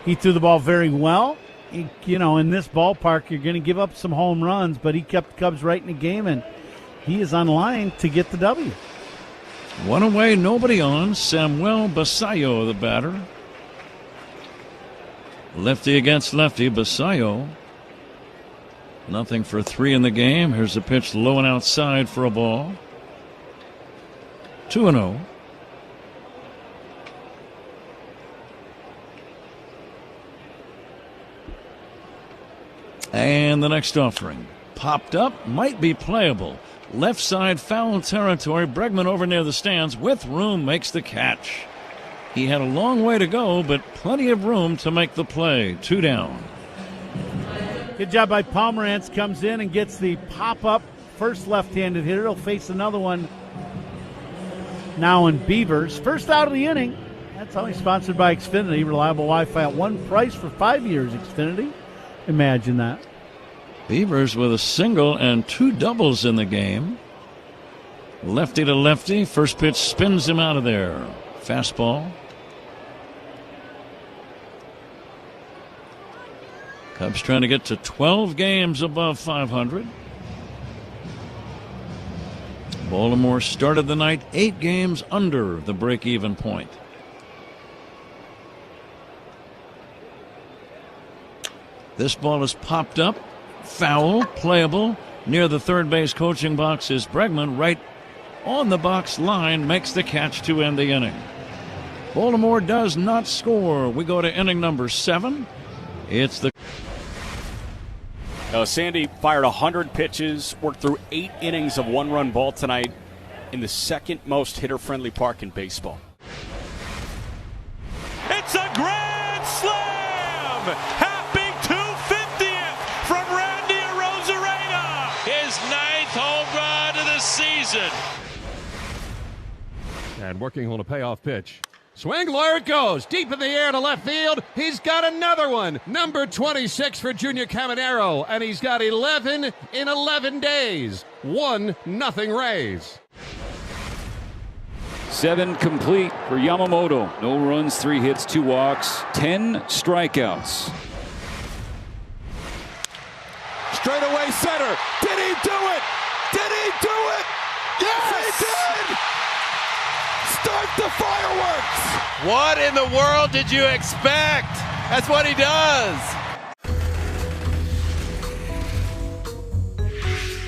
He threw the ball very well. You know, in this ballpark, you're going to give up some home runs, but he kept the Cubs right in the game, and he is on line to get the W.
1 away, nobody on. Samuel Basallo, the batter. Lefty against lefty, Basallo. Nothing for 3 in the game. Here's a pitch low and outside for a ball. 2-0. And the next offering. Popped up, might be playable. Left side, foul territory. Bregman over near the stands with room makes the catch. He had a long way to go, but plenty of room to make the play. 2 down.
Good job by Pomeranz. Comes in and gets the pop-up first left-handed hitter. He'll face another one now in Beavers. First out of the inning. That's always sponsored by Xfinity. Reliable Wi-Fi at one price for 5 years. Xfinity. Imagine that.
Beavers with a single and 2 doubles in the game. Lefty to lefty. First pitch spins him out of there. Fastball. Cubs trying to get to 12 games above 500. Baltimore started the night 8 games under the break-even point. This ball is popped up. Foul, playable. Near the third base coaching box is Bregman. Right on the box line, makes the catch to end the inning. Baltimore does not score. We go to inning number 7. It's the...
Sandy fired 100 pitches, worked through 8 innings of 1-run ball tonight in the second most hitter-friendly park in baseball.
It's a grand slam! Happy 250th from Randy Arozarena. His 9th home run of the
And working on a payoff pitch. Swing, there it goes. Deep in the air to left field. He's got another one. Number 26 for Junior Caminero. And he's got 11 in 11 days. 1-0 Rays.
7 complete for Yamamoto. No runs, 3 hits, 2 walks, 10 strikeouts.
Straight away center. Did he do it? Did he do it? Yes, he did! Start the fireworks!
What in the world did you expect? That's what he does.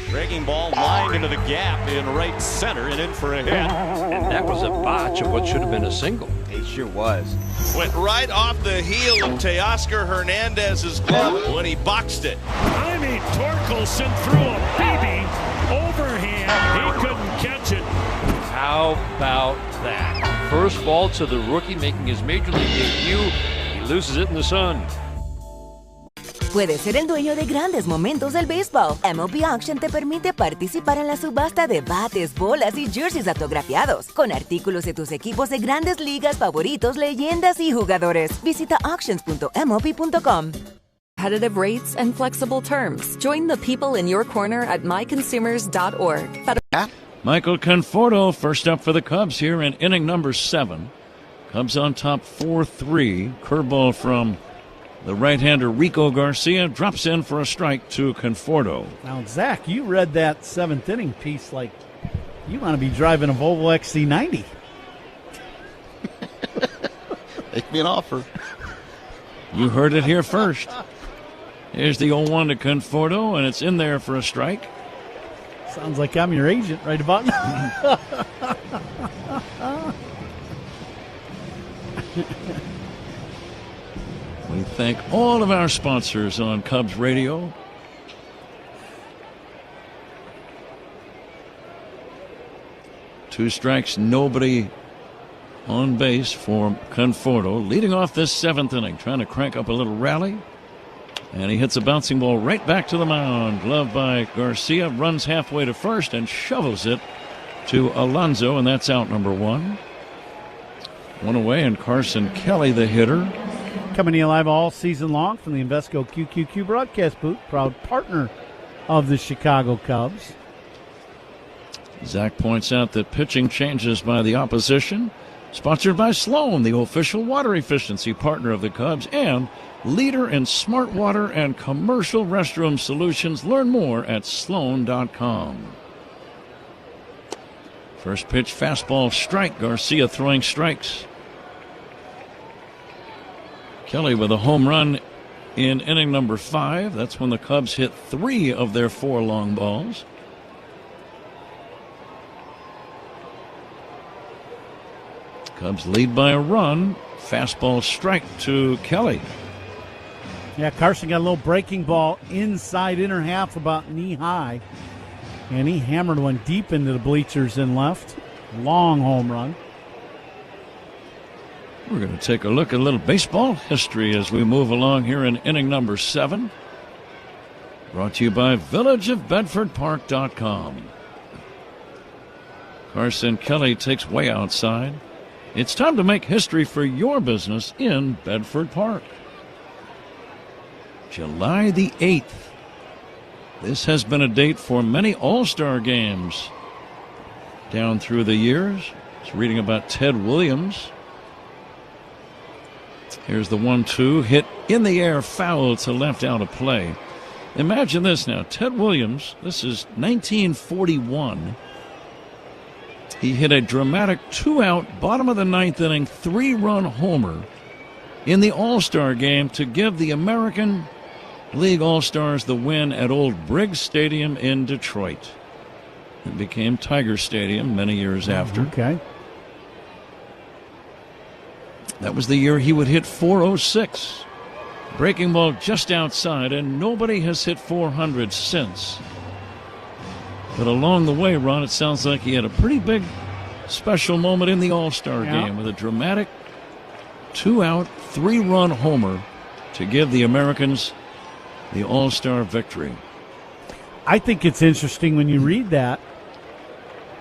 Breaking ball lined into the gap in right center and in for a hit.
And that was a botch of what should have been a single.
He sure was.
Went right off the heel of Teoscar Hernandez's glove when he boxed it.
I mean, Torkelson threw a BB overhand. He couldn't catch it. How about that? First ball to the rookie making his major league debut. He loses it in the sun.
Puedes ser el dueño de grandes momentos del béisbol. MLB Auction te permite participar en la subasta de bates, bolas y jerseys autografiados, con artículos de tus equipos de grandes ligas favoritos, leyendas y jugadores. Visita auctions.mlb.com.
Competitive rates and flexible terms. Join the people in your corner at myconsumers.org.
Michael Conforto first up for the Cubs here in inning number 7. Cubs on top 4-3. Curveball from the right-hander Rico Garcia drops in for a strike to Conforto.
Now, Zach, you read that 7th inning piece like you want to be driving a Volvo XC90.
Make me an offer.
You heard it here first. Here's the 0-1 to Conforto, and it's in there for a strike.
Sounds like I'm your agent right about now.
We thank all of our sponsors on Cubs Radio. Two strikes, nobody on base for Conforto. Leading off this 7th inning, trying to crank up a little rally. And he hits a bouncing ball right back to the mound. Gloved by Garcia, runs halfway to first and shovels it to Alonso, and that's out number 1. One away, and Carson Kelly, the hitter.
Coming to you live all season long from the Invesco QQQ broadcast booth, proud partner of the Chicago Cubs.
Zach points out that pitching changes by the opposition. Sponsored by Sloan, the official water efficiency partner of the Cubs, and leader in smart water and commercial restroom solutions. Learn more at Sloan.com. First pitch, fastball strike. Garcia throwing strikes. Kelly with a home run in inning number 5. That's when the Cubs hit 3 of their 4 long balls. Cubs lead by a run. Fastball strike to Kelly.
Yeah, Carson got a little breaking ball inside inner half, about knee high. And he hammered one deep into the bleachers and left. Long home run.
We're going to take a look at a little baseball history as we move along here in inning number 7. Brought to you by villageofbedfordpark.com. Carson Kelly takes way outside. It's time to make history for your business in Bedford Park. July the 8th. This has been a date for many All-Star games down through the years. I was reading about Ted Williams. Here's the 1-2, hit in the air, foul to left, out of play. Imagine this now. Ted Williams, this is 1941. He hit a dramatic 2-out, bottom of the 9th inning, 3-run homer in the All-Star game to give the American League All-Stars the win at Old Briggs Stadium in Detroit. It became Tiger Stadium many years after.
Okay.
That was the year he would hit .406. Breaking ball just outside, and nobody has hit .400 since. But along the way, Ron, it sounds like he had a pretty big special moment in the All-Star game with a dramatic 2-out, 3-run homer to give the Americans the All-Star victory.
I think it's interesting when you read that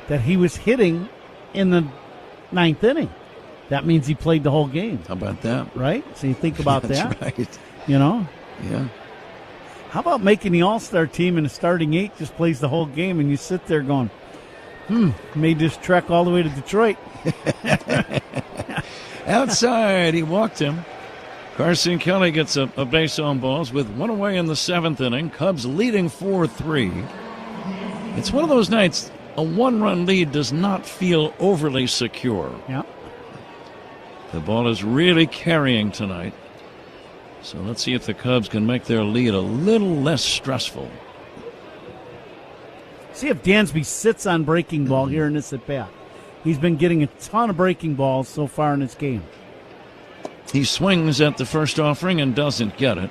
he was hitting in the ninth inning. That means he played the whole game.
How about that?
Right? So you think about
That's
that.
right.
You know?
Yeah.
How about making the All-Star team and the starting 8 just plays the whole game and you sit there going, made this trek all the way to Detroit.
Outside, he walked him. Carson Kelly gets a base on balls with one away in the 7th inning. Cubs leading 4-3. It's one of those nights, a one-run lead does not feel overly secure.
Yeah.
The ball is really carrying tonight. So let's see if the Cubs can make their lead a little less stressful.
See if Dansby sits on breaking ball here in this at-bat. He's been getting a ton of breaking balls so far in this game.
He swings at the first offering and doesn't get it.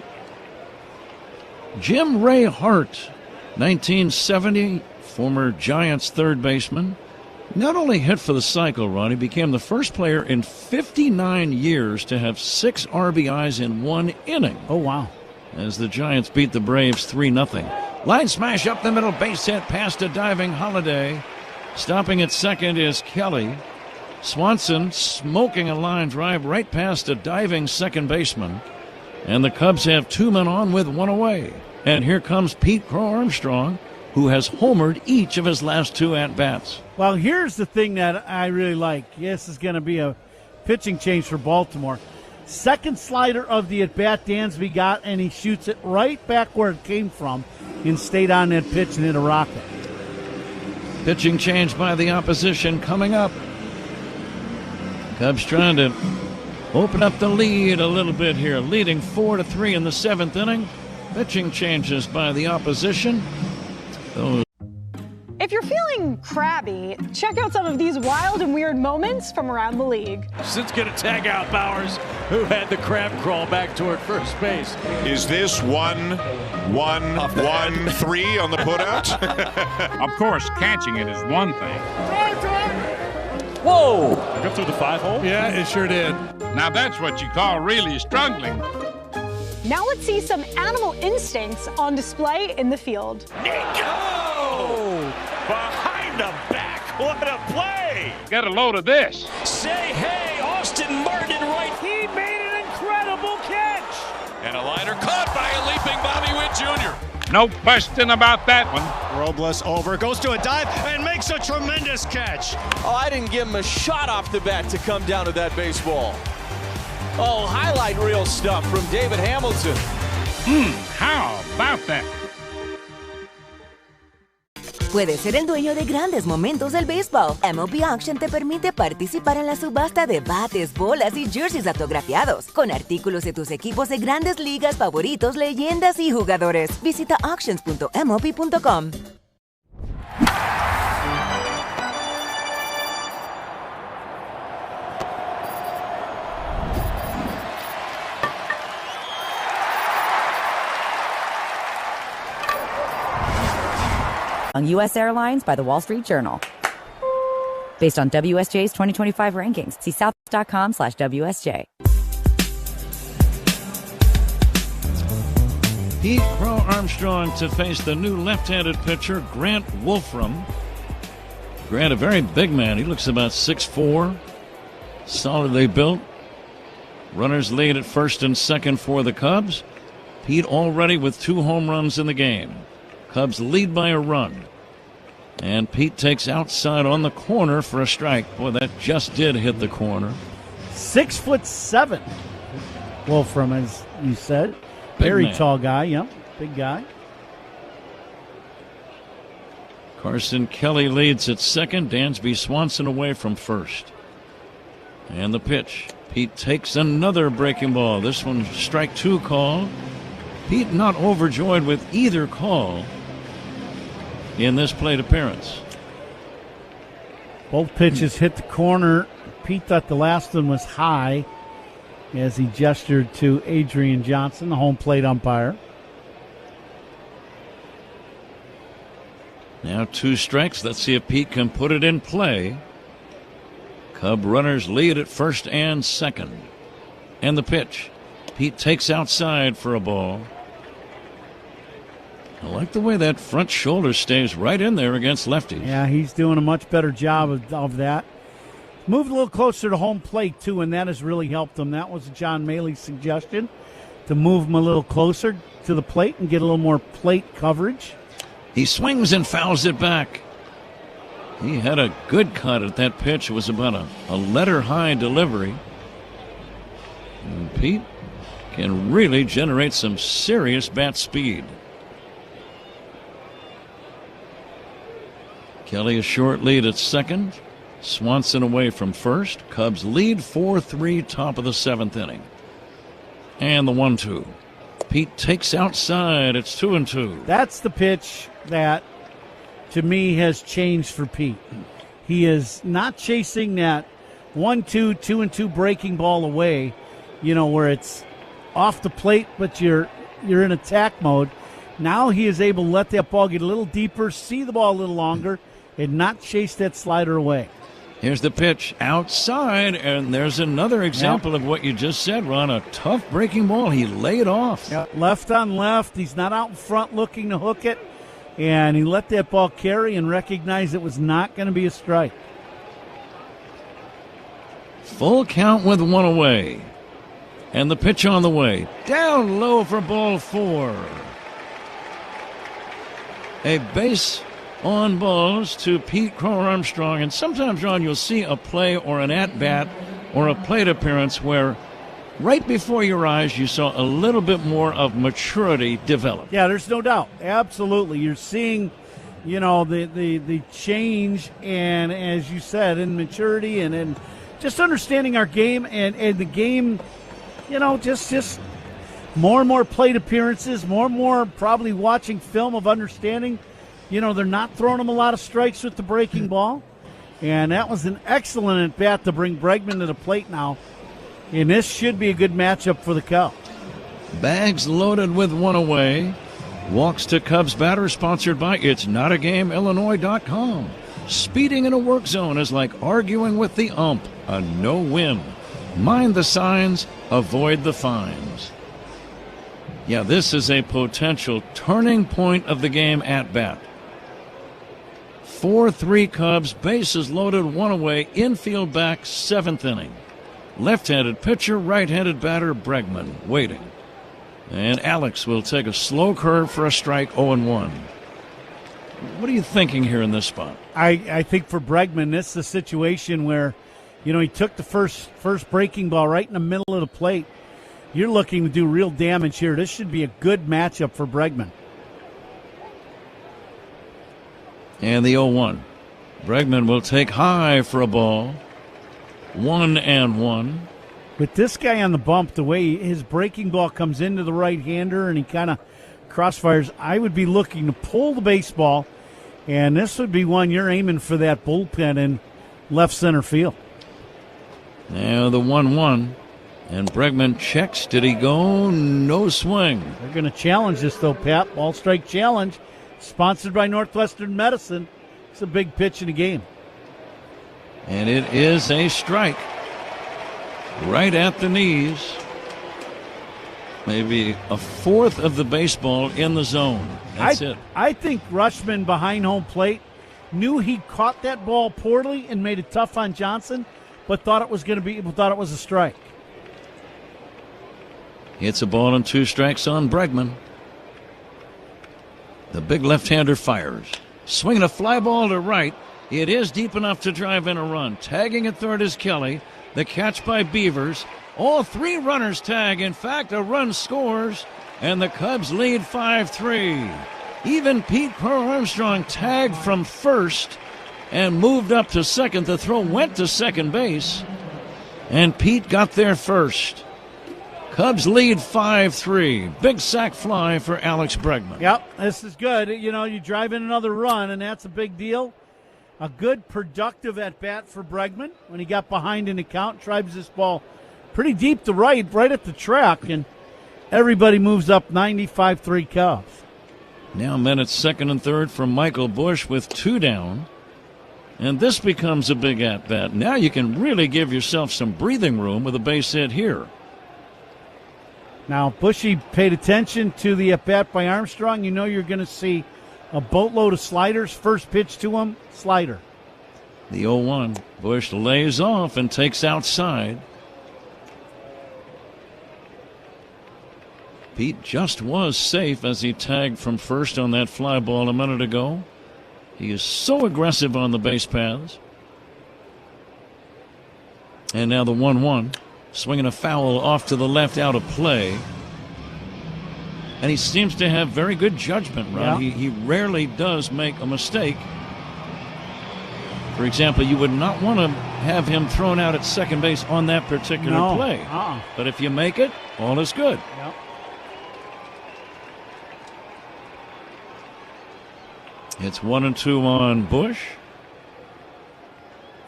Jim Ray Hart, 1970, former Giants third baseman. Not only hit for the cycle run, he became the first player in 59 years to have 6 RBIs in one inning.
Oh, wow.
As the Giants beat the Braves 3-0. Line smash up the middle, base hit past a diving Holiday. Stopping at second is Kelly. Swanson smoking a line drive right past a diving second baseman. And the Cubs have 2 men on with 1 away. And here comes Pete Crow Armstrong, who has homered each of his last 2 at-bats.
Well, here's the thing that I really like. This is going to be a pitching change for Baltimore. Second slider of the at-bat Dansby got, and he shoots it right back where it came from and stayed on that pitch and hit a rocket.
Pitching change by the opposition coming up. Cubs trying to open up the lead a little bit here, leading 4-3 in the 7th inning. Pitching changes by the opposition.
If you're feeling crabby, check out some of these wild and weird moments from around the league.
Since gonna tag out Bowers, who had the crab crawl back toward first base.
Is this 1-1-1-3 on the putout?
Of course, catching it is one thing.
Whoa! Go through the 5-hole?
Yeah, it sure did. Now that's what you call really struggling.
Now let's see some animal instincts on display in the field.
Nico! Behind the back, what a play!
Get a load of this.
Say hey, Austin Martin right. He made an incredible catch! And a liner caught by a leaping Bobby Witt Jr.
No question about that one.
Robles over, goes to a dive, and makes a tremendous catch.
Oh, I didn't give him a shot off the bat to come down to that baseball. Oh, highlight reel stuff from David Hamilton.
How about that?
Puedes ser el dueño de grandes momentos del béisbol. MLB Auction te permite participar en la subasta de bates, bolas y jerseys autografiados, con artículos de tus equipos de grandes ligas favoritos, leyendas y jugadores. Visita auctions.mlb.com.
On U.S. Airlines by the Wall Street Journal. Based on WSJ's 2025 rankings. See southwest.com/WSJ.
Pete Crow Armstrong to face the new left-handed pitcher, Grant Wolfram. Grant, a very big man. He looks about 6'4", solidly built. Runners lead at first and second for the Cubs. Pete already with 2 home runs in the game. Cubs lead by a run. And Pete takes outside on the corner for a strike. Boy, that just did hit the corner.
6'7". Wolfram, as you said. Very tall guy, yep. Big guy.
Carson Kelly leads at second. Dansby Swanson away from first. And the pitch. Pete takes another breaking ball. This one strike 2 call. Pete not overjoyed with either call in this plate appearance.
Both pitches hit the corner. Pete thought the last one was high as he gestured to Adrian Johnson, the home plate umpire.
Now 2 strikes. Let's see if Pete can put it in play. Cub runners lead at first and second. And the pitch. Pete takes outside for a ball. I like the way that front shoulder stays right in there against lefties.
Yeah, he's doing a much better job of that. moved a little closer to home plate, too, and that has really helped him. That was John Maley's suggestion, to move him a little closer to the plate and get a little more plate coverage.
He swings and fouls it back. He had a good cut at that pitch. It was about a letter-high delivery. And Pete can really generate some serious bat speed. Kelly a short lead at second. Swanson away from first. Cubs lead 4-3, top of the 7th inning. And the 1-2. Pete takes outside. It's 2-2.
That's the pitch that, to me, has changed for Pete. He is not chasing that 1-2, 2-2 breaking ball away, where it's off the plate, but you're in attack mode. Now he is able to let that ball get a little deeper, see the ball a little longer, and not chase that slider away.
Here's the pitch outside, and there's another example of what you just said, Ron. A tough breaking ball. He laid off.
Left on left. He's not out in front looking to hook it, and he let that ball carry and recognized it was not going to be a strike.
Full count with 1 away. And the pitch on the way. Down low for ball 4. A base on balls to Pete Crow Armstrong. And sometimes, Ron, you'll see a play or an at-bat or a plate appearance where right before your eyes you saw a little bit more of maturity develop.
Yeah, there's no doubt. Absolutely. You're seeing, the change, and as you said, in maturity and just understanding our game and the game, just more and more plate appearances, more and more probably watching film of understanding. They're not throwing him a lot of strikes with the breaking ball. And that was an excellent at-bat to bring Bregman to the plate now. And this should be a good matchup for the Cubs.
Bags loaded with 1 away. Walks to Cubs batter, sponsored by It'sNotAGameIllinois.com. Speeding in a work zone is like arguing with the ump. A no-win. Mind the signs, avoid the fines. Yeah, this is a potential turning point of the game at bat. 4-3 Cubs, bases loaded, 1 away, infield back, 7th inning. Left-handed pitcher, right-handed batter, Bregman, waiting. And Alex will take a slow curve for a strike, 0-1. What are you thinking here in this spot?
I think for Bregman, this is a situation where, he took the first breaking ball right in the middle of the plate. You're looking to do real damage here. This should be a good matchup for Bregman.
And the 0-1. Bregman will take high for a ball. 1-1.
With this guy on the bump, the way his breaking ball comes into the right-hander and he kind of crossfires, I would be looking to pull the baseball, and this would be one you're aiming for that bullpen in left center field.
Now the 1-1. And Bregman checks. Did he go? No swing.
They're going to challenge this, though, Pat. Ball strike challenge, sponsored by Northwestern Medicine. It's a big pitch in the game.
And it is a strike. Right at the knees. Maybe a fourth of the baseball in the zone. That's it.
I think Rushman behind home plate knew he caught that ball poorly and made it tough on Johnson, but thought it was a strike.
It's a ball and 2 strikes on Bregman. The big left-hander fires. Swinging a fly ball to right. It is deep enough to drive in a run. Tagging at third is Kelly. The catch by Beavers. All 3 runners tag. In fact, a run scores, and the Cubs lead 5-3. Even Pete Crow Armstrong tagged from first and moved up to second. The throw went to second base, and Pete got there first. Cubs lead 5-3. Big sac fly for Alex Bregman.
Yep, this is good. You drive in another run, and that's a big deal. A good, productive at-bat for Bregman. When he got behind in the count, drives this ball pretty deep to right at the track, and everybody moves up 95-3 Cubs.
Now men at second and third for Michael Bush with 2 down. And this becomes a big at-bat. Now you can really give yourself some breathing room with a base hit here.
Now, Bushy paid attention to the at-bat by Armstrong. You're going to see a boatload of sliders. First pitch to him, slider.
The 0-1. Bush lays off and takes outside. Pete just was safe as he tagged from first on that fly ball a minute ago. He is so aggressive on the base paths. And now the 1-1. Swinging a foul off to the left, out of play. And he seems to have very good judgment, Ron.
Yeah.
He rarely does make a mistake. For example, you would not want to have him thrown out at second base on that particular play. But if you make it, all is good.
Yep.
It's 1-2 on Bush.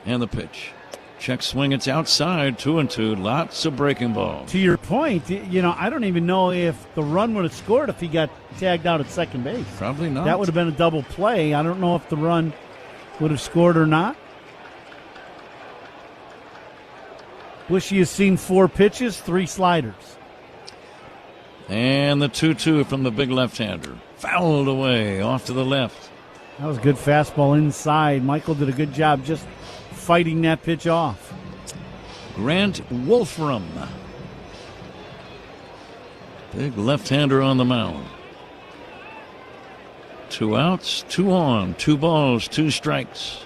And the pitch. Check swing, it's outside, 2-2. Lots of breaking balls.
To your point, I don't even know if the run would have scored if he got tagged out at second base.
Probably not.
That would have been a double play. I don't know if the run would have scored or not. Bushy has seen 4 pitches, 3 sliders.
And the 2-2 from the big left-hander. Fouled away, off to the left.
That was a good fastball inside. Michael did a good job just fighting that pitch off.
Grant Wolfram. Big left-hander on the mound. 2 outs, 2 on, 2 balls, 2 strikes.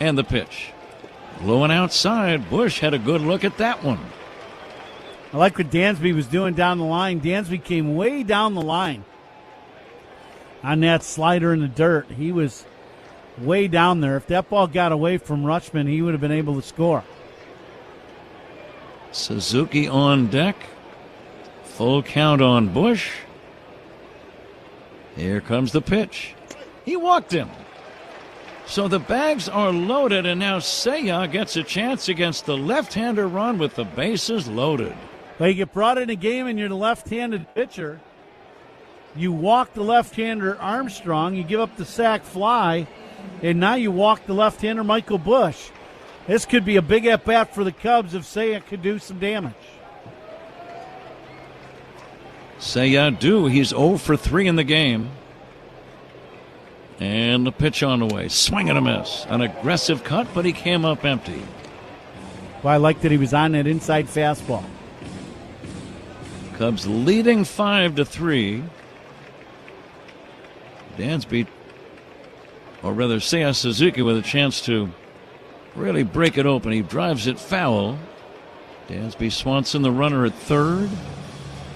And the pitch. Low and outside. Bush had a good look at that one.
I like what Dansby was doing down the line. Dansby came way down the line on that slider in the dirt. He was way down there. If that ball got away from Rutschman, he would have been able to score.
Suzuki on deck. Full count on Bush. Here comes the pitch. He walked him. So the bags are loaded, and now Seiya gets a chance against the left-hander run with the bases loaded.
Well, you get brought in a game and you're the left-handed pitcher. You walk the left-hander Armstrong. You give up the sac fly. And now you walk the left-hander Michael Bush. This could be a big at-bat for the Cubs if Seiya could do some damage.
Seiya do. He's 0 for 3 in the game. And the pitch on the way. Swing and a miss. An aggressive cut, but he came up empty.
Well, I like that he was on that inside fastball.
Cubs leading 5-3. Dansby, or rather Seiya Suzuki, with a chance to really break it open. He drives it foul. Dansby Swanson, the runner, at third.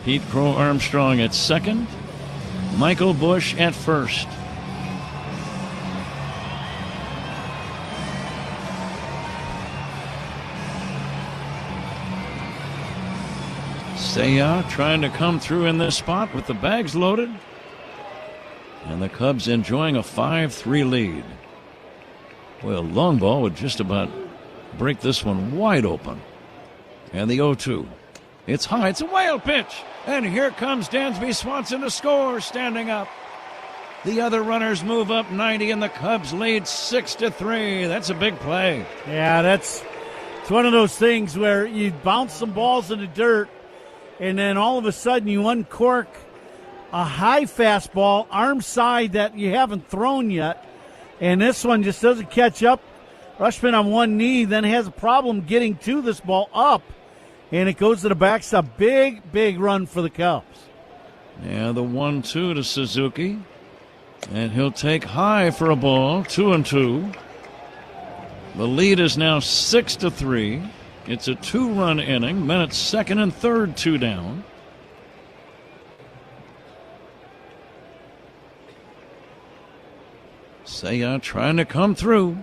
Pete Crow Armstrong at second. Michael Bush at first. Seiya trying to come through in this spot with the bags loaded. And the Cubs enjoying a 5-3 lead. Well, long ball would just about break this one wide open. And the 0-2. It's high. It's a wild pitch. And here comes Dansby Swanson to score, standing up. The other runners move up 90, and the Cubs lead 6-3. That's a big play.
Yeah, it's one of those things where you bounce some balls in the dirt, and then all of a sudden you uncork a high fastball, arm side that you haven't thrown yet, and this one just doesn't catch up. Rutschman on one knee, then has a problem getting to this ball up, and it goes to the backstop. Big, big run for the Cubs.
Yeah, the 1-2 to Suzuki, and he'll take high for a ball, 2-2. The lead is now 6-3. It's a 2-run inning. Men at second and third, 2 down. Seiya trying to come through.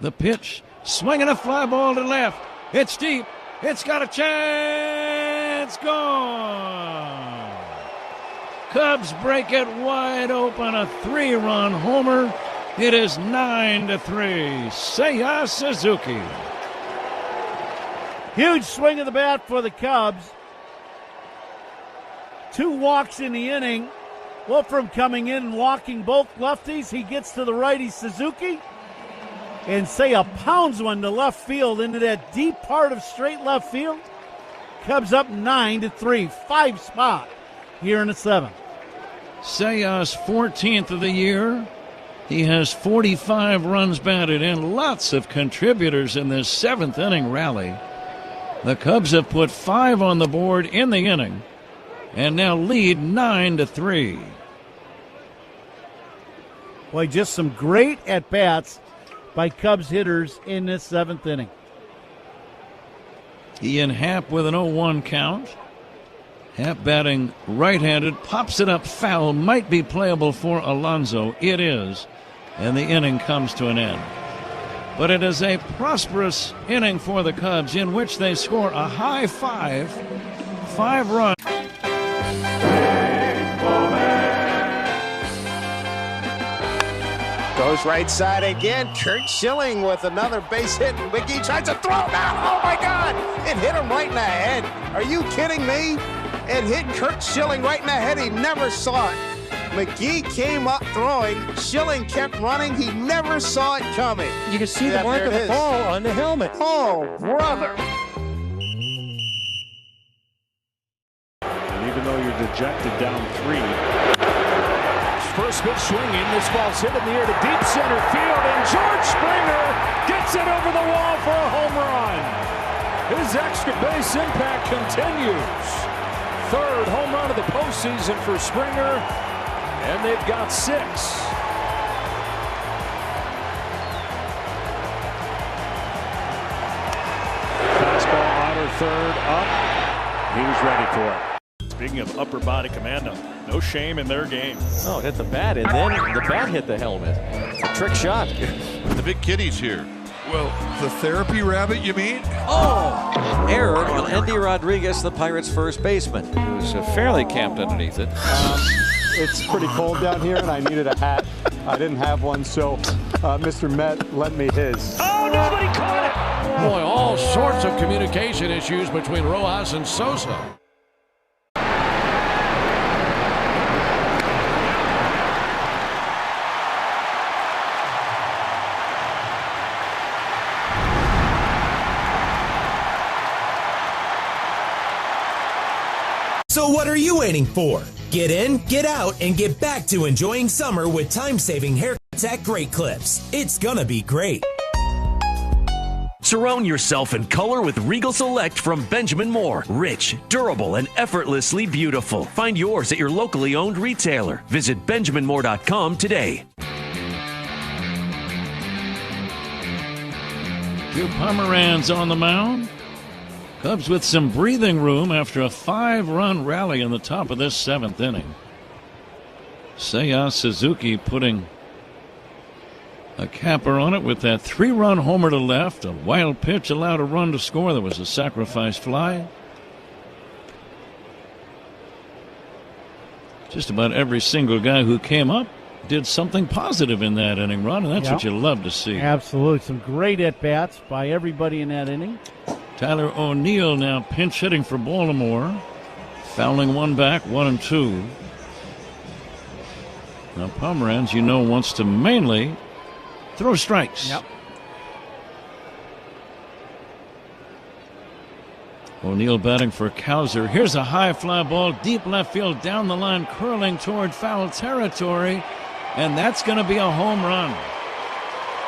The pitch, swinging a fly ball to left. It's deep. It's got a chance. Gone. Cubs break it wide open. A 3-run homer. It is 9-3. Seiya Suzuki.
Huge swing of the bat for the Cubs. 2 walks in the inning. Wolfram coming in and walking both lefties. He gets to the righty Suzuki. And Seiya pounds one to left field into that deep part of straight left field. Cubs up 9-3. 5 spot here in the 7th.
Seiya's 14th of the year. He has 45 runs batted in, lots of contributors in this 7th inning rally. The Cubs have put 5 on the board in the inning and now lead 9-3.
Boy, just some great at-bats by Cubs hitters in this 7th inning.
Ian Happ with an 0-1 count. Happ batting right-handed, pops it up foul, might be playable for Alonso. It is, and the inning comes to an end. But it is a prosperous inning for the Cubs in which they score a high 5 runs.
Goes right side again. Kurt Schilling with another base hit. McGee tries to throw now. Oh my God! It hit him right in the head. Are you kidding me? It hit Kurt Schilling right in the head. He never saw it. McGee came up throwing. Schilling kept running. He never saw it coming.
You can see the mark of the ball on the helmet.
Oh, brother.
And even though you're dejected down 3. First pitch swinging. This ball's hit in the air to deep center field. And George Springer gets it over the wall for a home run. His extra base impact continues. 3rd home run of the postseason for Springer. And they've got 6. Fastball outer 3rd up. He was ready for it. Speaking of upper body commando, no shame in their game.
Oh, hit the bat, and then the bat hit the helmet. It's a trick shot.
The big kitty's here.
Well, the therapy rabbit, you mean?
Oh! Error on Andy Rodriguez, the Pirates' first baseman, who's fairly camped underneath it.
It's pretty cold down here, and I needed a hat. I didn't have one, so Mr. Met lent me his.
Oh, nobody caught it!
Boy, all sorts of communication issues between Rojas and Sosa.
So what are you waiting for? Get in, get out, and get back to enjoying summer with time-saving haircuts at Great Clips. It's gonna be great.
Surround yourself in color with Regal Select from Benjamin Moore. Rich, durable, and effortlessly beautiful. Find yours at your locally owned retailer. Visit BenjaminMoore.com today.
Two Pomeranz on the mound. Cubs with some breathing room after a 5-run rally in the top of this 7th inning. Seiya Suzuki putting a capper on it with that 3-run homer to left. A wild pitch allowed a run to score. There was a sacrifice fly. Just about every single guy who came up did something positive in that inning, Ron, and that's what you love to see.
Absolutely. Some great at-bats by everybody in that inning.
Tyler O'Neill now pinch hitting for Baltimore. Fouling one back, 1-2. Now Pomeranz, wants to mainly throw strikes.
Yep.
O'Neill batting for Cowser. Here's a high fly ball, deep left field, down the line, curling toward foul territory. And that's going to be a home run.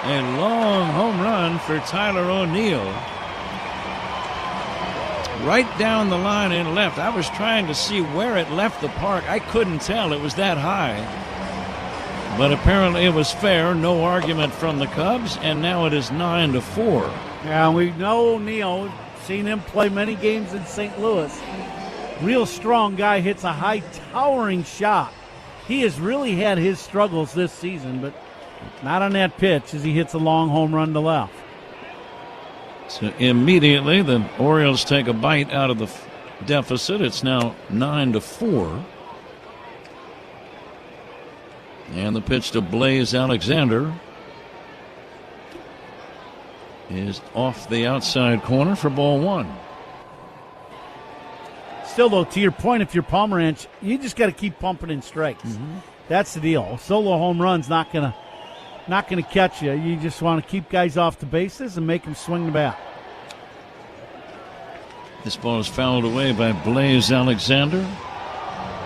A long home run for Tyler O'Neill. Right down the line in left. I was trying to see where it left the park. I couldn't tell. It was that high. But apparently it was fair. No argument from the Cubs. And now it is 9-4.
Yeah, we know O'Neill. Seen him play many games in St. Louis. Real strong guy, hits a high towering shot. He has really had his struggles this season, but not on that pitch as he hits a long home run to left.
So immediately the Orioles take a bite out of the deficit. It's now 9-4. And the pitch to Blaze Alexander is off the outside corner for ball 1.
Still, though, to your point, if you're Pomeranz, you just got to keep pumping in strikes. Mm-hmm. That's the deal. A solo home run's not gonna catch you. You just want to keep guys off the bases and make them swing the bat.
This ball is fouled away by Blaze Alexander.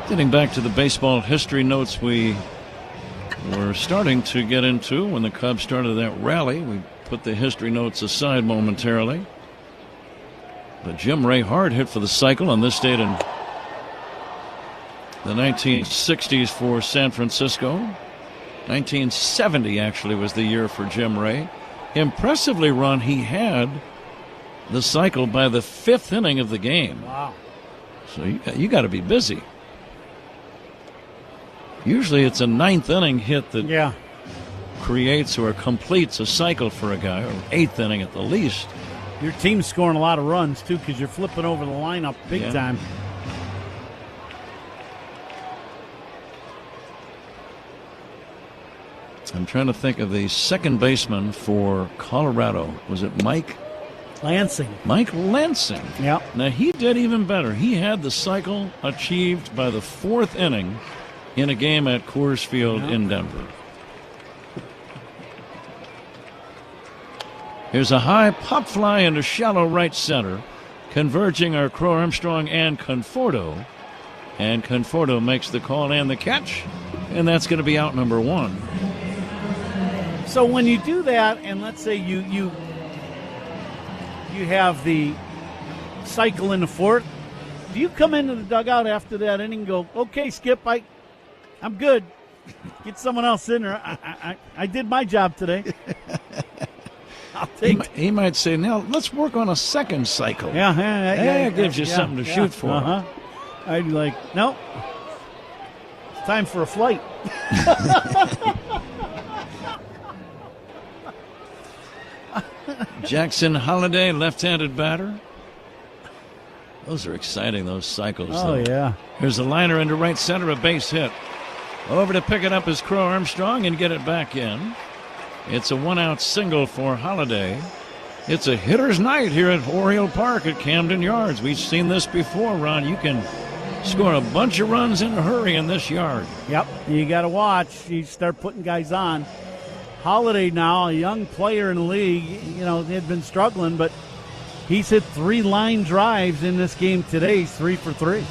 Getting back to the baseball history notes we we're starting to get into when the Cubs started that rally. We put the history notes aside momentarily. But Jim Ray hard hit for the cycle on this date in the 1960s for San Francisco. 1970 actually was the year for Jim Ray. Impressively run, he had the cycle by the 5th inning of the game.
Wow.
So you got to be busy. Usually it's a 9th inning hit that creates or completes a cycle for a guy, or 8th inning at the least.
Your team's scoring a lot of runs, too, because you're flipping over the lineup big time.
I'm trying to think of the second baseman for Colorado. Was it Mike
Lansing?
Mike Lansing.
Yeah.
Now, he did even better. He had the cycle achieved by the 4th inning in a game at Coors Field in Denver. Here's a high pop fly into shallow right center, converging are Crow Armstrong and Conforto. And Conforto makes the call and the catch, and that's going to be out number 1.
So when you do that, and let's say you have the cycle in the 4th, do you come into the dugout after that inning and go, okay, Skip, I'm good. Get someone else in there. I did my job today. I'll take
he might say, now let's work on a second cycle. It gives you something to shoot for.
I'd be like, no, it's time for a flight.
Jackson Holliday, left-handed batter. Those are exciting, those cycles.
Oh, yeah.
Here's a liner into right center, a base hit. Over to pick it up is Crow Armstrong and get it back in. It's a 1-out single for Holliday. It's a hitter's night here at Oriole Park at Camden Yards. We've seen this before, Ron. You can score a bunch of runs in a hurry in this yard.
Yep, you got to watch. You start putting guys on. Holliday now, a young player in the league, they had been struggling, but he's hit 3 line drives in this game today. He's 3 for 3.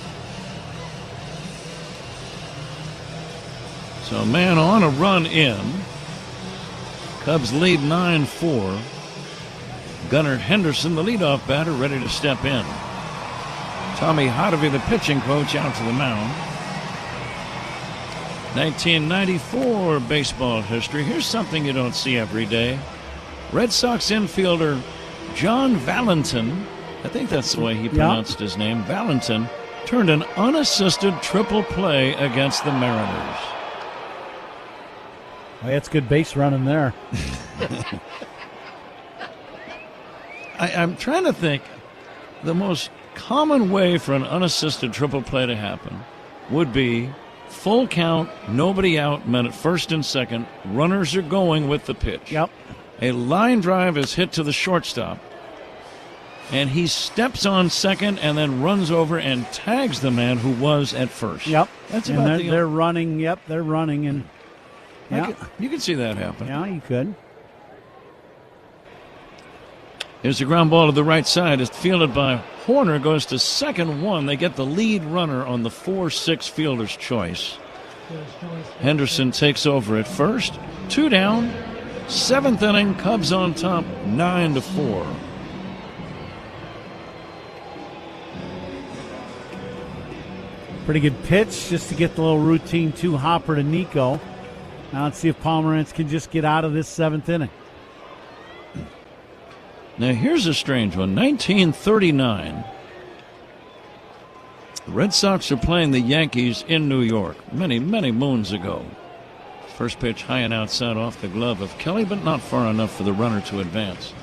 So a man on, a run in. Cubs lead 9-4. Gunnar Henderson, the leadoff batter, ready to step in. Tommy Hotovy, the pitching coach, out to the mound. 1994 baseball history. Here's something you don't see every day. Red Sox infielder John Valentin, I think that's the way he pronounced his name, Valentin, turned an unassisted triple play against the Mariners.
Well, that's good base running there.
I'm trying to think. The most common way for an unassisted triple play to happen would be full count, nobody out, men at first and second, runners are going with the pitch.
Yep.
A line drive is hit to the shortstop, and he steps on second and then runs over and tags the man who was at first.
Yep.
That's
and
about
they're running. Yep, they're running. And
you can see that happen.
Yeah, you could.
Here's a ground ball to the right side. It's fielded by Horner, goes to second one. They get the lead runner on the 4-6 fielder's choice. Henderson takes over at first. 2 down. 7th inning, Cubs on top, 9-4.
Pretty good pitch just to get the little routine 2-hopper to Nico. Now let's see if Pomerantz can just get out of this 7th inning.
Now here's a strange one. 1939. The Red Sox are playing the Yankees in New York many, many moons ago. First pitch high and outside off the glove of Kelly, but not far enough for the runner to advance.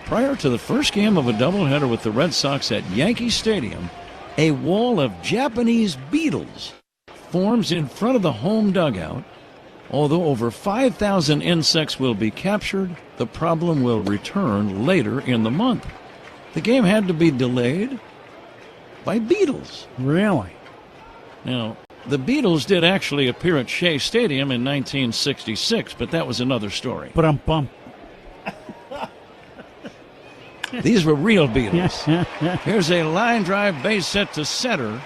Prior to the first game of a doubleheader with the Red Sox at Yankee Stadium, a wall of Japanese beetles forms in front of the home dugout. Although over 5,000 insects will be captured, the problem will return later in the month. The game had to be delayed by beetles.
Really?
Now, the Beatles did actually appear at Shea Stadium in 1966, but that was another story.
Bum.
These were real Beatles. Here's a line drive base hit to center.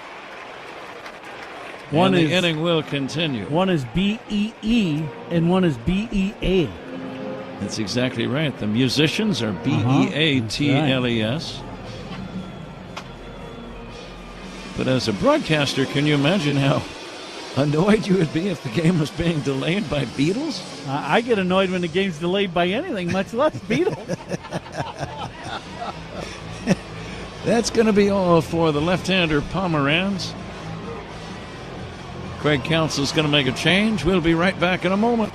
And the inning will continue.
One is B-E-E and one is B-E-A.
That's exactly right. The musicians are B-E-A-T-L-E-S. But as a broadcaster, can you imagine how annoyed you would be if the game was being delayed by Beatles?
I get annoyed when the game's delayed by anything, much less Beatles.
That's going to be all for the left-hander Pomeranz. Craig Counsell's going to make a change. We'll be right back in a moment.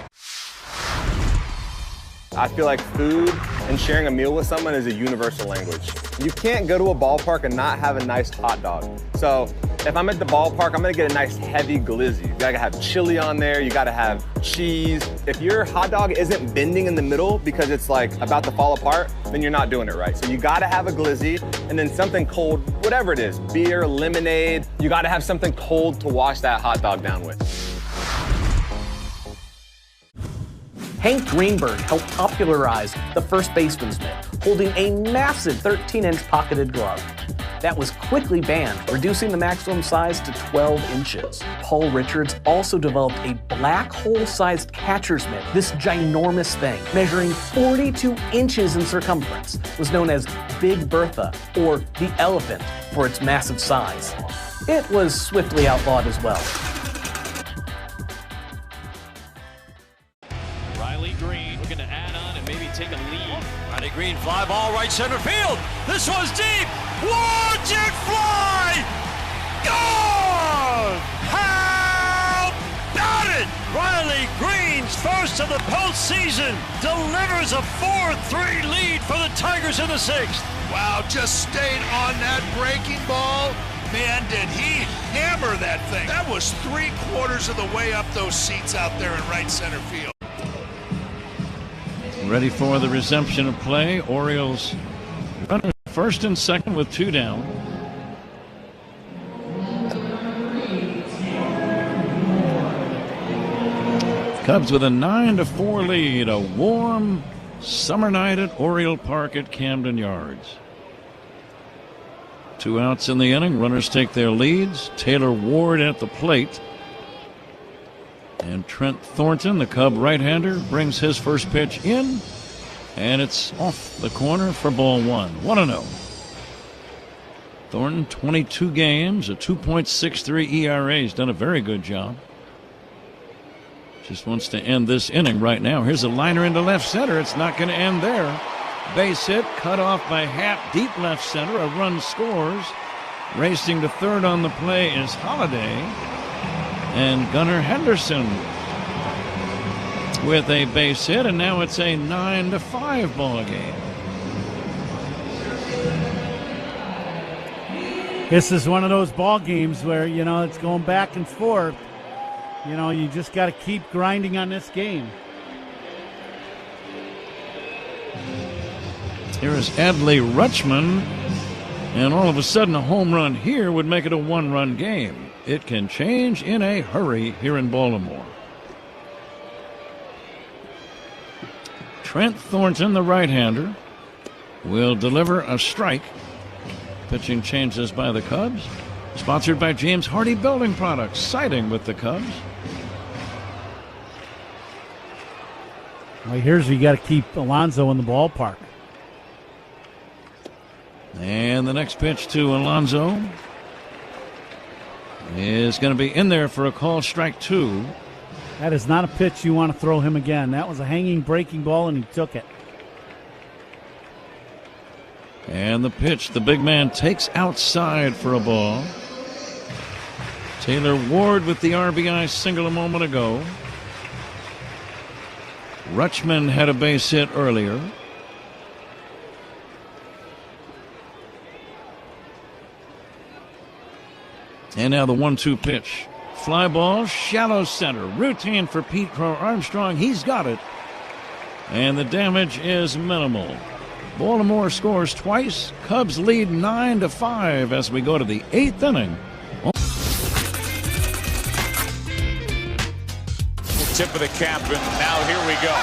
I feel like food and sharing a meal with someone is a universal language. You can't go to a ballpark and not have a nice hot dog. So if I'm at the ballpark, I'm gonna get a nice heavy glizzy. You gotta have chili on there, you gotta have cheese. If your hot dog isn't bending in the middle because it's like about to fall apart, then you're not doing it right. So you gotta have a glizzy and then something cold, whatever it is, beer, lemonade. You gotta have something cold to wash that hot dog down with.
Hank Greenberg helped popularize the first baseman's mitt, holding a massive 13-inch pocketed glove. That was quickly banned, reducing the maximum size to 12 inches. Paul Richards also developed a black hole-sized catcher's mitt. This ginormous thing, measuring 42 inches in circumference, was known as Big Bertha, or the elephant, for its massive size. It was swiftly outlawed as well.
Take a lead. Riley Green, fly ball, right center field. This one's deep. Watch it fly! Gone! How about it? Riley Green's first of the postseason delivers a 4-3 lead for the Tigers in the sixth.
Wow, just stayed on that breaking ball. Man, did he hammer that thing. That was 3/4 of the way up those seats out there in right center field.
Ready for the resumption of play. Orioles runners first and second with 2 down. Cubs with a 9-4 lead. A warm summer night at Oriole Park at Camden Yards. 2 outs in the inning. Runners take their leads. Taylor Ward at the plate. And Trent Thornton, the Cub right-hander, brings his first pitch in, and it's off the corner for ball 1. 1-0. Thornton, 22 games, a 2.63 ERA. He's done a very good job. Just wants to end this inning right now. Here's a liner into left center. It's not going to end there. Base hit, cut off by Happ, deep left center. A run scores. Racing to third on the play is Holiday. And Gunnar Henderson with a base hit, and now it's a 9-5 ball game.
This is one of those ball games where, you know, it's going back and forth. You know, you just got to keep grinding on this game.
Here is Adley Rutschman, and all of a sudden a home run here would make it a 1-run game. It can change in a hurry here in Baltimore. Trent Thornton, the right-hander, will deliver a strike. Pitching changes by the Cubs. Sponsored by James Hardy Building Products, siding with the Cubs.
Well, here's where you got to keep Alonso in the ballpark.
And the next pitch to Alonso is going to be in there for a call, strike 2.
That is not a pitch you want to throw him again. That was a hanging breaking ball, and he took it.
And the pitch, the big man takes outside for a ball. Taylor Ward with the RBI single a moment ago. Rutschman had a base hit earlier. And now the 1-2 pitch. Fly ball, shallow center. Routine for Pete Crow Armstrong. He's got it. And the damage is minimal. Baltimore scores twice. Cubs lead 9-5 as we go to the 8th inning.
Tip of the cap, and now here we go.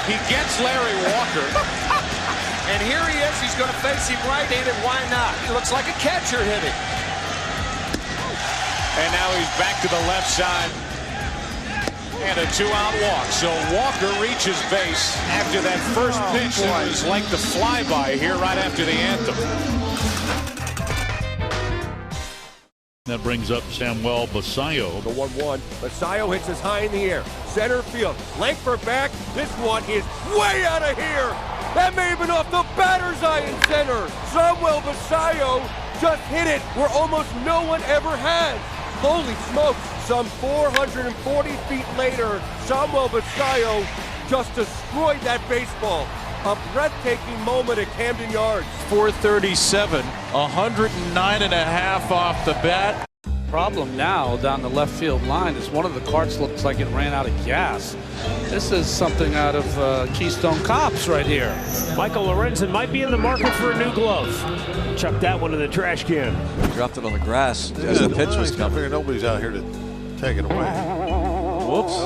He gets Larry Walker. And here he is. He's going to face him right-handed. Why not? He looks like a catcher hitting. And now he's back to the left side. And a 2-out walk. So Walker reaches base after that first pitch. It was like the flyby here right after the anthem.
That brings up Samuel Basayo.
The 1-1. Basayo hits us high in the air. Center field. Langford back. This one is way out of here. That may have been off the batter's eye in center. Samuel Basayo just hit it where almost no one ever has. Holy smokes. Some 440 feet later, Samuel Basayo just destroyed that baseball. A breathtaking moment at Camden Yards.
437, 109.5 off the bat.
Problem now down the left field line is one of the carts looks like it ran out of gas. This is something out of Keystone Cops right here.
Michael Lorenzen might be in the market for a new glove. Chuck that one in the trash can.
Dropped it on the grass as the pitch was coming.
I figure nobody's out here to take it away.
Whoops.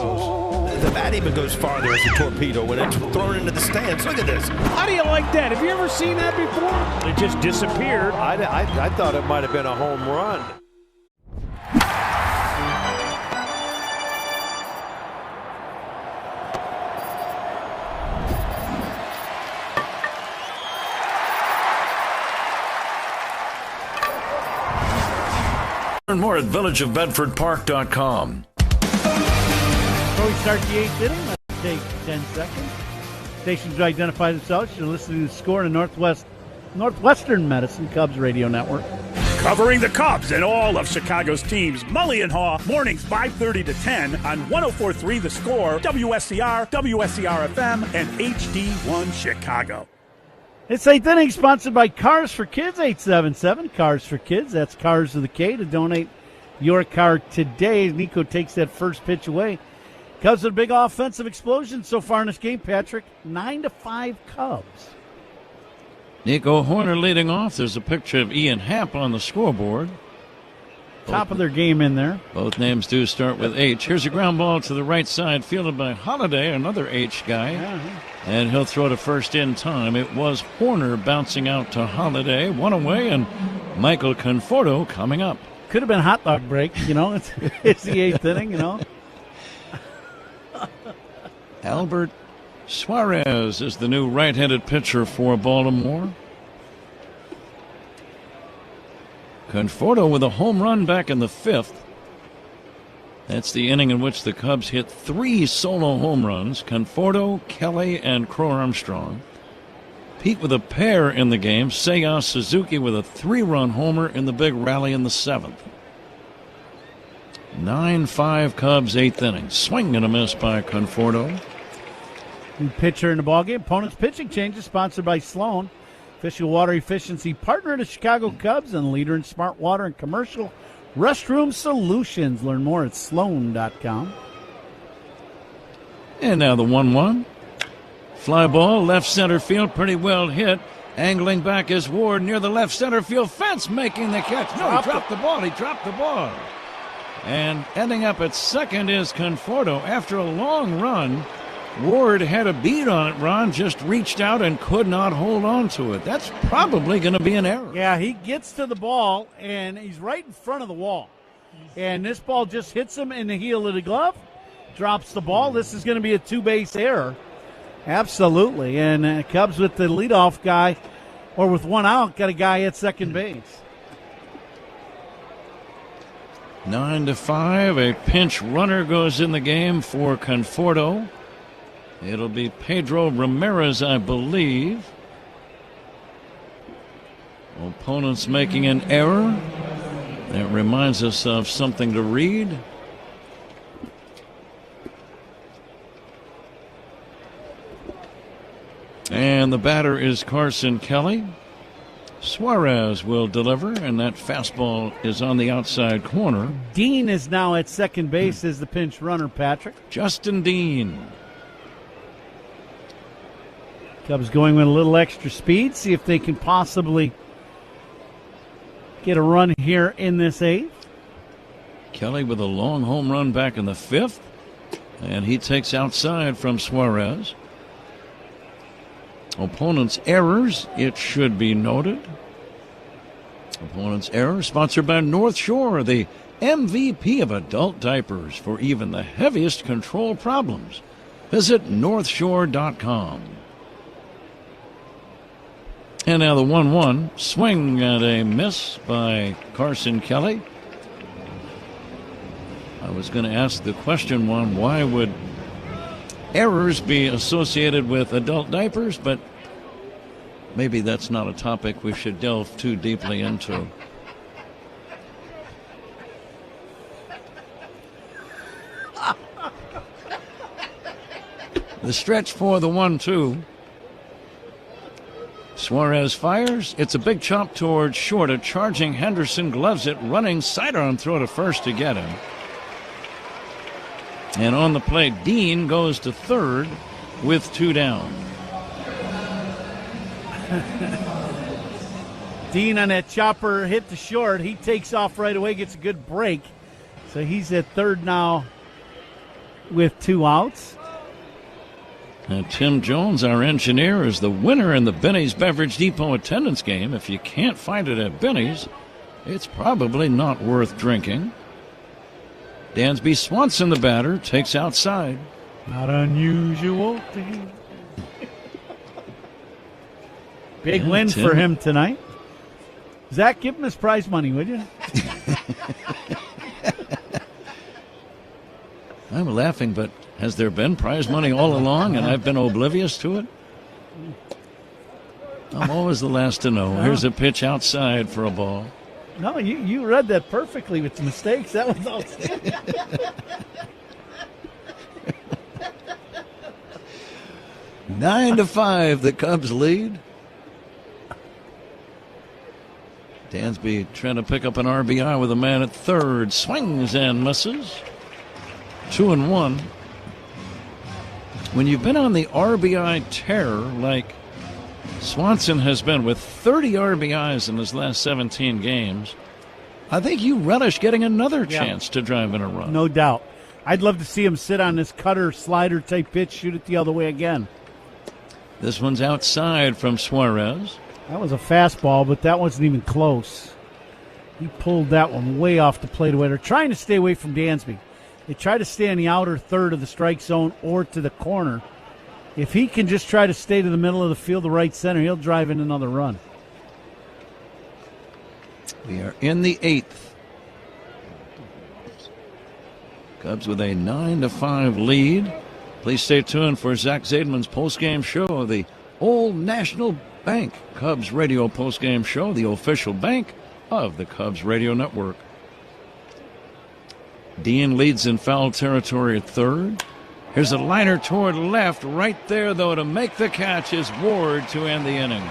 The bat even goes farther as a torpedo when it's thrown into the stands. Look at this.
How do you like that? Have you ever seen that before? It just disappeared.
I thought it might have been a home run.
Learn more at villageofbedfordpark.com.
Before we start the 8th inning, let's take 10 seconds. Stations to identify themselves. You're listening to The Score in Northwestern Medicine Cubs Radio Network.
Covering the Cubs and all of Chicago's teams. Mully and Haw, mornings 5:30 to 10 on 104.3 The Score, WSCR, WSCR-FM, and HD1 Chicago.
It's 8th inning, sponsored by Cars for Kids, 877 Cars for Kids. That's Cars with a K to donate your car today. Nico takes that first pitch away. Cubs with a big offensive explosion so far in this game, Patrick. 9-5 Cubs.
Nico Horner leading off. There's a picture of Ian Happ on the scoreboard.
Top of their game in there.
Both names do start with H. Here's a ground ball to the right side, fielded by Holiday, another H guy. And he'll throw to first in time. It was Horner bouncing out to Holiday. One away, and Michael Conforto coming up.
Could have been a hot dog break, you know. It's the 8th inning, you know.
Albert Suarez is the new right-handed pitcher for Baltimore. Conforto with a home run back in the 5th. That's the inning in which the Cubs hit 3 solo home runs. Conforto, Kelly, and Crow Armstrong. Pete with a pair in the game. Seiya Suzuki with a 3-run homer in the big rally in the 7th. 9-5 Cubs, 8th inning. Swing and a miss by Conforto.
New pitcher in the ballgame. Opponent's pitching changes sponsored by Sloan, official water efficiency partner of the Chicago Cubs and leader in smart water and commercial restroom solutions. Learn more at sloan.com.
And now the 1-1. Fly ball, left center field, pretty well hit. Angling back is Ward near the left center field fence, making the catch. No, he dropped the ball. He dropped the ball. And ending up at second is Conforto. After a long run, Ward had a beat on it. Ron just reached out and could not hold on to it. That's probably going to be an error.
Yeah, he gets to the ball, and he's right in front of the wall. And this ball just hits him in the heel of the glove, drops the ball. This is going to be a 2-base error. Absolutely. And Cubs with the leadoff guy, or with 1 out, got a guy at second base.
9-5. A pinch runner goes in the game for Conforto. It'll be Pedro Ramirez, I believe. Opponents making an error. That reminds us of something to read. And the batter is Carson Kelly. Suarez will deliver, and that fastball is on the outside corner.
Dean is now at second base as the pinch runner, Patrick.
Justin Dean.
Cubs going with a little extra speed, see if they can possibly get a run here in this 8th.
Kelly with a long home run back in the 5th, and he takes outside from Suarez. Opponent's errors, it should be noted. Opponent's error, sponsored by North Shore, the MVP of adult diapers for even the heaviest control problems. Visit northshore.com. And now the 1-1 swing and a miss by Carson Kelly. I was going to ask the question, Juan, why would errors be associated with adult diapers? But maybe that's not a topic we should delve too deeply into. The stretch for the 1-2. Suarez fires. It's a big chop towards short. A charging Henderson gloves it, running sidearm throw to first to get him. And on the plate, Dean goes to third with 2 down.
Dean on that chopper hit the short. He takes off right away, gets a good break. So he's at third now with 2 outs.
And Tim Jones, our engineer, is the winner in the Benny's Beverage Depot attendance game. If you can't find it at Benny's, it's probably not worth drinking. Dansby Swanson, the batter, takes outside.
Not unusual. Big win for him tonight. Zach, give him his prize money, would you?
I'm laughing, but has there been prize money all along and I've been oblivious to it? I'm always the last to know. Here's a pitch outside for a ball.
No, you read that perfectly with the mistakes. That was outstanding.
Nine to 5, the Cubs lead. Dansby trying to pick up an RBI with a man at third. Swings and misses. 2-1. When you've been on the RBI tear like Swanson has been with 30 RBIs in his last 17 games, I think you relish getting another chance to drive in a run.
No doubt. I'd love to see him sit on this cutter, slider type pitch, shoot it the other way again.
This one's outside from Suarez.
That was a fastball, but that wasn't even close. He pulled that one way off the plate away. They're trying to stay away from Dansby. They try to stay in the outer third of the strike zone or to the corner. If he can just try to stay to the middle of the field, the right center, he'll drive in another run.
We are in the 8th. Cubs with a 9-5 lead. Please stay tuned for Zach Zaidman's postgame show, the Old National Bank Cubs radio postgame show, the official bank of the Cubs radio network. Dean leads in foul territory at third. Here's a liner toward left. Right there, though, to make the catch is Ward to end the inning.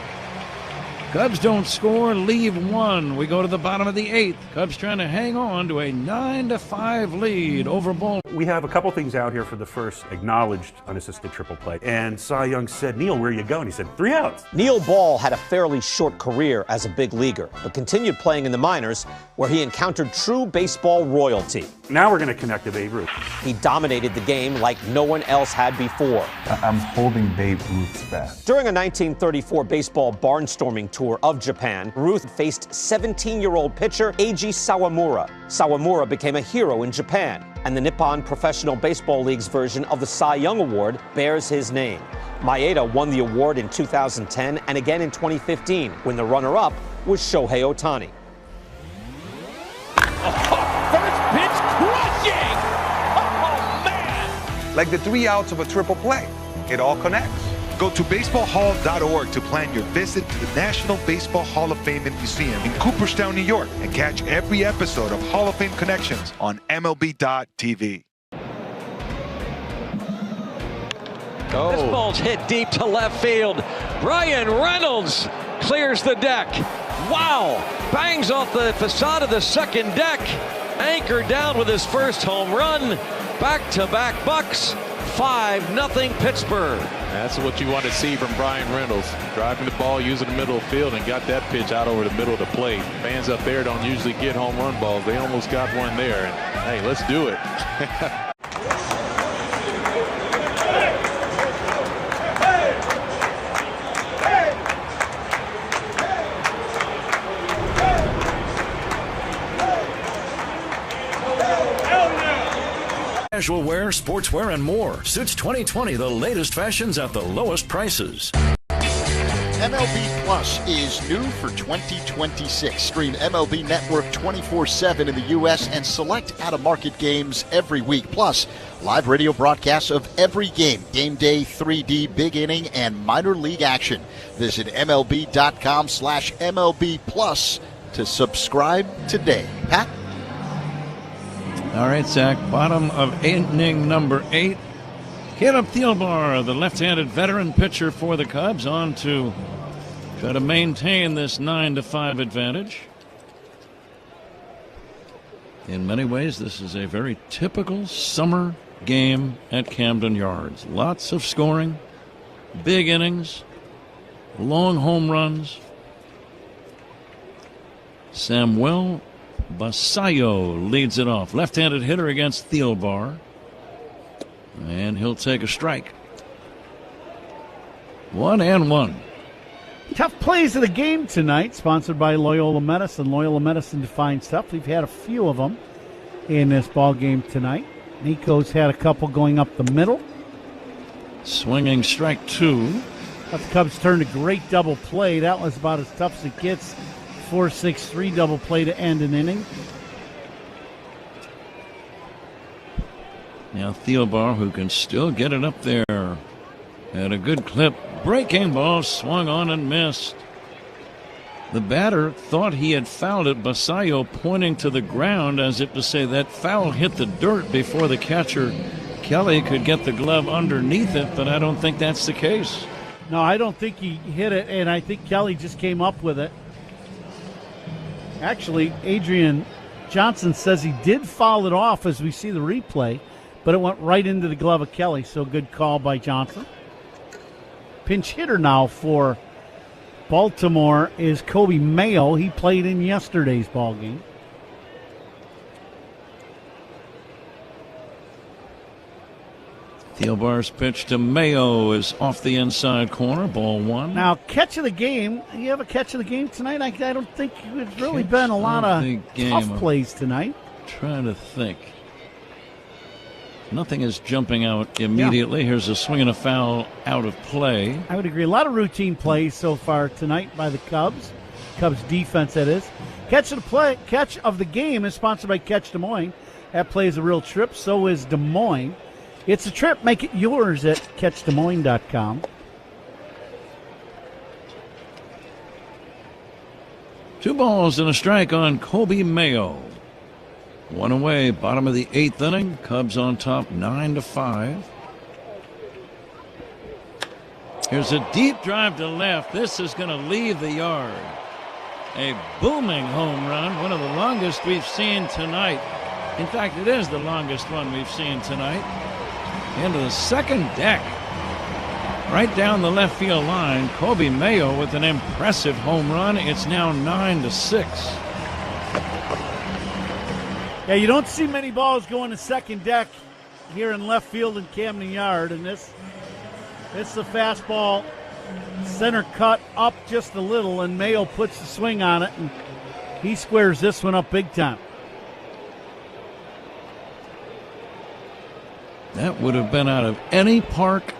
Cubs don't score, leave 1. We go to the bottom of the 8th. Cubs trying to hang on to a 9-5 lead over Baltimore.
We have a couple things out here for the first acknowledged unassisted triple play. And Cy Young said, "Neil, where are you going?" He said, 3 outs.
Neil Ball had a fairly short career as a big leaguer, but continued playing in the minors where he encountered true baseball royalty.
Now we're going to connect to Babe Ruth.
He dominated the game like no one else had before.
I'm holding Babe Ruth's bat.
During a 1934 baseball barnstorming tour of Japan, Ruth faced 17-year-old pitcher Eiji Sawamura. Sawamura became a hero in Japan, and the Nippon Professional Baseball League's version of the Cy Young Award bears his name. Maeda won the award in 2010 and again in 2015, when the runner-up was Shohei Ohtani.
First pitch crushing! Oh, man!
Like the 3 outs of a triple play. It all connects. Go to baseballhall.org to plan your visit to the National Baseball Hall of Fame and Museum in Cooperstown, New York, and catch every episode of Hall of Fame Connections on MLB.tv.
Oh. This ball's hit deep to left field. Brian Reynolds clears the deck. Wow! Bangs off the facade of the second deck. Anchored down with his first home run. Back-to-back Bucks. 5-0 Pittsburgh.
That's what you want to see from Brian Reynolds. Driving the ball, using the middle of the field, and got that pitch out over the middle of the plate. Fans up there don't usually get home run balls. They almost got one there. And, hey, let's do it.
casual wear, sportswear, and more. Suits 2020, the latest fashions at the lowest prices.
MLB Plus is new for 2026. Stream MLB Network 24/7 in the U.S. and select out-of-market games every week. Plus, live radio broadcasts of every game, game day, 3D, big inning, and minor league action. Visit MLB.com/MLB Plus to subscribe today. Pat?
All right, Zach, bottom of inning number 8. Caleb Thielbar, the left-handed veteran pitcher for the Cubs, on to try to maintain this 9-5 advantage. In many ways, this is a very typical summer game at Camden Yards. Lots of scoring, big innings, long home runs. Samuel Basayo leads it off. Left-handed hitter against Thielbar. And he'll take a strike. 1-1.
Tough plays of the game tonight, sponsored by Loyola Medicine. Loyola Medicine defines tough. We've had a few of them in this ball game tonight. Nico's had a couple going up the middle.
Swinging strike 2.
But the Cubs turned a great double play. That was about as tough as it gets. 4-6-3 double play to end an inning.
Now Thielbar, who can still get it up there at a good clip. Breaking ball swung on and missed. The batter thought he had fouled it. Basayo pointing to the ground as if to say that foul hit the dirt before the catcher, Kelly, could get the glove underneath it, but I don't think that's the case.
No, I don't think he hit it, and I think Kelly just came up with it. Actually, Adrian Johnson says he did foul it off as we see the replay, but it went right into the glove of Kelly, so good call by Johnson. Pinch hitter now for Baltimore is Kobe Mayo. He played in yesterday's ball game.
Thielbar's pitch to Mayo is off the inside corner, ball 1.
Now, catch of the game. You have a catch of the game tonight? I don't think there's really been a lot of tough plays tonight.
Trying to think. Nothing is jumping out immediately. Yeah. Here's a swing and a foul out of play.
I would agree. A lot of routine plays so far tonight by the Cubs. Cubs defense, that is. Catch of the game is sponsored by Catch Des Moines. That play is a real trip. So is Des Moines. It's a trip. Make it yours at CatchDesMoines.com.
2 balls and a strike on Kobe Mayo. 1 away, bottom of the 8th inning. Cubs on top, 9-5. Here's a deep drive to left. This is going to leave the yard. A booming home run, one of the longest we've seen tonight. In fact, it is the longest one we've seen tonight. Into the second deck. Right down the left field line. Kobe Mayo with an impressive home run. It's now 9-6.
Yeah, you don't see many balls going to second deck here in left field in Camden Yard, and this is a fastball, center cut up just a little, and Mayo puts the swing on it, and he squares this one up big time.
That would have been out of any park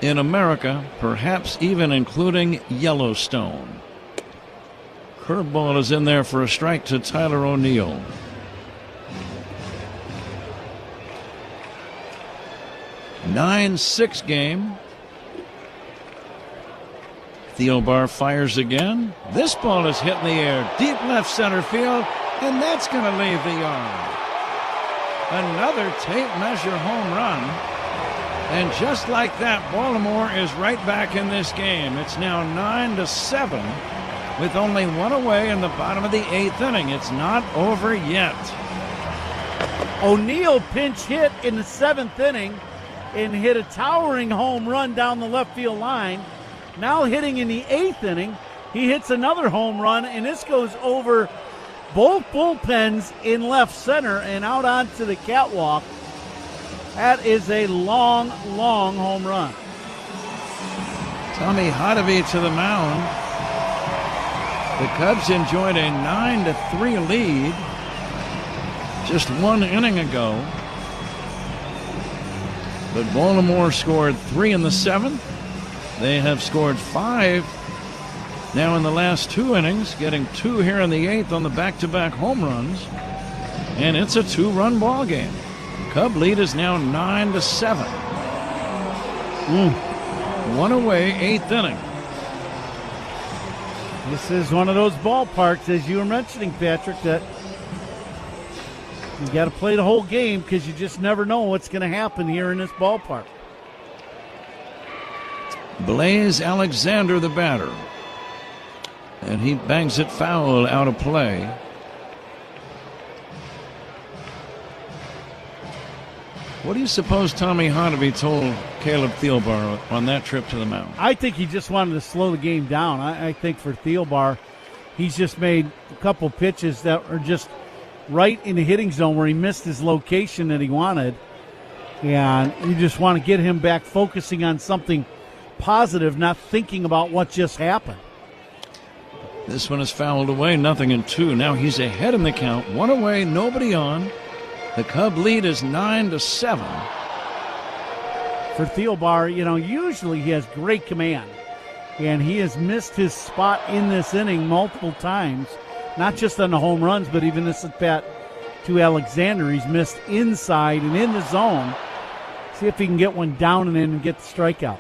in America, perhaps even including Yellowstone. Curveball is in there for a strike to Tyler O'Neill. 9-6 game. Thielbar fires again. This ball is hit in the air, deep left center field, and that's going to leave the yard. Another tape measure home run. And just like that, Baltimore is right back in this game. It's now 9-7 with only 1 away in the bottom of the 8th inning. It's not over yet.
O'Neill pinch hit in the 7th inning and hit a towering home run down the left field line. Now hitting in the 8th inning, he hits another home run, and this goes over both bullpens in left center and out onto the catwalk. That is a long, long home run.
Tommy Hotovy to the mound. The Cubs enjoyed a 9-3 lead just 1 inning ago. But Baltimore scored 3 in the 7th. They have scored 5 now in the last 2 innings, getting 2 here in the 8th on the back-to-back home runs. And it's a 2-run ball game. Cub lead is now 9-7. 1 away, 8th inning.
This is one of those ballparks, as you were mentioning, Patrick, that you got to play the whole game because you just never know what's going to happen here in this ballpark.
Blaze Alexander, the batter. And he bangs it foul out of play. What do you suppose Tommy Hotovy told Caleb Thielbar on that trip to the mound?
I think he just wanted to slow the game down. I think for Thielbar, he's just made a couple pitches that are just right in the hitting zone where he missed his location that he wanted. And you just want to get him back focusing on something positive, not thinking about what just happened.
This one is fouled away, 0-2. Now he's ahead in the count. 1 away, nobody on. The Cub lead is 9-7.
For Thielbar, usually he has great command. And he has missed his spot in this inning multiple times. Not just on the home runs, but even this at bat to Alexander. He's missed inside and in the zone. See if he can get one down and in and get the strikeout.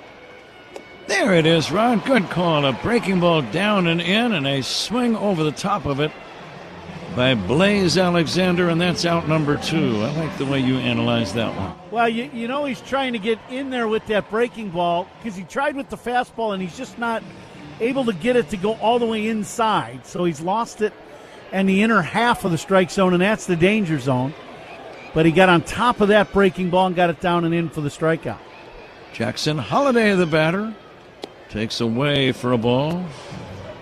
There it is, Ron. Good call. A breaking ball down and in, and a swing over the top of it by Blaze Alexander, and that's out number 2. I like the way you analyzed that one.
Well, he's trying to get in there with that breaking ball because he tried with the fastball, and he's just not able to get it to go all the way inside. So he's lost it in the inner half of the strike zone, and that's the danger zone. But he got on top of that breaking ball and got it down and in for the strikeout.
Jackson Holliday, the batter, takes away for a ball.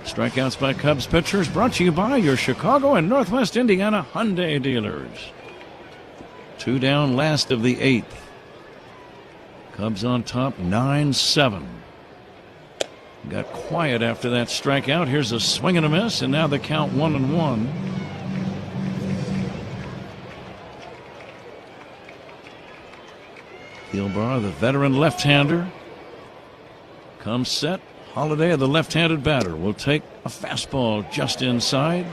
Strikeouts by Cubs pitchers brought to you by your Chicago and Northwest Indiana Hyundai dealers. 2 down, last of the 8th. Cubs on top, 9-7. Got quiet after that strikeout. Here's a swing and a miss, and now the count 1-1. Thielbar, the veteran left-hander, comes set. Holliday, the left-handed batter, will take a fastball just inside.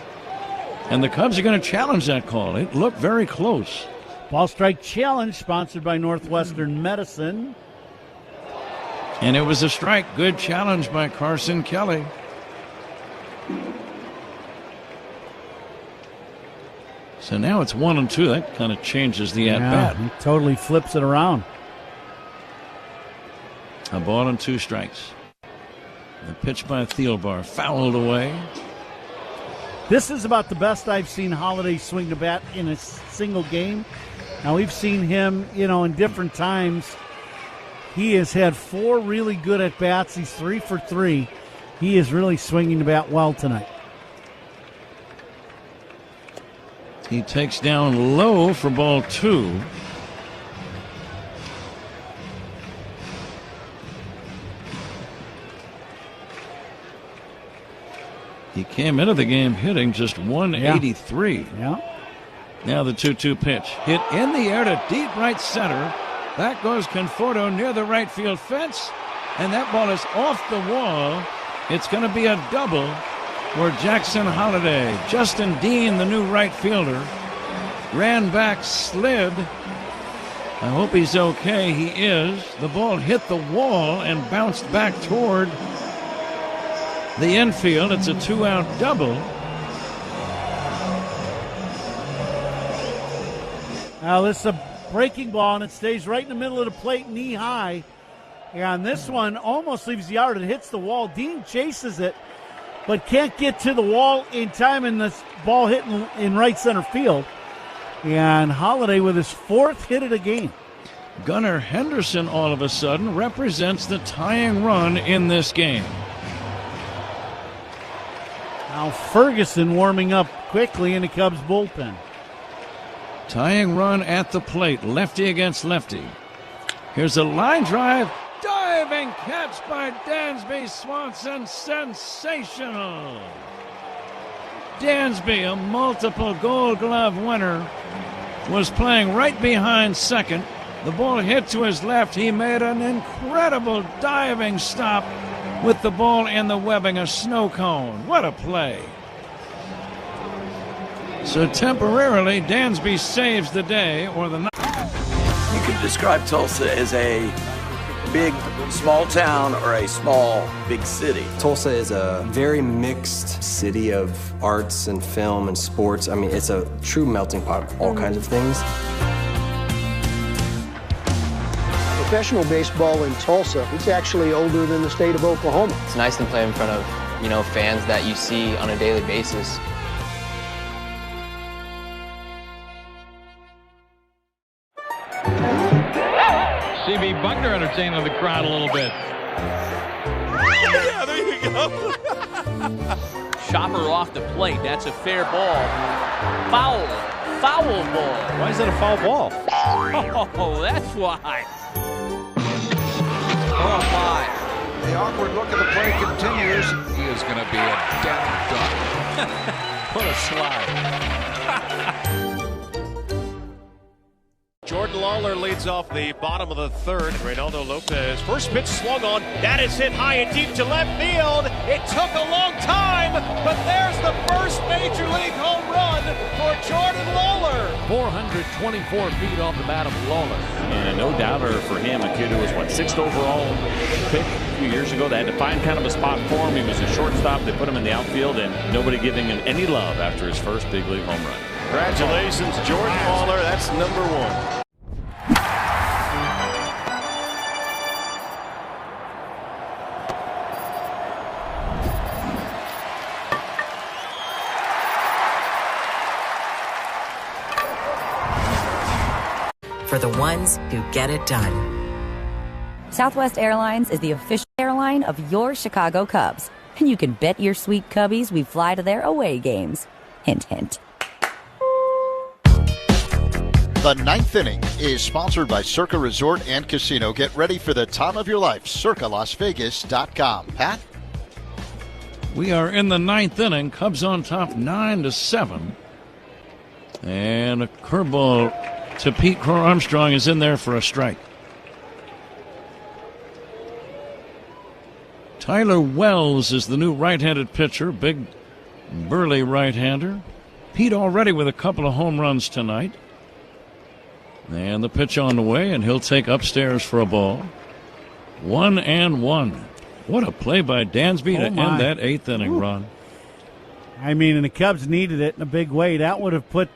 And the Cubs are going to challenge that call. It looked very close.
Ball strike challenge sponsored by Northwestern Medicine.
And it was a strike. Good challenge by Carson Kelly. So now it's 1-2. That kind of changes the at-bat.
He totally flips it around.
A ball and 2 strikes. The pitch by Thielbar, fouled away.
This is about the best I've seen Holliday swing the bat in a single game. Now, we've seen him, in different times. He has had 4 really good at-bats. He's 3 for 3. He is really swinging the bat well tonight.
He takes down low for ball 2. He came into the game hitting just 183.
Yeah.
Now the 2-2 pitch. Hit in the air to deep right center. Back goes Conforto near the right field fence. And that ball is off the wall. It's going to be a double for Jackson Holliday. Justin Dean, the new right fielder, ran back, slid. I hope he's okay. He is. The ball hit the wall and bounced back toward the infield. It's a 2-out double.
Now this is a breaking ball, and it stays right in the middle of the plate, knee high. And this one almost leaves the yard. It hits the wall. Dean chases it, but can't get to the wall in time, and this ball hit in right center field. And Holliday with his 4th hit of the game.
Gunnar Henderson all of a sudden represents the tying run in this game.
Now Ferguson warming up quickly in the Cubs bullpen.
Tying run at the plate, lefty against lefty. Here's a line drive. Diving catch by Dansby Swanson. Sensational. Dansby, a multiple Gold Glove winner, was playing right behind second. The ball hit to his left. He made an incredible diving stop with the ball in the webbing, a snow cone. What a play. So temporarily, Dansby saves the day or the night.
You could describe Tulsa as a big, small town or a small, big city.
Tulsa is a very mixed city of arts and film and sports. I mean, it's a true melting pot of all kinds of things.
Professional baseball in Tulsa, it's actually older than the state of Oklahoma.
It's nice to play in front of, fans that you see on a daily basis.
C.B. Buckner entertaining the crowd a little bit.
Yeah, there you go.
Chopper off the plate. That's a fair ball. Foul ball.
Why is that a foul ball?
Oh, that's why. Oh, my.
The awkward look at the play continues.
He is going to be a dead duck.
Put a slide.
Jordan Lawler leads off the bottom of the third. Reynaldo Lopez, first pitch swung on. That is hit high and deep to left field. It took a long time, but there's the first major league home run for Jordan Lawler.
424 feet off the bat of Lawler. And no doubter for him, a kid who was, 6th overall pick a few years ago. They had to find kind of a spot for him. He was a shortstop. They put him in the outfield, and nobody giving him any love after his first big league home run.
Congratulations, Jordan Lawler. That's number one.
For the ones who get it done.
Southwest Airlines is the official airline of your Chicago Cubs. And you can bet your sweet Cubbies we fly to their away games. Hint, hint.
The ninth inning is sponsored by Circa Resort and Casino. Get ready for the time of your life. CircaLasVegas.com. Pat?
We are in the ninth inning. Cubs on top 9-7. And a curveball to Pete Crow Armstrong is in there for a strike. Tyler Wells is the new right-handed pitcher. Big, burly right-hander. Pete already with a couple of home runs tonight. And the pitch on the way, and he'll take upstairs for a ball. 1-1. What a play by Dansby to end that eighth inning run.
I mean, and the Cubs needed it in a big way. That would have put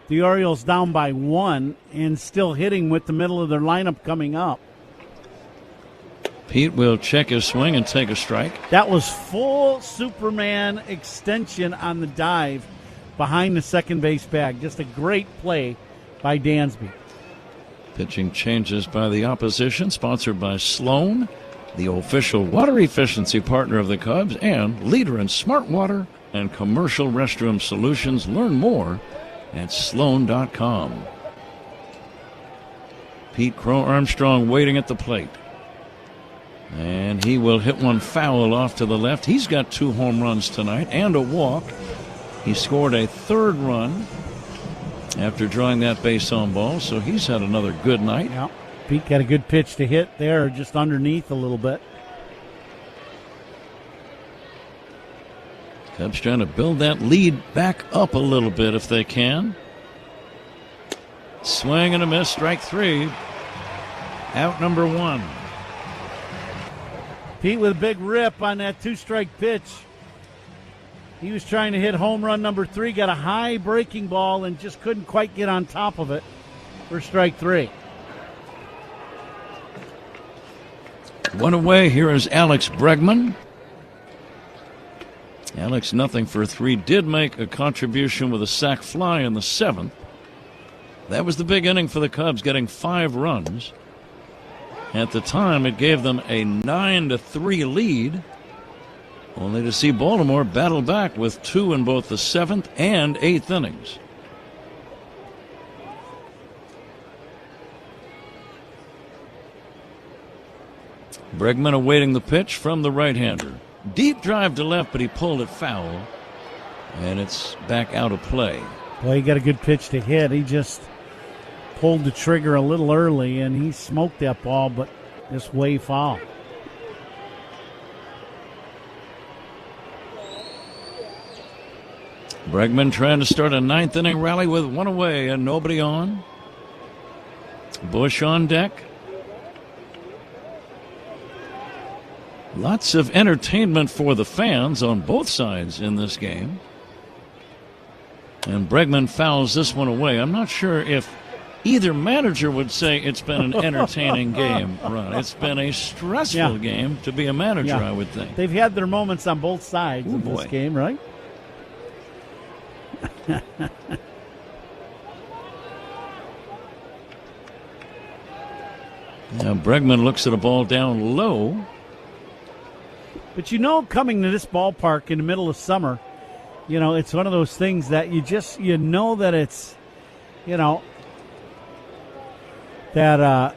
the Orioles down by 1 and still hitting with the middle of their lineup coming up.
Pete will check his swing and take a strike.
That was full Superman extension on the dive behind the second base bag. Just a great play by Dansby.
Pitching changes by the opposition, sponsored by Sloan, the official water efficiency partner of the Cubs and leader in smart water and commercial restroom solutions. Learn more at Sloan.com. Pete Crow Armstrong waiting at the plate. And he will hit one foul off to the left. He's got 2 home runs tonight and a walk. He scored a third run after drawing that base on ball, so he's had another good night.
Yeah, Pete got a good pitch to hit there, just underneath a little bit.
Cubs trying to build that lead back up a little bit if they can. Swing and a miss, strike 3. Out number 1.
Pete with a big rip on that 2-strike pitch. He was trying to hit home run number 3, got a high breaking ball and just couldn't quite get on top of it for strike 3.
1 away. Here is Alex Bregman. Alex, nothing for 3, did make a contribution with a sac fly in the 7th. That was the big inning for the Cubs, getting 5 runs. At the time, it gave them a 9-3 lead, only to see Baltimore battle back with 2 in both the 7th and 8th innings. Bregman awaiting the pitch from the right-hander. Deep drive to left, but he pulled it foul, and it's back out of play.
Well, he got a good pitch to hit. He just pulled the trigger a little early, and he smoked that ball, but just way foul.
Bregman trying to start a ninth inning rally with one away and nobody on. Bush on deck. Lots of entertainment for the fans on both sides in this game. And Bregman fouls this one away. I'm not sure if either manager would say it's been an entertaining game, Ron. It's been a stressful game to be a manager, I would think.
They've had their moments on both sides of this game, right?
Now Bregman looks at a ball down low.
But coming to this ballpark in the middle of summer, it's one of those things that you know that it's, that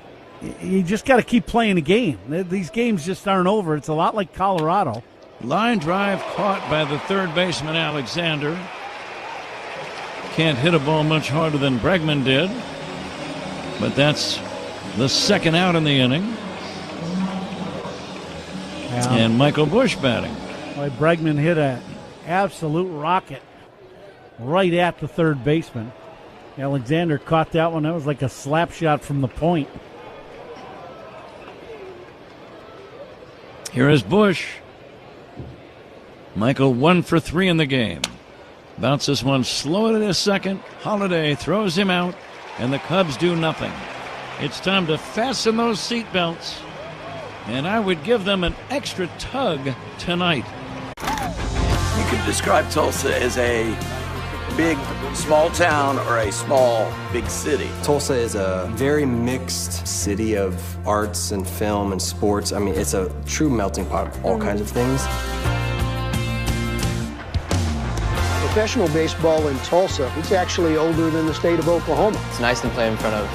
you just got to keep playing the game. These games just aren't over. It's a lot like Colorado.
Line drive caught by the third baseman, Alexander. Can't hit a ball much harder than Bregman did. But that's the second out in the inning.
Yeah.
And Michael Bush batting.
Boy, Bregman hit an absolute rocket right at the third baseman. Alexander caught that one. That was like a slap shot from the point.
Here is Bush. Michael 1 for 3 in the game. Bounces one slow to the second. Holiday throws him out, and the Cubs do nothing. It's time to fasten those seatbelts, and I would give them an extra tug tonight.
You could describe Tulsa as a big, small town or a small, big city.
Tulsa is a very mixed city of arts and film and sports. I mean, it's a true melting pot of all kinds of things.
Professional baseball in Tulsa, it's actually older than the state of Oklahoma.
It's nice to play in front of,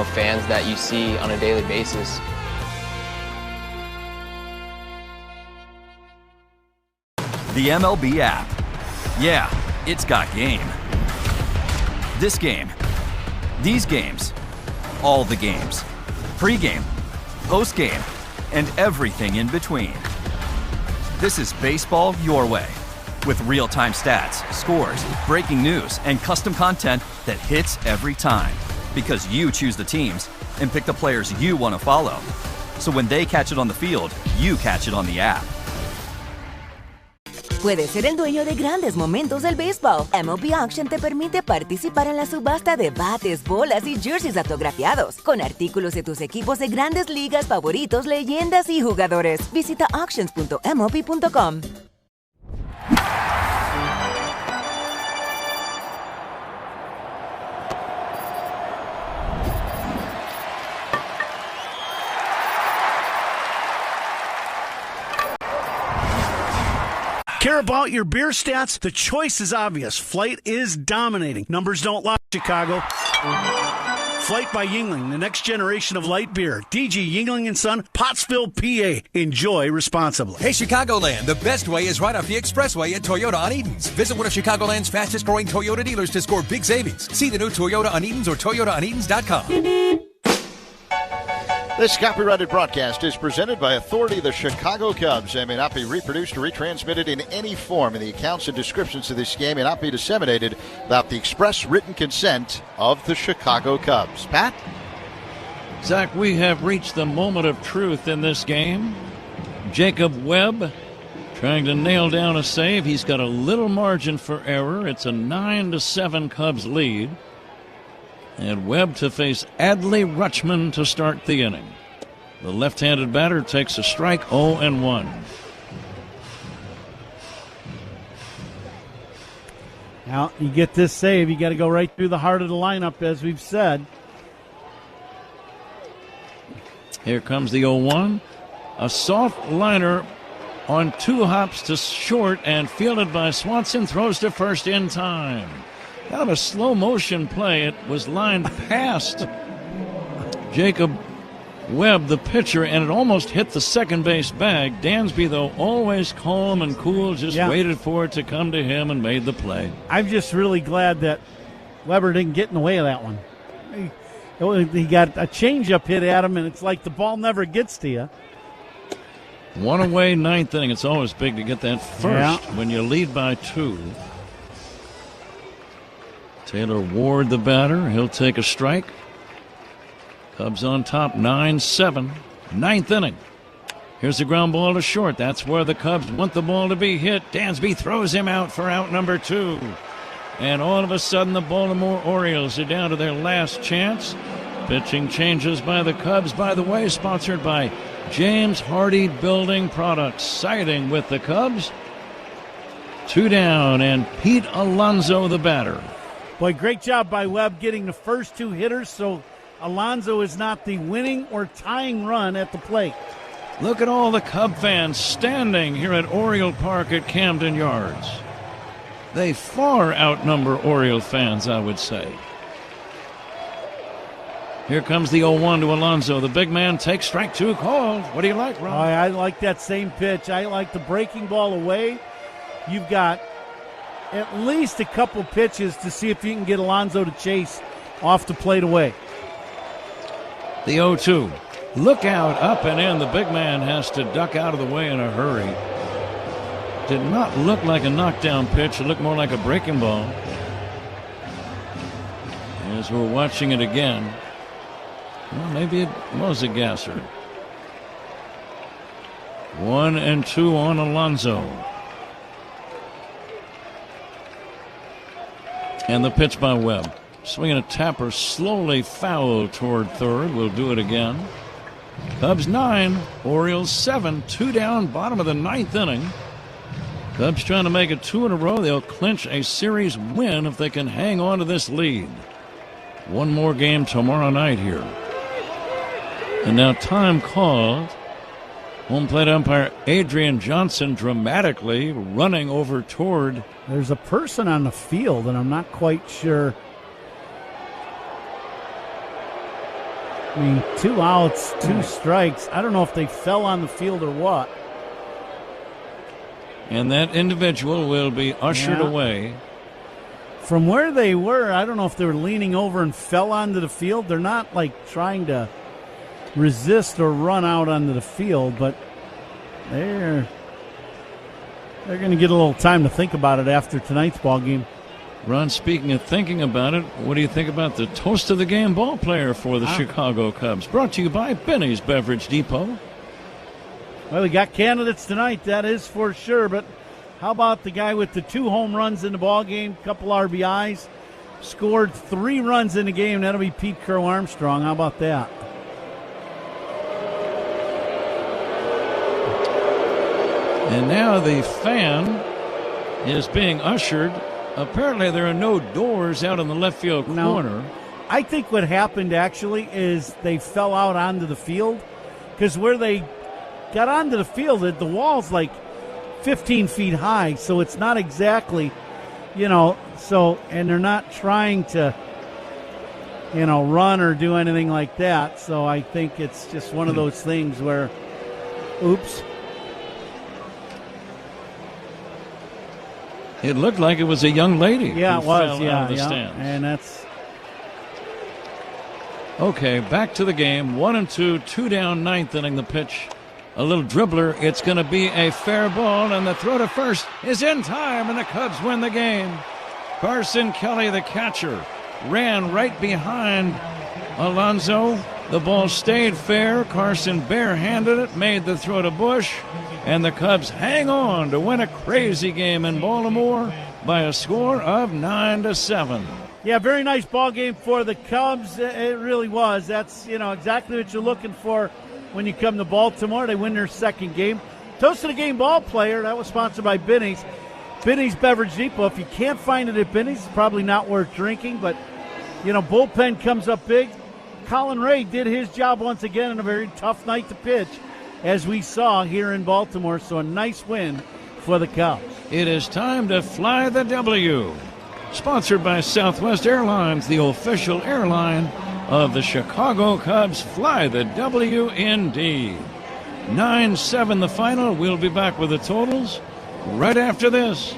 fans that you see on a daily basis.
The MLB app. Yeah, it's got game. This game. These games. All the games. Pre-game, post-game, and everything in between. This is baseball your way. With real-time stats, scores, breaking news, and custom content that hits every time. Because you choose the teams and pick the players you want to follow. So when they catch it on the field, you catch it on the app.
Puedes ser el dueño de grandes momentos del béisbol. MLB Auction te permite participar en la subasta de bates, bolas y jerseys autografiados, con artículos de tus equipos de grandes ligas favoritos, leyendas y jugadores. Visita auctions.mlb.com.
Care about your beer stats? The choice is obvious. Flight is dominating. Numbers don't lie, Chicago. Flight by Yuengling, the next generation of light beer. DG Yuengling & Son, Pottsville, PA. Enjoy responsibly.
Hey, Chicagoland, the best way is right off the expressway at Toyota on Edens. Visit one of Chicagoland's fastest-growing Toyota dealers to score big savings. See the new Toyota on Edens or ToyotaOnEdens.com.
This copyrighted broadcast is presented by authority of the Chicago Cubs and may not be reproduced or retransmitted in any form, and the accounts and descriptions of this game may not be disseminated without the express written consent of the Chicago Cubs. Pat?
Zach, we have reached the moment of truth in this game. Jacob Webb trying to nail down a save. He's got a little margin for error. It's a 9-7 Cubs lead. And Webb to face Adley Rutschman to start the inning. The left-handed batter takes a strike, 0-1.
Now, you get this save, you got to go right through the heart of the lineup, as we've said.
Here comes the 0-1. A soft liner on 2 hops to short and fielded by Swanson, throws to first in time. Kind of a slow motion play. It was lined past Jacob Webb, the pitcher, and it almost hit the second base bag. Dansby, though, always calm and cool, just waited for it to come to him and made the play.
I'm just really glad that Weber didn't get in the way of that one. He got a changeup hit at him, and it's like the ball never gets to you.
One away, ninth inning. It's always big to get that first when you lead by 2. Taylor Ward, the batter. He'll take a strike. Cubs on top, 9-7. Ninth inning. Here's the ground ball to short. That's where the Cubs want the ball to be hit. Dansby throws him out for out number 2. And all of a sudden, the Baltimore Orioles are down to their last chance. Pitching changes by the Cubs, by the way, sponsored by James Hardy Building Products, siding with the Cubs. 2 down, and Pete Alonso, the batter.
Boy, great job by Webb getting the first 2 hitters, so Alonso is not the winning or tying run at the plate.
Look at all the Cub fans standing here at Oriole Park at Camden Yards. They far outnumber Oriole fans, I would say. Here comes the 0-1 to Alonso. The big man takes strike 2 called. What do you like, Ron?
I like that same pitch. I like the breaking ball away. You've got at least a couple pitches to see if you can get Alonso to chase off the plate away.
The 0-2. Look out, up and in. The big man has to duck out of the way in a hurry. Did not look like a knockdown pitch. It looked more like a breaking ball. As we're watching it again, well, maybe it was a gasser. 1-2 on Alonso. And the pitch by Webb. Swinging a tapper, slowly foul toward third. We'll do it again. Cubs 9, Orioles 7, 2 down, bottom of the ninth inning. Cubs trying to make it 2 in a row. They'll clinch a series win if they can hang on to this lead. One more game tomorrow night here. And now time called. Home plate umpire Adrian Johnson dramatically running over toward.
There's a person on the field, and I'm not quite sure. I mean, 2 outs, 2 strikes. I don't know if they fell on the field or what.
And that individual will be ushered away.
From where they were, I don't know if they were leaning over and fell onto the field. They're not like trying to resist or run out onto the field, but they're going to get a little time to think about it after tonight's ball game.
Ron, speaking of thinking about it, what do you think about the toast of the game ball player for the Chicago Cubs? Brought to you by Benny's Beverage Depot.
Well, we got candidates tonight, that is for sure, but how about the guy with the 2 home runs in the ball game, couple RBIs, scored 3 runs in the game? That'll be Pete Crow Armstrong. How about that?
And now the fan is being ushered. Apparently there are no doors out in the left field corner.
I think what happened actually is they fell out onto the field, because where they got onto the field, the wall's like 15 feet high, so it's not exactly, and they're not trying to, run or do anything like that. So I think it's just one of those things where, oops.
It looked like it was a young lady.
Yeah, it was.
Out of the stands.
And that's
okay. Back to the game. 1-2, 2 down, ninth inning. The pitch, a little dribbler. It's going to be a fair ball, and the throw to first is in time, and the Cubs win the game. Carson Kelly, the catcher, ran right behind Alonso. The ball stayed fair. Carson barehanded it, made the throw to Bush. And the Cubs hang on to win a crazy game in Baltimore by a score of 9-7.
Yeah, very nice ball game for the Cubs. It really was. That's, exactly what you're looking for when you come to Baltimore. They win their second game. Toast of the game ball player, that was sponsored by Benny's. Benny's Beverage Depot. If you can't find it at Benny's, it's probably not worth drinking. But, bullpen comes up big. Colin Ray did his job once again on a very tough night to pitch, as we saw here in Baltimore. So a nice win for the Cubs.
It is time to fly the W. Sponsored by Southwest Airlines, the official airline of the Chicago Cubs. Fly the W indeed. 9-7 the final. We'll be back with the totals right after this,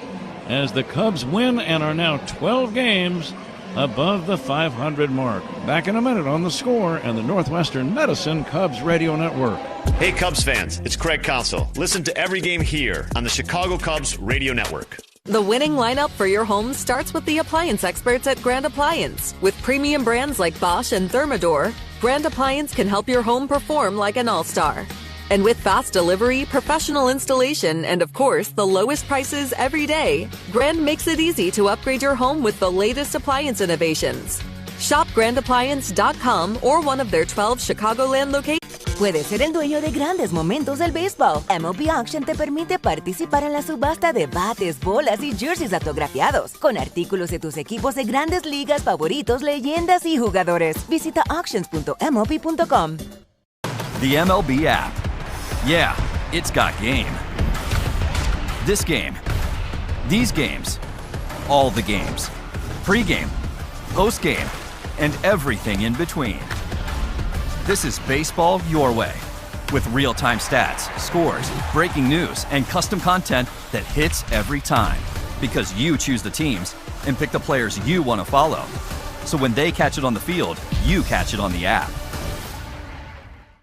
as the Cubs win and are now 12 games above the 500 mark. Back in a minute on The Score and the Northwestern Medicine Cubs Radio Network.
Hey Cubs fans, it's Craig Counsell. Listen to every game here on the Chicago Cubs Radio Network.
The winning lineup for your home starts with the appliance experts at Grand Appliance. With premium brands like Bosch and Thermador, Grand Appliance can help your home perform like an all-star. And with fast delivery, professional installation, and of course, the lowest prices every day, Grand makes it easy to upgrade your home with the latest appliance innovations. Shop grandappliance.com or one of their 12 Chicagoland locations.
Puedes ser el dueño de grandes momentos del béisbol. MLB Auction te permite participar en la subasta de bates, bolas y jerseys autografiados, con artículos de tus equipos de grandes ligas favoritos, leyendas y jugadores. Visita auctions.mlb.com.
The MLB app. Yeah, it's got game. This game. These games. All the games. Pre-game. Post-game. And everything in between. This is baseball your way, with real-time stats, scores, breaking news, and custom content that hits every time. Because you choose the teams and pick the players you want to follow. So when they catch it on the field, you catch it on the app.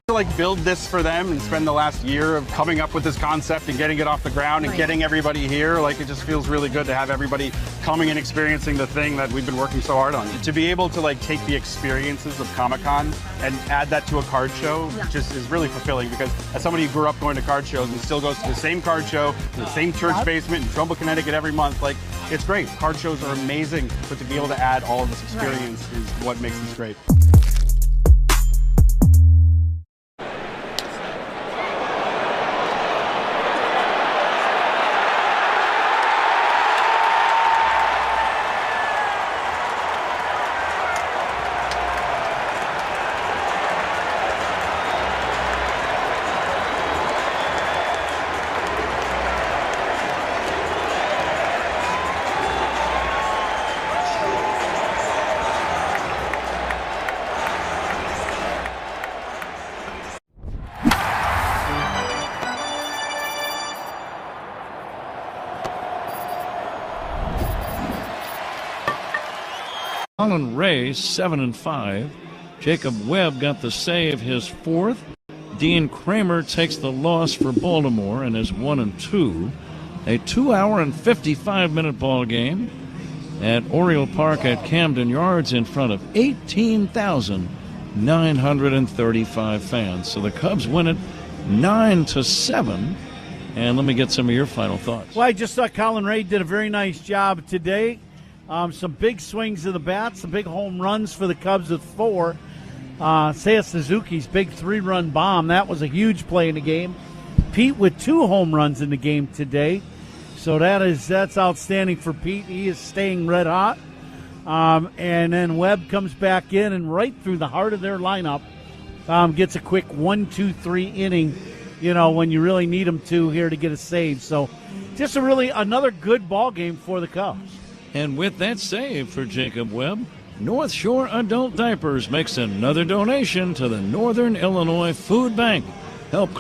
To build this for them and spend the last year of coming up with this concept and getting it off the ground and getting everybody here, it just feels really good to have everybody coming and experiencing the thing that we've been working so hard on. To be able to take the experiences of Comic-Con and add that to a card show just is really fulfilling, because as somebody who grew up going to card shows and still goes to the same card show, the same church basement in Trumbull, Connecticut every month, it's great. Card shows are amazing, but to be able to add all of this experience is what makes this great.
Colin Ray, 7-5. Jacob Webb got the save, his fourth. Dean Kramer takes the loss for Baltimore and is 1-2. A 2-hour and 55-minute ball game at Oriole Park at Camden Yards in front of 18,935 fans. So the Cubs win it 9-7. And let me get some of your final thoughts.
Well, I just thought Colin Ray did a very nice job today. Some big swings of the bat, some big home runs for the Cubs with 4. Seiya Suzuki's big 3-run bomb, that was a huge play in the game. Pete with 2 home runs in the game today. So that's outstanding for Pete. He is staying red hot. And then Webb comes back in and right through the heart of their lineup gets a quick 1-2-3 inning, when you really need him to here to get a save. So just another good ball game for the Cubs.
And with that save for Jacob Webb, North Shore Adult Diapers makes another donation to the Northern Illinois Food Bank. Help